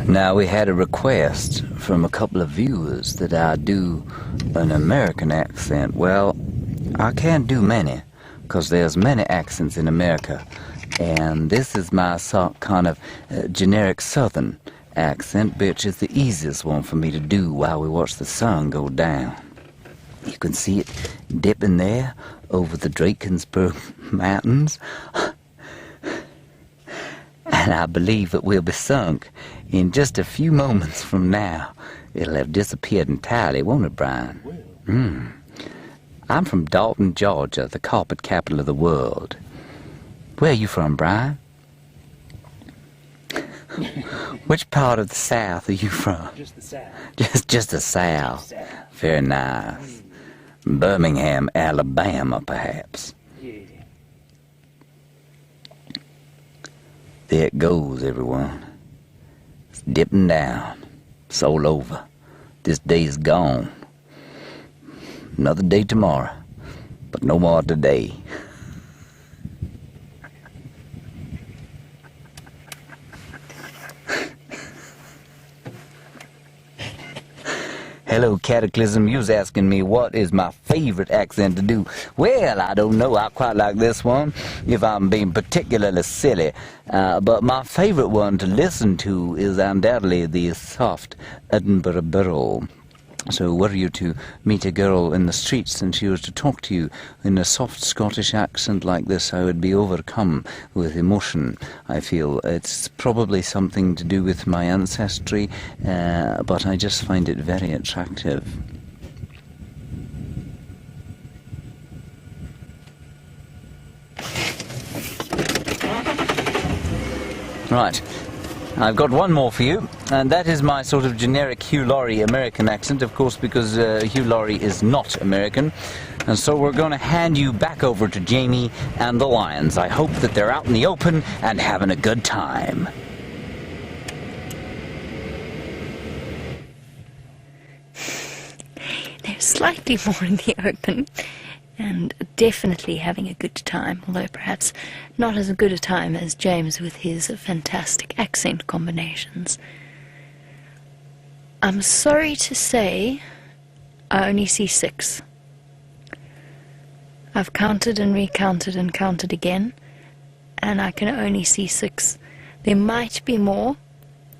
Now, we had a request from a couple of viewers that I do an American accent. Well, I can't do many, because there's many accents in America, and this is my kind of generic Southern accent, which is the easiest one for me to do while we watch the sun go down. You can see it dipping there over the Drakensberg Mountains, and I believe it will be sunk in just a few moments from now. It'll have disappeared entirely, won't it, Brian? I'm from Dalton, Georgia, the carpet capital of the world. Where are you from, Brian? Which part of the South are you from? Just the South. Just the South. Very nice. Birmingham, Alabama, perhaps. Yeah. There it goes, everyone. It's dipping down. It's all over. This day is gone. Another day tomorrow, but no more today. Hello, Cataclysm. You was asking me what is my favorite accent to do. Well, I don't know. I quite like this one, if I'm being particularly silly. But my favorite one to listen to is undoubtedly the soft Edinburgh Burrow. So were you to meet a girl in the streets and she was to talk to you in a soft Scottish accent like this, I would be overcome with emotion. I feel it's probably something to do with my ancestry, but I just find it very attractive. Right. I've got one more for you, and that is my sort of generic Hugh Laurie American accent, of course, because Hugh Laurie is not American. And so we're going to hand you back over to Jamie and the lions. I hope that they're out in the open and having a good time. They're slightly more in the open, and definitely having a good time, although perhaps not as good a time as James with his fantastic accent combinations. I'm sorry to say, I only see 6. I've counted and recounted and counted again, and I can only see 6. There might be more,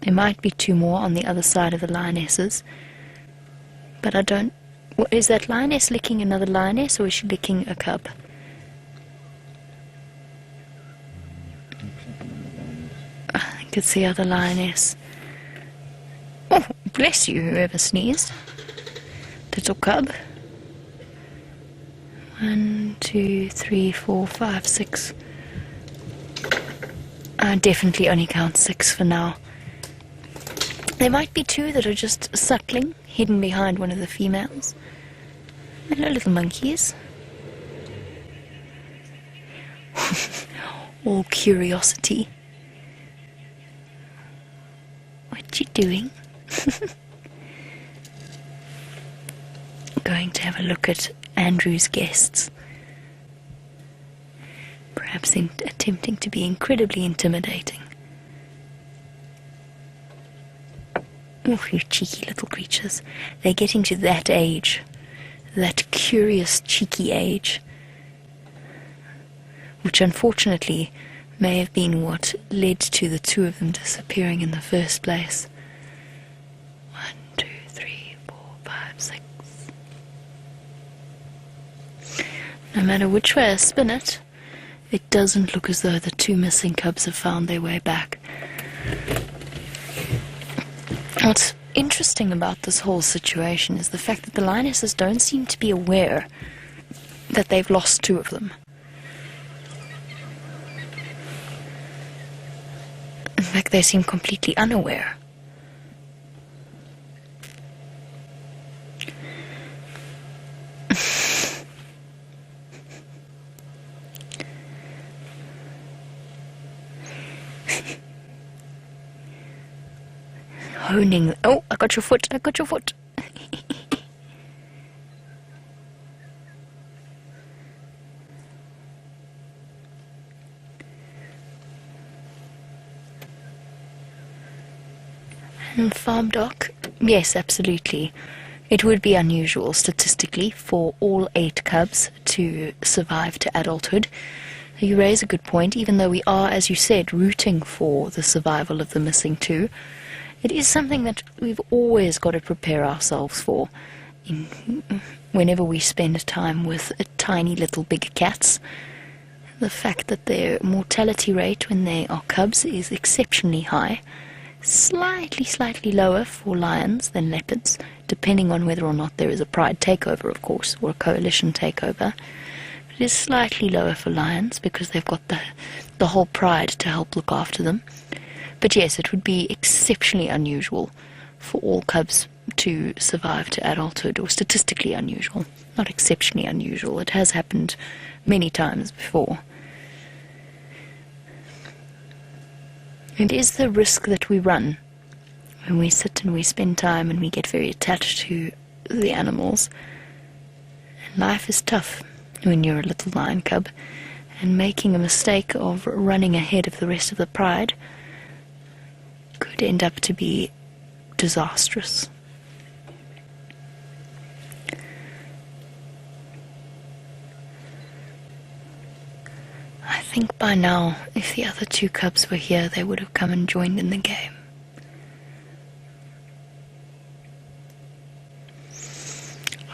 there might be 2 more on the other side of the lionesses, but I don't. Is that lioness licking another lioness, or is she licking a cub? I think it's the other lioness. Oh, bless you, whoever sneezed. Little cub. 1, 2, 3, 4, 5, 6. I definitely only count 6 for now. There might be 2 that are just suckling, hidden behind one of the females. Hello, little monkeys. All curiosity. What you doing? Going to have a look at Andrew's guests. Perhaps attempting to be incredibly intimidating. Oh, you cheeky little creatures. They're getting to that age. That curious, cheeky age. Which unfortunately may have been what led to the 2 of them disappearing in the first place. 1, 2, 3, 4, 5, 6. No matter which way I spin it, it doesn't look as though the 2 missing cubs have found their way back. What's interesting about this whole situation is the fact that the lionesses don't seem to be aware that they've lost 2 of them. In fact, they seem completely unaware. Honing. Oh, I got your foot. I got your foot. And farm doc? Yes, absolutely. It would be unusual statistically for all 8 cubs to survive to adulthood. You raise a good point, even though we are, as you said, rooting for the survival of the missing 2. It is something that we've always got to prepare ourselves for whenever we spend time with tiny little big cats. The fact that their mortality rate when they are cubs is exceptionally high, slightly lower for lions than leopards, depending on whether or not there is a pride takeover, of course, or a coalition takeover. It is slightly lower for lions because they've got the whole pride to help look after them. But yes, it would be exceptionally unusual for all cubs to survive to adulthood, or statistically unusual, not exceptionally unusual. It has happened many times before. It is the risk that we run when we sit and we spend time and we get very attached to the animals Life is tough when you're a little lion cub, and making a mistake of running ahead of the rest of the pride could end up to be disastrous. I think by now, if the other two cubs were here, they would have come and joined in the game.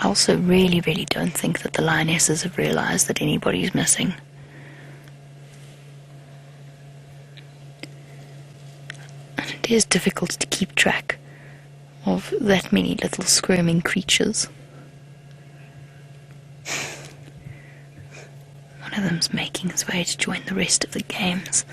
I also really don't think that the lionesses have realized that anybody's missing. And it is difficult to keep track of that many little squirming creatures. One of them's making his way to join the rest of the games.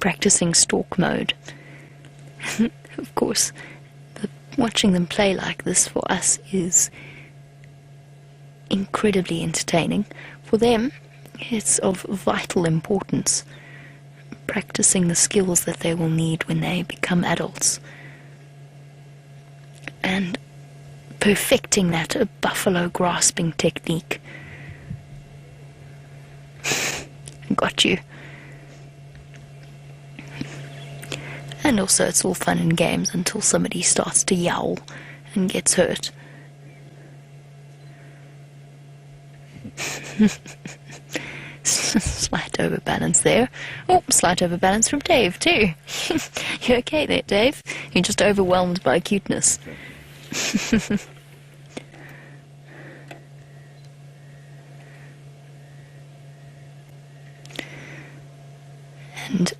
Practicing stalk mode. Of course, watching them play like this for us is incredibly entertaining. For them, it's of vital importance, practicing the skills that they will need when they become adults, and perfecting that buffalo grasping technique. Got you. And also it's all fun and games until somebody starts to yowl and gets hurt. Slight overbalance there. Oh, slight overbalance from Dave too. You okay there, Dave? You're just overwhelmed by cuteness. And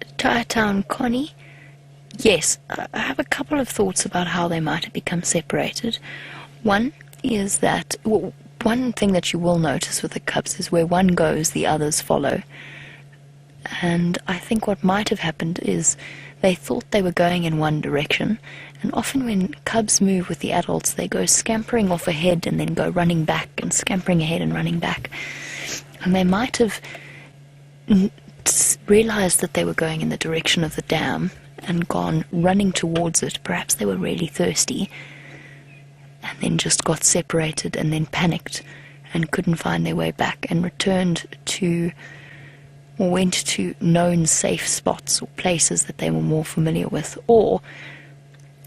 Town Connie. Yes, I have a couple of thoughts about how they might have become separated. One is that, well, one thing that you will notice with the cubs is where one goes, the others follow. And I think what might have happened is they thought they were going in one direction, and often when cubs move with the adults, they go scampering off ahead and then go running back and scampering ahead and running back. And they might have realized that they were going in the direction of the dam and gone running towards it. Perhaps they were really thirsty and then just got separated and then panicked and couldn't find their way back and returned to or went to known safe spots or places that they were more familiar with, or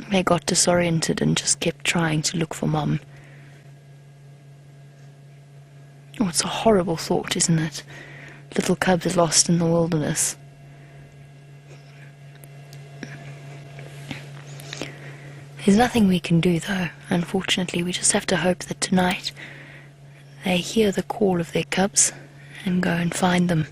they got disoriented and just kept trying to look for Mum. Oh, it's a horrible thought, isn't it? Little cubs lost in the wilderness. There's nothing we can do, though. Unfortunately, we just have to hope that tonight they hear the call of their cubs and go and find them.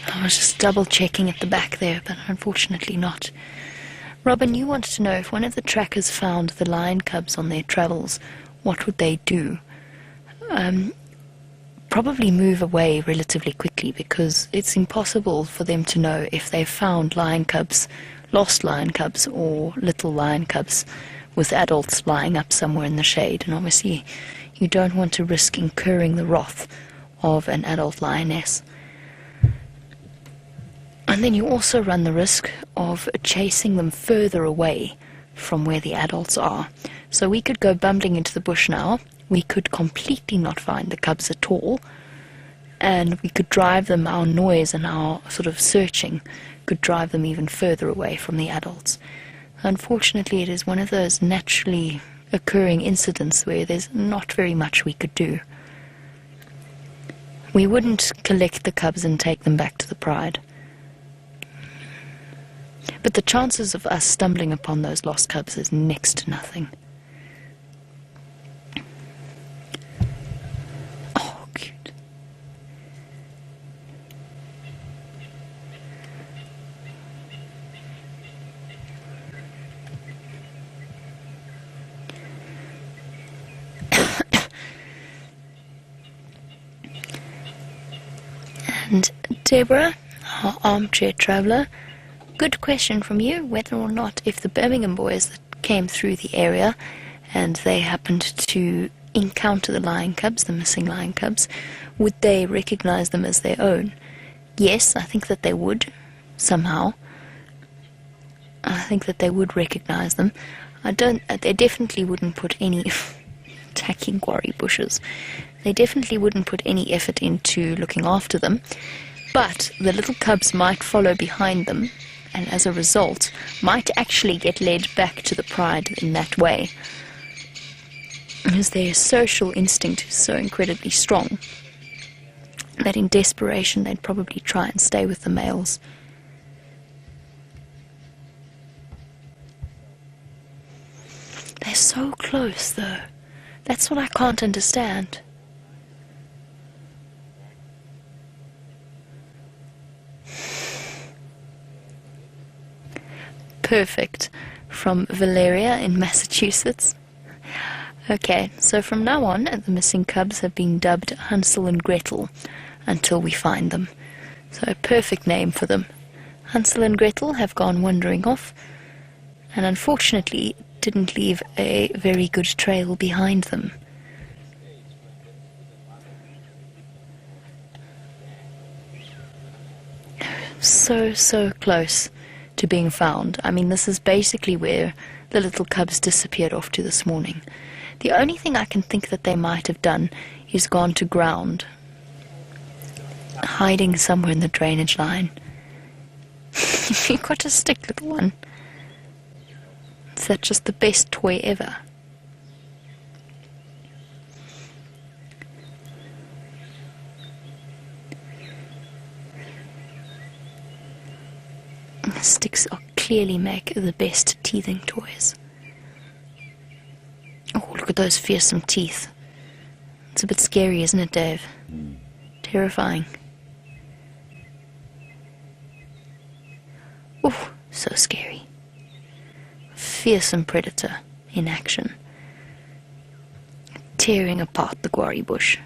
I was just double checking at the back there, but unfortunately not. Robin, you wanted to know if one of the trackers found the lion cubs on their travels, what would they do? Probably move away relatively quickly, because it's impossible for them to know if they've found lion cubs, lost lion cubs, or little lion cubs with adults lying up somewhere in the shade. And obviously you don't want to risk incurring the wrath of an adult lioness. And then you also run the risk of chasing them further away from where the adults are. So we could go bumbling into the bush now, we could completely not find the cubs at all, and we could drive them, our noise and our sort of searching could drive them even further away from the adults. Unfortunately, it is one of those naturally occurring incidents where there's not very much we could do. We wouldn't collect the cubs and take them back to the pride. But the chances of us stumbling upon those lost cubs is next to nothing. Oh, cute. Deborah, our armchair traveller, good question from you, whether or not if the Birmingham boys that came through the area and they happened to encounter the lion cubs, the missing lion cubs, would they recognize them as their own? Yes, I think that they would, somehow. I think that they would recognize them. They definitely wouldn't put any attacking quarry bushes. They definitely wouldn't put any effort into looking after them, but the little cubs might follow behind them, and as a result, might actually get led back to the pride in that way, because their social instinct is so incredibly strong that in desperation they'd probably try and stay with the males. They're so close, though. That's what I can't understand. Perfect. From Valeria in Massachusetts. Okay, so from now on, the missing cubs have been dubbed Hansel and Gretel until we find them. So a perfect name for them. Hansel and Gretel have gone wandering off, and unfortunately didn't leave a very good trail behind them. So close to being found. I mean, this is basically where the little cubs disappeared off to this morning. The only thing I can think that they might have done is gone to ground, hiding somewhere in the drainage line. You've got a stick, little one. Is that just the best toy ever? Sticks clearly make the best teething toys. Oh, look at those fearsome teeth. It's a bit scary, isn't it, Dave? Terrifying. Oh, so scary. Fearsome predator in action, tearing apart the quarry bush.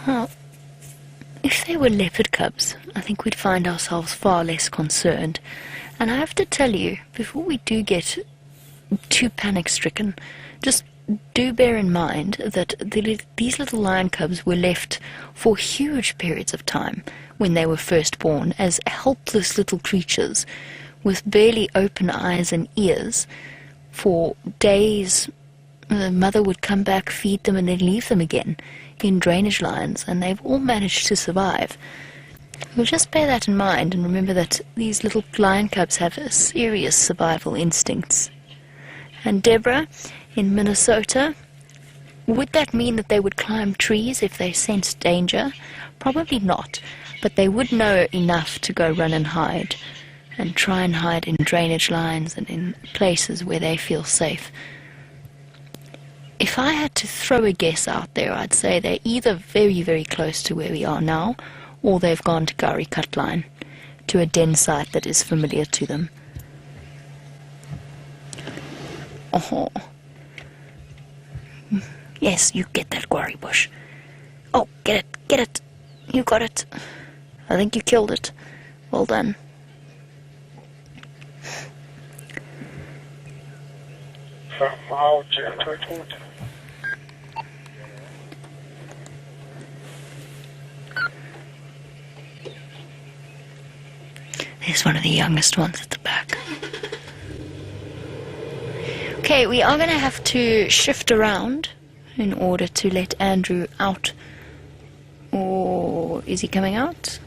Well, if they were leopard cubs, I think we'd find ourselves far less concerned. And I have to tell you, before we do get too panic-stricken, just do bear in mind that these little lion cubs were left for huge periods of time when they were first born as helpless little creatures with barely open eyes and ears for days. The mother would come back, feed them, and then leave them again in drainage lines, and they've all managed to survive. We'll just bear that in mind and remember that these little lion cubs have serious survival instincts. And Deborah, in Minnesota, would that mean that they would climb trees if they sensed danger? Probably not, but they would know enough to go run and hide, and try and hide in drainage lines and in places where they feel safe. If I had to throw a guess out there, I'd say they're either very, very close to where we are now, or they've gone to Gowrie Cut Line, to a den site that is familiar to them. Oh. Yes, you get that quarry bush. Oh, get it. You got it. I think you killed it. Well done. There's one of the youngest ones at the back. Okay, we are going to have to shift around in order to let Andrew out. Or is he coming out?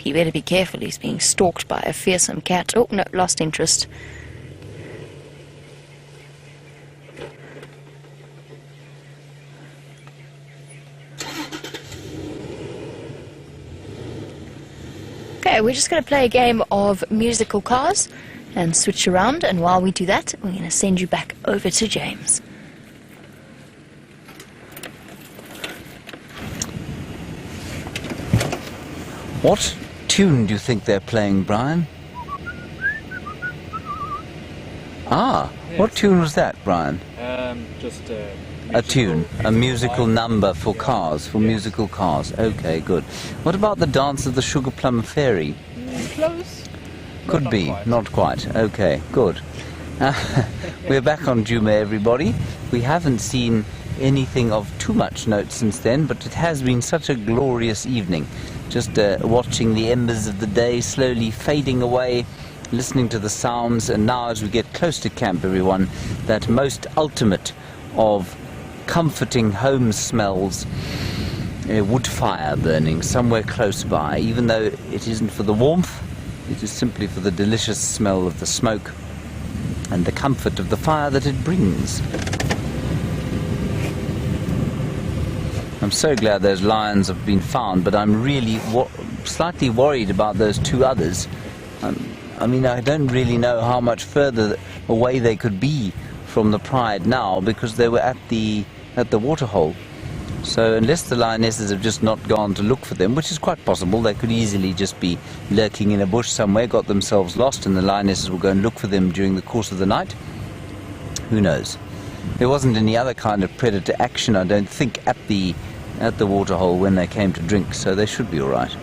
You better be careful, he's being stalked by a fearsome cat. Oh, no, lost interest. Okay, we're just going to play a game of musical cars and switch around, and while we do that, we're going to send you back over to James. What tune do you think they're playing, Brian? Ah, Yes. what tune was that, Brian? Just A tune, a musical number for cars, for musical cars. Okay, good. What about the dance of the Sugar Plum Fairy? Close. Could Not be, quite. not quite. Okay, good. We're back on Jume, everybody. We haven't seen anything of too much note since then, but it has been such a glorious evening. Just watching the embers of the day slowly fading away, listening to the sounds, and now as we get close to camp, everyone, that most ultimate of comforting home smells, a wood fire burning somewhere close by, even though it isn't for the warmth, it is simply for the delicious smell of the smoke and the comfort of the fire that it brings. I'm so glad those lions have been found, but I'm really slightly worried about those two others. I mean, I don't really know how much further away they could be from the pride now, because they were at the waterhole. So unless the lionesses have just not gone to look for them, which is quite possible, they could easily just be lurking in a bush somewhere, got themselves lost, and the lionesses will go and look for them during the course of the night. Who knows? There wasn't any other kind of predator action, I don't think, at the waterhole when they came to drink, so they should be all right.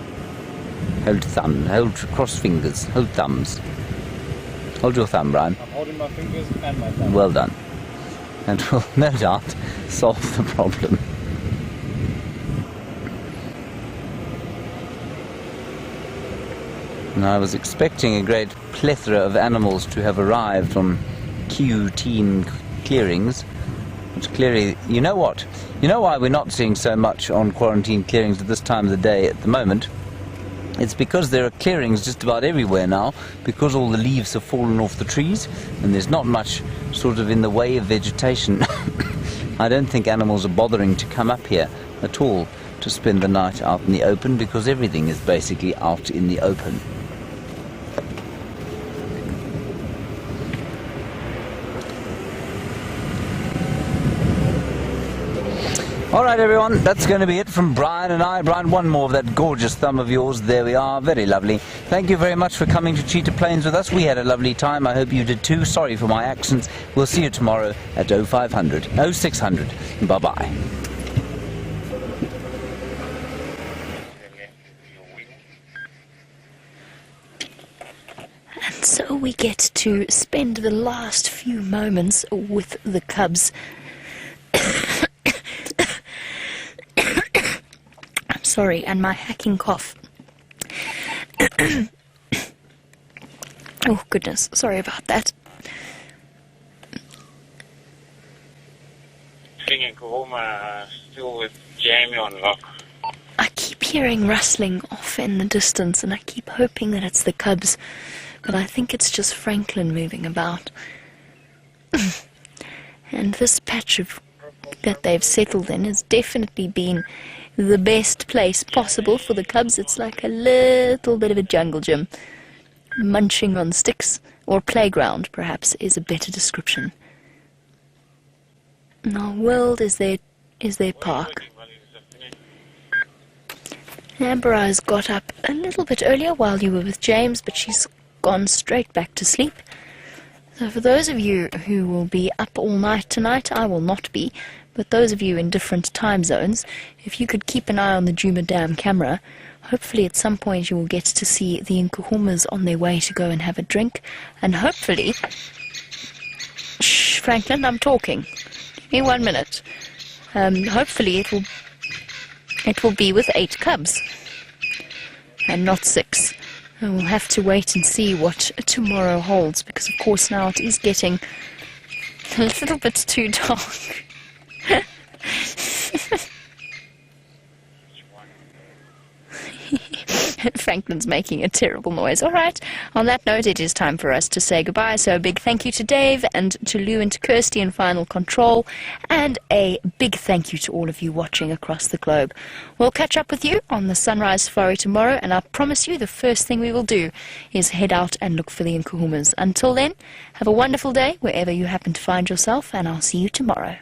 Hold thumb, hold cross fingers, hold thumbs. Hold your thumb, Brian. I'm holding my fingers and my thumb. Well done. And will no doubt solve the problem. And I was expecting a great plethora of animals to have arrived on Q-teen clearings, which clearly, you know what? You know why we're not seeing so much on quarantine clearings at this time of the day at the moment? It's because there are clearings just about everywhere now, because all the leaves have fallen off the trees and there's not much sort of in the way of vegetation. I don't think animals are bothering to come up here at all to spend the night out in the open, because everything is basically out in the open. All right, everyone, that's going to be it from Brian and I. Brian, one more of that gorgeous thumb of yours. There we are. Very lovely. Thank you very much for coming to Cheetah Plains with us. We had a lovely time. I hope you did too. Sorry for my accents. We'll see you tomorrow at 0600. Bye-bye. And so we get to spend the last few moments with the cubs. I'm sorry, and my hacking cough. Oh, goodness, sorry about that. Still with Jamie on lock. I keep hearing rustling off in the distance, and I keep hoping that it's the cubs, but I think it's just Franklin moving about. And this patch of that they've settled in has definitely been the best place possible for the cubs. It's like a little bit of a jungle gym. Munching on sticks, or playground perhaps is a better description. Now, World is their park. Amber Eyes got up a little bit earlier while you were with James, but she's gone straight back to sleep. So for those of you who will be up all night tonight, I will not be, but those of you in different time zones, if you could keep an eye on the Djuma Dam camera, hopefully at some point you will get to see the Nkuhumas on their way to go and have a drink, and hopefully... Shh, Franklin, I'm talking. Give me 1 minute. Hopefully it will be with 8 cubs, and not 6. And we'll have to wait and see what tomorrow holds, because of course now it is getting a little bit too dark. Franklin's making a terrible noise. All right, on that note, it is time for us to say goodbye. So a big thank you to Dave and to Lou and to Kirsty in Final Control, and a big thank you to all of you watching across the globe. We'll catch up with you on the Sunrise Safari tomorrow, and I promise you the first thing we will do is head out and look for the Nkuhumas. Until then, have a wonderful day wherever you happen to find yourself, and I'll see you tomorrow.